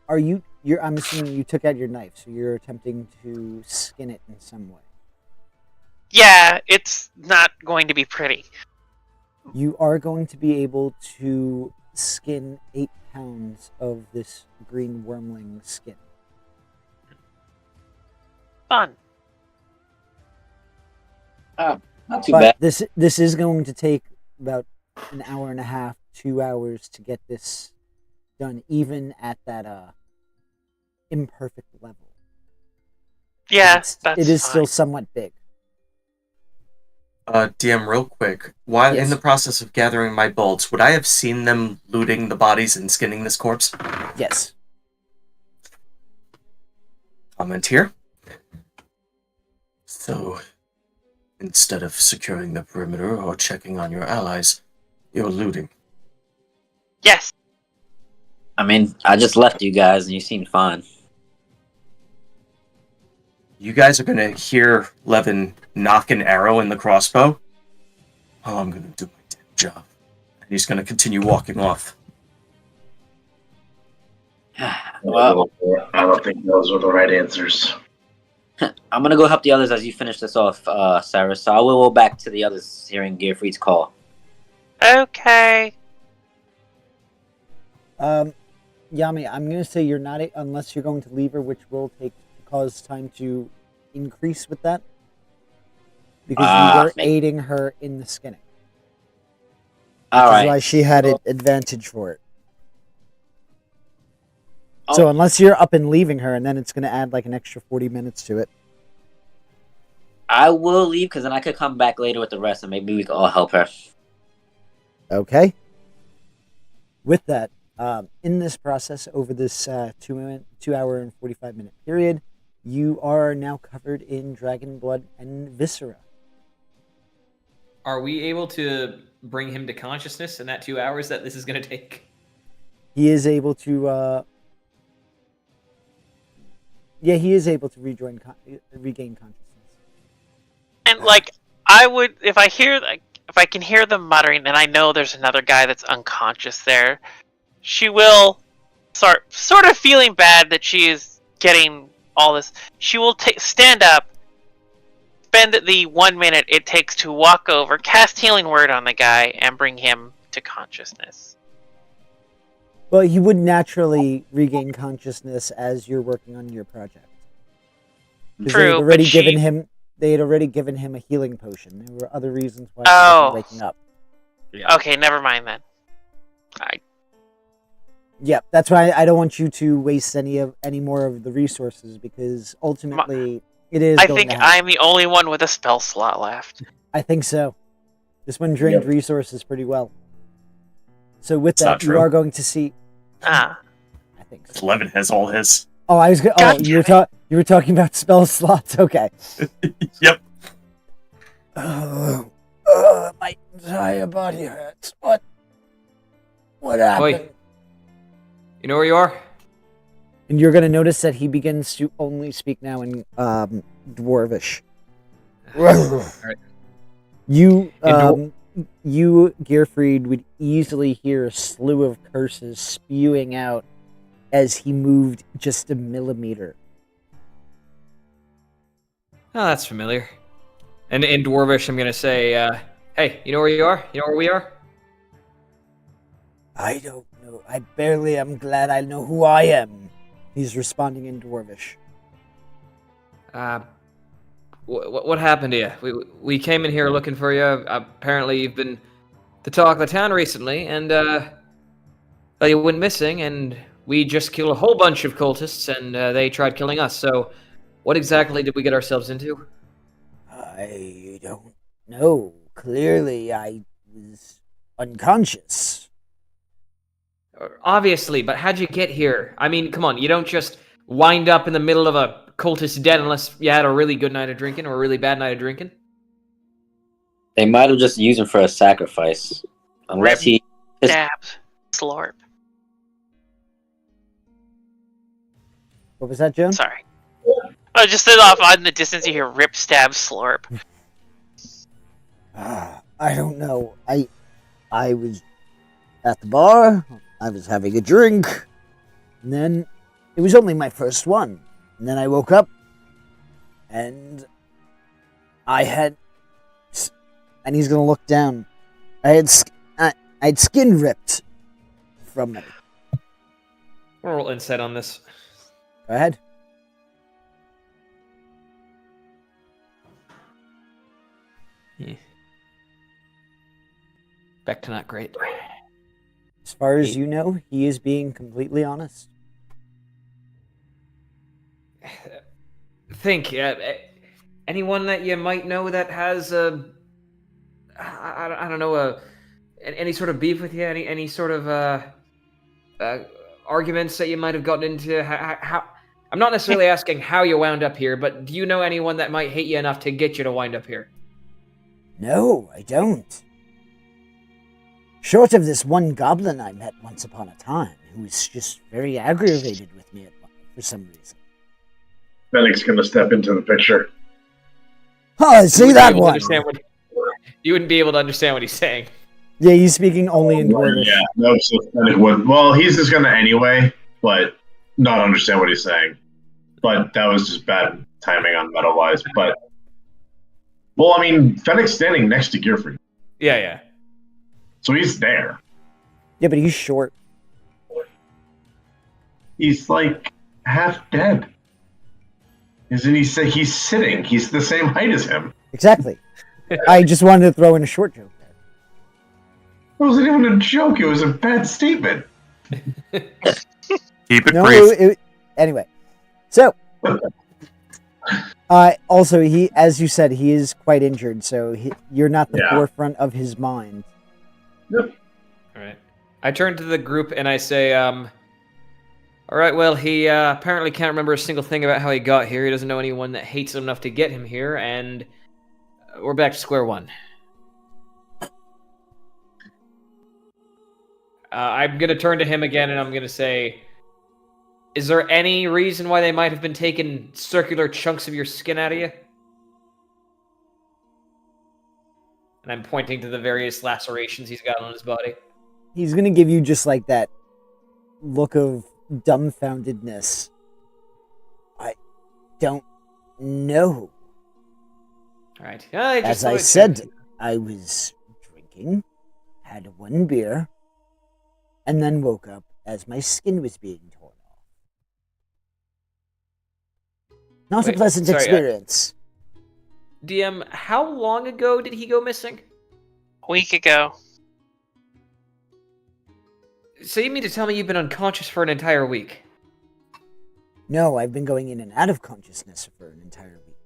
I'm assuming you took out your knife, so you're attempting to skin it in some way. Yeah, it's not going to be pretty. You are going to be able to skin 8 pounds of this green Wyrmling skin. Fun. Not too But bad. this is going to take about an hour and a half, 2 hours to get this done, even at that imperfect level. Yeah, It that's is fine. still somewhat big. DM, real quick. While Yes. in the process of gathering my bolts, would I have seen them looting the bodies and skinning this corpse? Yes. Comment here. So, Instead of securing the perimeter or checking on your allies, you're looting. Yes. I mean, I just left you guys and you seemed fine. You guys are going to hear Levin knock an arrow in the crossbow. Oh, I'm going to do my damn job. And he's going to continue walking off. Well, I don't think those are the right answers. I'm gonna go help the others as you finish this off, Saerys. So I will go back to the others hearing Gierfreid's call. Okay. Yami, I'm going to say you're not, unless you're going to leave her, which will cause time to increase with that. Because you were aiding her in the skinning. Which is why she had an advantage for it. So unless you're up and leaving her, and then it's going to add like an extra 40 minutes to it. I will leave, because then I could come back later with the rest, and maybe we can all help her. Okay. With that, in this process, over this 2 hour and 45-minute period, you are now covered in dragon blood and viscera. Are we able to bring him to consciousness in that 2 hours that this is going to take? He is able to... he is able to regain consciousness. And like, I would, if I can hear them muttering, and I know there's another guy that's unconscious there, she will start sort of feeling bad that she is getting all this. She will stand up, spend the 1 minute it takes to walk over, cast healing word on the guy, and bring him to consciousness. Well, he would naturally regain consciousness as you're working on your project. True, They had already given him a healing potion. There were other reasons why he wasn't waking up. Yeah. Okay, never mind then. Yeah, that's why I don't want you to waste any more of the resources, because ultimately it is. I think I'm the only one with a spell slot left. I think so. This one drained resources pretty well. So with that, you are going to see. I think so. Levin has all his. Oh, I was. You were talking about spell slots. Okay. Yep. My entire body hurts. What happened? Oi. You know where you are? And you're going to notice that he begins to only speak now in Dwarvish. Right. You, Gierfreid, would easily hear a slew of curses spewing out as he moved just a millimeter. Oh, that's familiar. And in Dwarvish, I'm going to say, hey, you know where you are? You know where we are? I don't know. I barely am glad I know who I am. He's responding in Dwarvish. What happened to you? We came in here looking for you. Apparently you've been the talk of the town recently, and you went missing, and we just killed a whole bunch of cultists, and they tried killing us. So what exactly did we get ourselves into? I don't know. Clearly I was unconscious. Obviously, but how'd you get here? I mean, come on, you don't just wind up in the middle of a cultist den unless you had a really good night of drinking or a really bad night of drinking. They might have just used him for a sacrifice. Unless he... Stabs. Slorp. What was that, Joan? Sorry. Oh, just stood off in the distance you hear rip, stab, slurp. I don't know. I was at the bar. I was having a drink. And then it was only my first one. And then I woke up. And I had... And he's going to look down. I had skin ripped from me. We'll roll insight on this. Go ahead. Yeah. Back to not great. As far as you know, he is being completely honest. Think, anyone that you might know that has I don't know, any sort of beef with you, any sort of arguments that you might have gotten into? How I'm not necessarily asking how you wound up here, but do you know anyone that might hate you enough to get you to wind up here? No, I don't. Short of this one goblin I met once upon a time, who was just very aggravated with me for some reason. Fennec's gonna step into the picture. Oh, I see that one! You wouldn't be able to understand what he's saying. Yeah, he's speaking only in Dwarvish. Yeah, no, so Fennec would. Well, he's just gonna anyway, but not understand what he's saying. But that was just bad timing on meta-wise. But, well, I mean, Fennec's standing next to Gierfreid. Yeah. So he's there. Yeah, but he's short. He's like half dead. Isn't he? He's sitting. He's the same height as him. Exactly. I just wanted to throw in a short joke there. It wasn't even a joke. It was a bad statement. Keep it brief. Anyway, so also he, as you said, he is quite injured, so you're not the forefront of his mind. Yep. All right. I turn to the group and I say, all right, well, he apparently can't remember a single thing about how he got here. He doesn't know anyone that hates him enough to get him here, and we're back to square one. I'm going to turn to him again and I'm going to say, is there any reason why they might have been taking circular chunks of your skin out of you? And I'm pointing to the various lacerations he's got on his body. He's going to give you just like that look of dumbfoundedness. I don't know. All right. As I said, I was drinking, had one beer, and then woke up as my skin was being torn off. Not a pleasant experience. DM, how long ago did he go missing? A week ago. So you mean to tell me you've been unconscious for an entire week? No, I've been going in and out of consciousness for an entire week.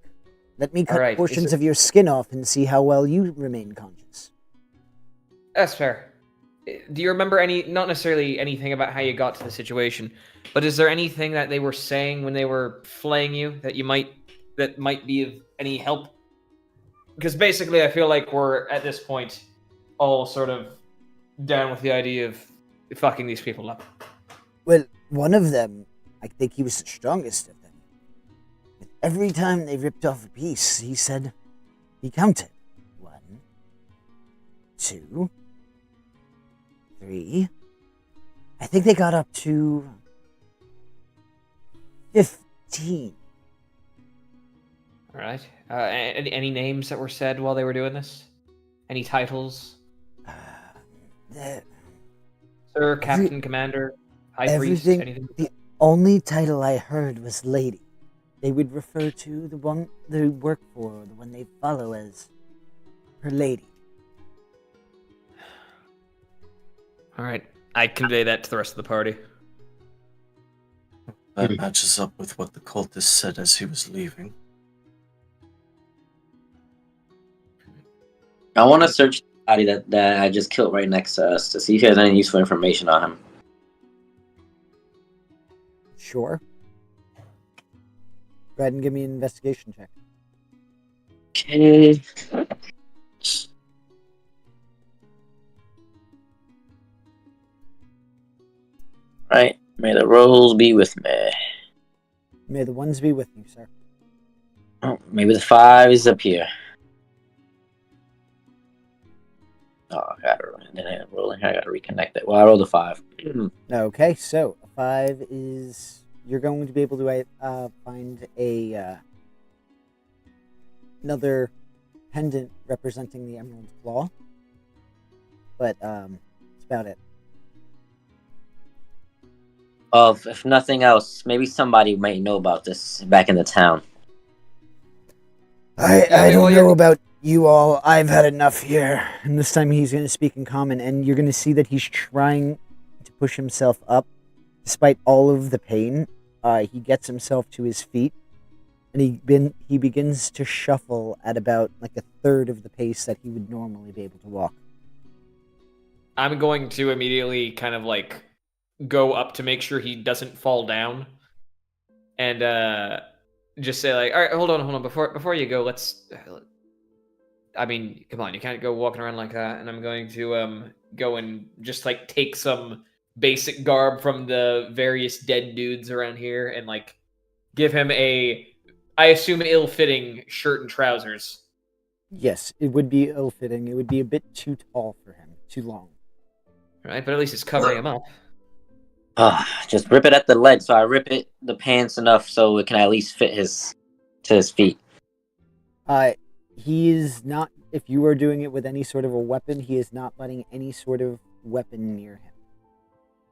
Let me cut portions of your skin off and see how well you remain conscious. That's fair. Do you remember not necessarily anything about how you got to the situation, but is there anything that they were saying when they were flaying you that might be of any help? Because basically I feel like we're, at this point, all sort of down with the idea of fucking these people up. Well, one of them, I think he was the strongest of them. Every time they ripped off a piece, he said, he counted. 1, 2, 3. I think they got up to 15. All right. Any names that were said while they were doing this? Any titles? Sir, Captain, Commander, High Priest, anything? The only title I heard was Lady. They would refer to the one they work for, the one they follow, as her lady. All right. I convey that to the rest of the party. That matches up with what the cultist said as he was leaving. I want to search the body that I just killed right next to us to see if he has any useful information on him. Sure. Go ahead and give me an investigation check. Okay. Right. May the rolls be with me. May the ones be with you, sir. Oh, maybe the 5 is up here. Oh, I gotta reconnect it. Well, I rolled a 5. Okay, so a 5 is... You're going to be able to find another pendant representing the Emerald Claw. But that's about it. If nothing else, maybe somebody might know about this back in the town. I don't know about you all. I've had enough here. And this time he's going to speak in common, and you're going to see that he's trying to push himself up. Despite all of the pain, he gets himself to his feet, and he begins to shuffle at about like a third of the pace that he would normally be able to walk. I'm going to immediately kind of like go up to make sure he doesn't fall down, and just say like, all right, hold on, before you go, let's I mean, come on, you can't go walking around like that. And I'm going to go and just like take some basic garb from the various dead dudes around here and like give him a, I assume, ill-fitting shirt and trousers. Yes, it would be ill-fitting. It would be a bit too tall for him, too long. Right, but at least it's covering him up. Just rip it at the leg. So I rip the pants enough so it can at least fit to his feet. He is not. If you are doing it with any sort of a weapon, he is not letting any sort of weapon near him.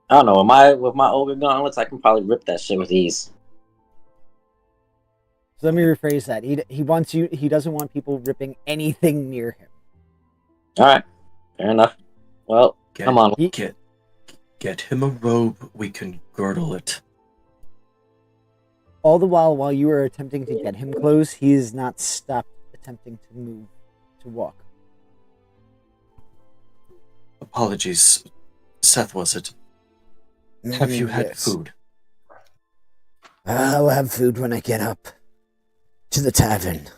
I don't know. With my ogre gauntlets, I can probably rip that shit with ease. So let me rephrase that. He wants you. He doesn't want people ripping anything near him. All right, fair enough. Well, come on. Get him a robe. We can girdle it. All the while you are attempting to get him clothes, he has not stopped attempting to move, to walk. Apologies, Seth, was it? Have you had Yes. food? I'll have food when I get up to the tavern.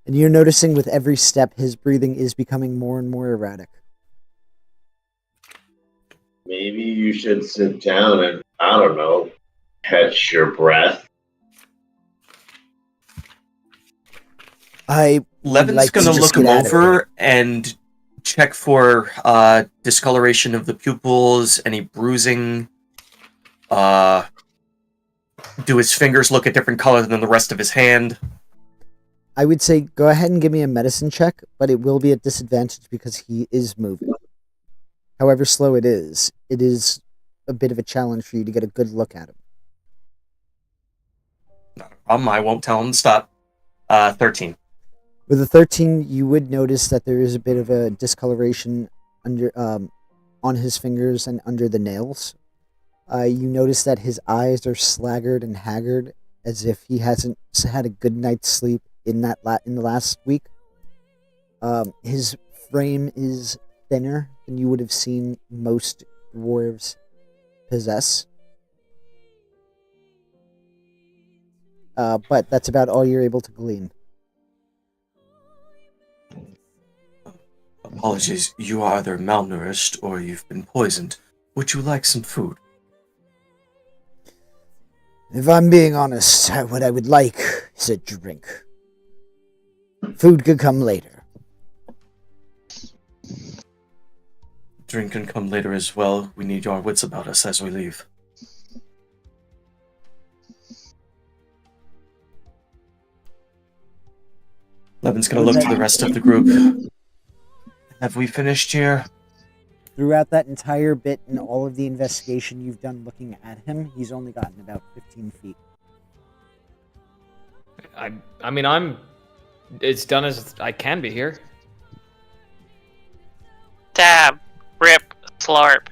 And you're noticing with every step his breathing is becoming more and more erratic. Maybe you should sit down and, I don't know, catch your breath. Levin's gonna look him over and check for discoloration of the pupils, any bruising. Do his fingers look a different color than the rest of his hand? I would say go ahead and give me a medicine check, but it will be at disadvantage because he is moving. However slow it is a bit of a challenge for you to get a good look at him. Not a problem. I won't tell him to stop. 13. With a 13, you would notice that there is a bit of a discoloration under on his fingers and under the nails. You notice that his eyes are slaggard and haggard, as if he hasn't had a good night's sleep in the last week. His frame is thinner than you would have seen most dwarves possess. But that's about all you're able to glean. Apologies, you are either malnourished or you've been poisoned. Would you like some food? If I'm being honest, what I would like is a drink. Food could come later. Drink can come later as well. We need your wits about us as we leave. Levin's gonna look to the rest of the group. Have we finished here? Throughout that entire bit and all of the investigation you've done looking at him, he's only gotten about 15 feet. I mean, I'm as done as I can be here. Dab, rip, slurp.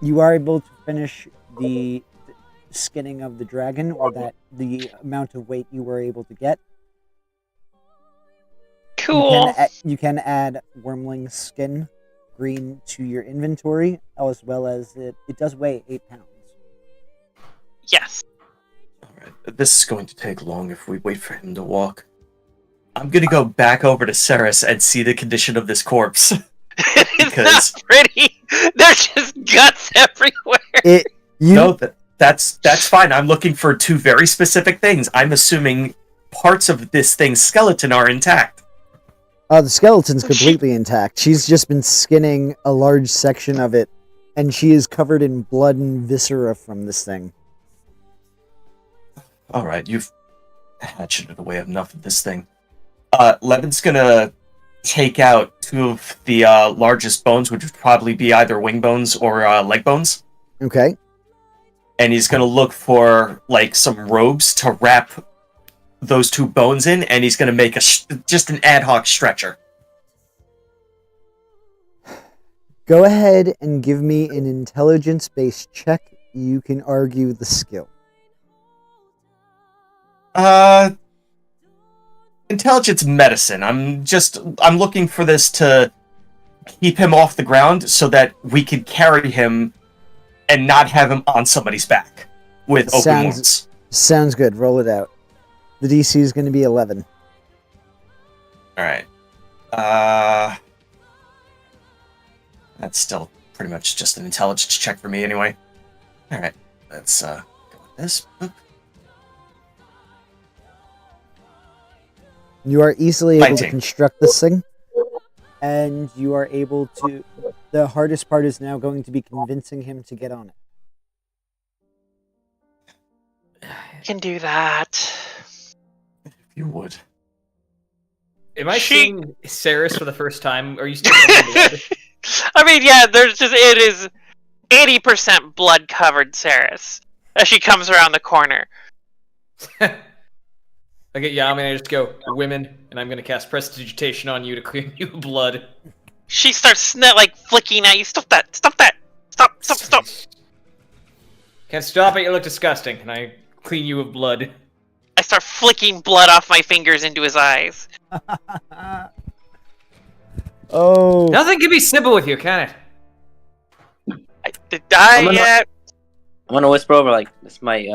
You are able to finish the skinning of the dragon, or that the amount of weight you were able to get. Cool. You can add Wyrmling skin green to your inventory, as well as it does weigh 8 pounds. Yes. Alright, this is going to take long if we wait for him to walk. I'm gonna go back over to Saerys and see the condition of this corpse. It's not pretty. There's just guts everywhere. No, that's fine. I'm looking for two very specific things. I'm assuming parts of this thing's skeleton are intact. The skeleton's completely intact. She's just been skinning a large section of it, and she is covered in blood and viscera from this thing. Alright, you've hatcheted away enough of this thing. Levin's gonna take out two of the largest bones, which would probably be either wing bones or leg bones. Okay. And he's gonna look for, like, some robes to wrap those two bones in, and he's gonna make just an ad hoc stretcher. Go ahead and give me an intelligence-based check. You can argue the skill. Intelligence medicine. I'm looking for this to keep him off the ground so that we can carry him and not have him on somebody's back with open wounds. Sounds good. Roll it out. The DC is going to be 11. Alright. That's still pretty much just an intelligence check for me anyway. Alright, let's go with this book. You are easily able to 19. construct this thing, and you are able to... The hardest part is now going to be convincing him to get on it. Can do that. If you would. Am I seeing Saerys for the first time? Are you still covered in blood? I mean, yeah, it is 80% blood covered Saerys as she comes around the corner. I get Yami and I just go, women, and I'm going to cast prestidigitation on you to clear you of blood. She starts flicking at you. Stop that! Stop that! Stop! Can't stop it, you look disgusting, and I clean you of blood. I start flicking blood off my fingers into his eyes. Oh. Nothing can be simple with you, can it? Did I yet? I'm gonna whisper over like this might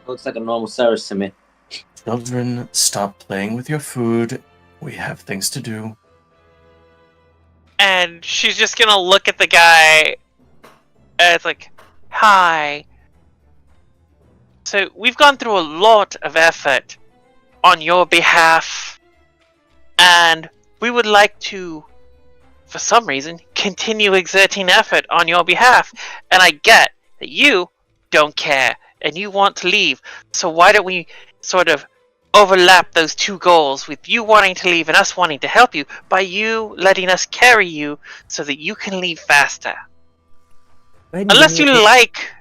looks like a normal Saerys to me. Children, stop playing with your food. We have things to do. And she's just gonna look at the guy. And it's like, hi. So we've gone through a lot of effort on your behalf, and we would like to, for some reason, continue exerting effort on your behalf. And I get that you don't care and you want to leave. So why don't we sort of overlap those two goals with you wanting to leave and us wanting to help you by you letting us carry you so that you can leave faster. Unless you like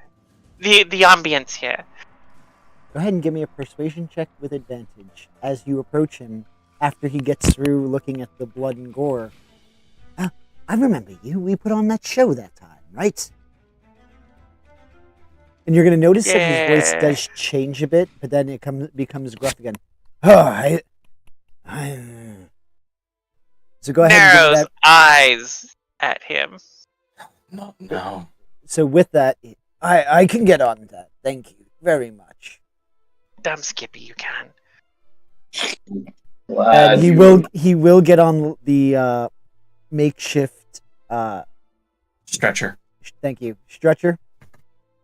the ambience here. Go ahead and give me a persuasion check with advantage as you approach him after he gets through looking at the blood and gore. I remember you. We put on that show that time, right? And you're going to notice that his voice does change a bit, but then it becomes gruff again. Oh, So go ahead and give Narrows that. eyes at him. No. So with that, I can get on that. Thank you very much. Damn Skippy, you can. And he will get on the makeshift Stretcher. Thank you, stretcher.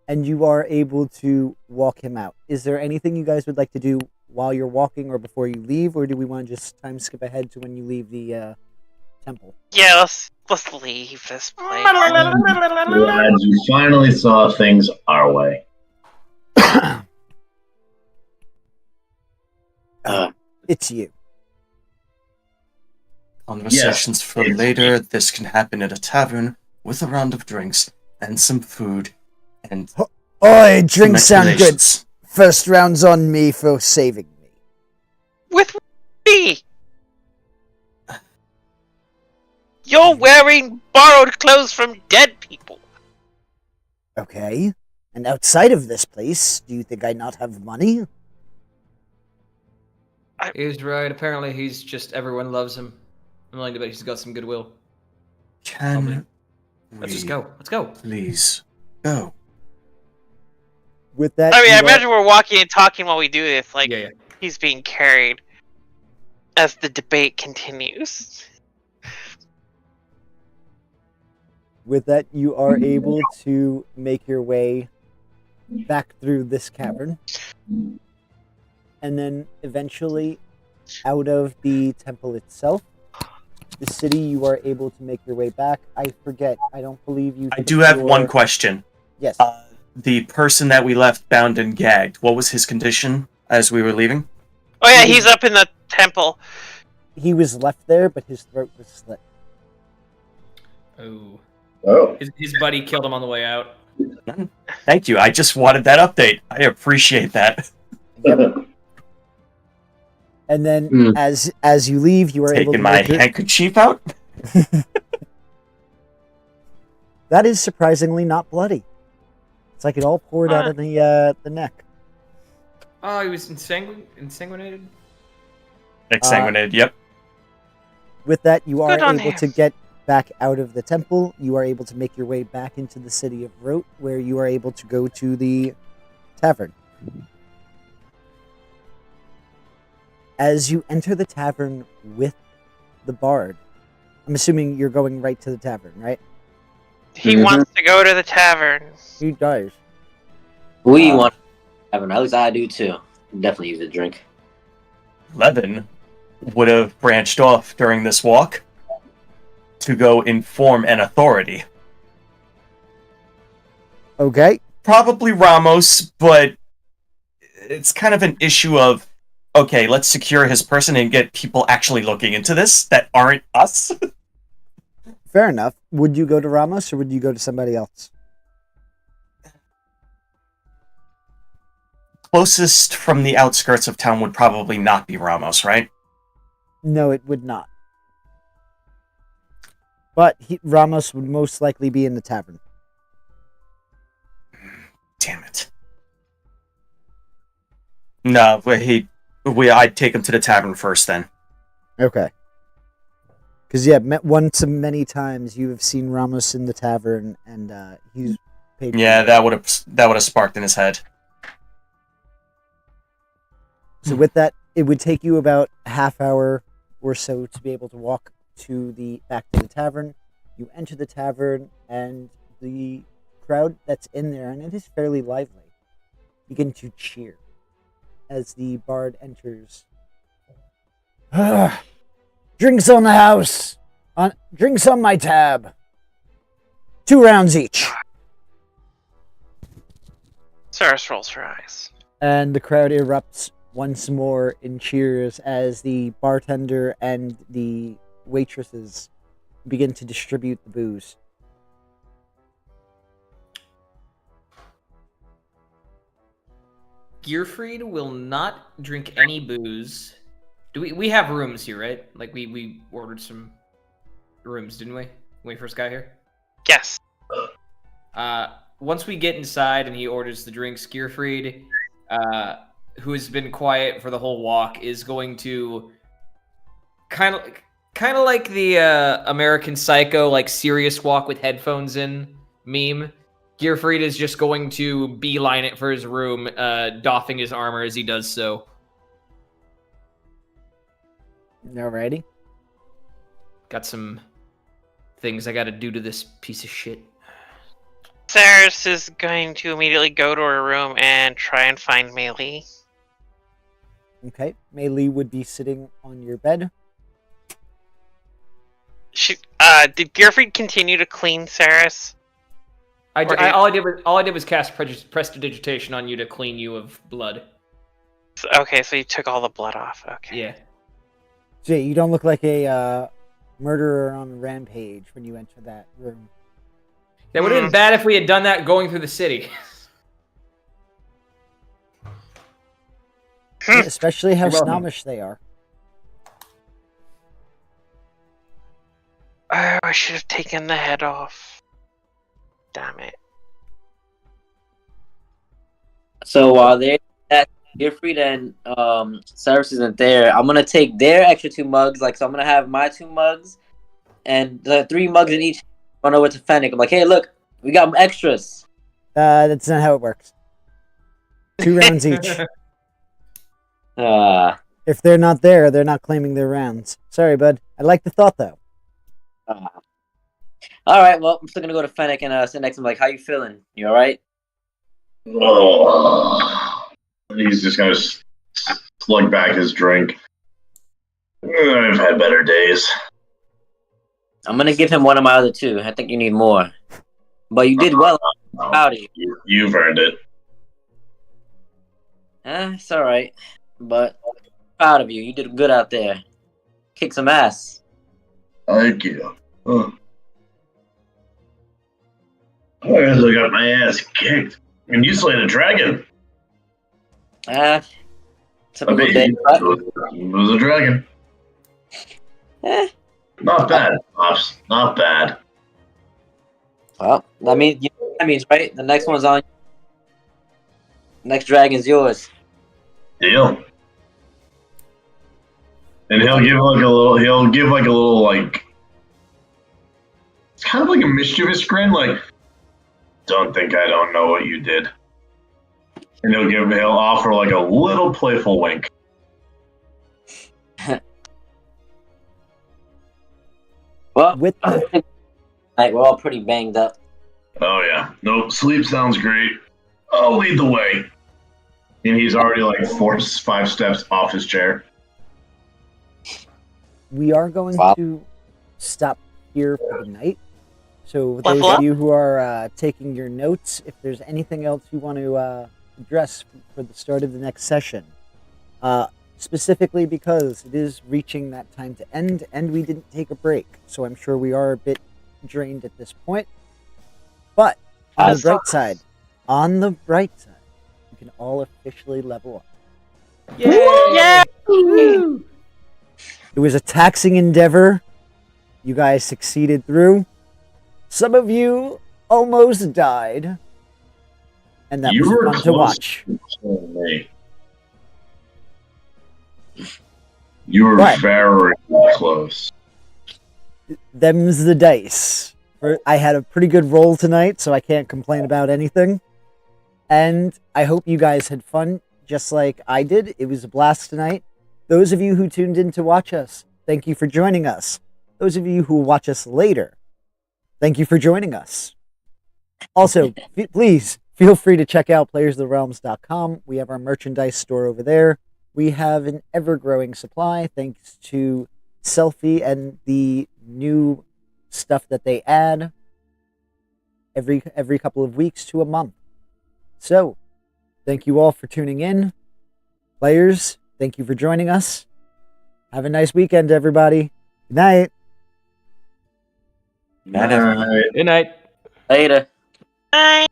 And you are able to walk him out. Is there anything you guys would like to do while you're walking or before you leave, or do we want to just time skip ahead to when you leave the temple? Yeah, let's leave this place. Glad you finally saw things our way. It's you. Conversations for later. This can happen at a tavern with a round of drinks and some food and Oi, drinks sound good. explanations. First round's on me for saving me. With me! You're wearing borrowed clothes from dead people. Okay. And outside of this place, do you think I not have money? He's right. Apparently, he's just everyone loves him. I'm willing to bet he's got some goodwill. Can Let's just we go. Let's go. please go? With that, I mean, you I are- imagine we're walking and talking while we do this, like Yeah. he's being carried as the debate continues. With that, you are able to make your way back through this cavern. And then eventually out of the temple itself. The city, you are able to make your way back. I forget. I don't believe you... I do have one question. Yes. The person that we left bound and gagged, what was his condition as we were leaving? Oh yeah, he's up in the temple. He was left there, but his throat was slit. Oh. Oh. His buddy killed him on the way out. Thank you. I just wanted that update. I appreciate that. And then, as you leave, you are able to Taking my make your... handkerchief out? That is surprisingly not bloody. It's like it all poured out of the neck. Oh, he was insanguinated? Exsanguinated, yep. With that, you are Good on able him. to get back out of the temple. You are able to make your way back into the city of Wroat, where you are able to go to the tavern. As you enter the tavern with the bard, I'm assuming you're going right to the tavern, right? He wants to go to the tavern. He does. We want to have an. At least I do too. Definitely use a drink. Levin would have branched off during this walk to go inform an authority. Okay. Probably Ramos, but it's kind of an issue of, okay, let's secure his person and get people actually looking into this that aren't us. Fair enough. Would you go to Ramos or would you go to somebody else? Closest from the outskirts of town would probably not be Ramos, right? No, it would not. But Ramos would most likely be in the tavern. Damn it. No, I'd take him to the tavern first then. Okay. Because, yeah, once many times you have seen Ramos in the tavern, and he's paid. Yeah, that would have sparked in his head. So with that, it would take you about a half hour or so to be able to walk back to the tavern. You enter the tavern, and the crowd that's in there, and it is fairly lively, begin to cheer as the bard enters. Drinks on the house! Drinks on my tab! 2 rounds each. Saerys rolls her eyes. And the crowd erupts once more in cheers as the bartender and the waitresses begin to distribute the booze. Gierfreid will not drink any booze. Do we have rooms here, right? Like we ordered some rooms, didn't we? When we first got here? Yes. Once we get inside and he orders the drinks, Gierfreid, who has been quiet for the whole walk, is going to kind of like the American Psycho, like serious walk with headphones in meme. Gierfreid is just going to beeline it for his room, doffing his armor as he does so. Alrighty. Got some things I gotta do to this piece of shit. Saerys is going to immediately go to her room and try and find Melee. Okay. Melee would be sitting on your bed. Did Gierfreid continue to clean Saerys? All I did was cast prestidigitation on you to clean you of blood. Okay, so you took all the blood off. Okay. Yeah. Jay, you don't look like a murderer on a rampage when you enter that room. That would have been bad if we had done that going through the city. Especially how You're welcome. snobbish they are. Oh, I should have taken the head off. Damn it. So while Gierfreid and Saerys isn't there, I'm gonna take their extra 2 mugs. So I'm gonna have my 2 mugs and the 3 mugs in each. Run over to Fennec. I'm like, hey, look, we got extras. That's not how it works. 2 rounds each. If they're not there, they're not claiming their rounds. Sorry, bud. I like the thought, though. All right, well, I'm still gonna go to Fennec and sit next to him. Like, how you feeling? You all right? Oh. He's just gonna slug back his drink. I've had better days. I'm gonna give him one of my other 2. I think you need more. But you did well. Howdy. You've earned it. It's all right. But proud of you. You did good out there. Kick some ass. Thank you. I guess I got my ass kicked. And you slayed a dragon. Typical day. It was a dragon. Not bad, Pops. Not bad. Well, that means right. The next one's on. Next dragon's yours. Deal. And he'll give like a little like it's kind of like a mischievous grin, like, don't think I don't know what you did. And he'll offer like a little playful wink. Well, with that, like, we're all pretty banged up. Oh yeah. Nope. Sleep sounds great. I'll lead the way. And he's already like 5 steps off his chair. we are going Wow. to stop here for the night. So those Level of up? you who are taking your notes, if there's anything else you want to address for the start of the next session, specifically because it is reaching that time to end, and we didn't take a break, so I'm sure we are a bit drained at this point. But on the bright side, you can all officially level up. Yay! Woo! It was a taxing endeavor. You guys succeeded through. Some of you almost died. And that You was were fun to close watch. to me. You were But- very close. Them's the dice. I had a pretty good roll tonight, so I can't complain about anything. And I hope you guys had fun, just like I did. It was a blast tonight. Those of you who tuned in to watch us, thank you for joining us. Those of you who will watch us later, thank you for joining us. Also, please feel free to check out playersoftherealms.com. We have our merchandise store over there. We have an ever-growing supply thanks to Selfie and the new stuff that they add every couple of weeks to a month. So, thank you all for tuning in. Players, thank you for joining us. Have a nice weekend, everybody. Good night. Night, everyone. Alright. Good night. Later. Bye.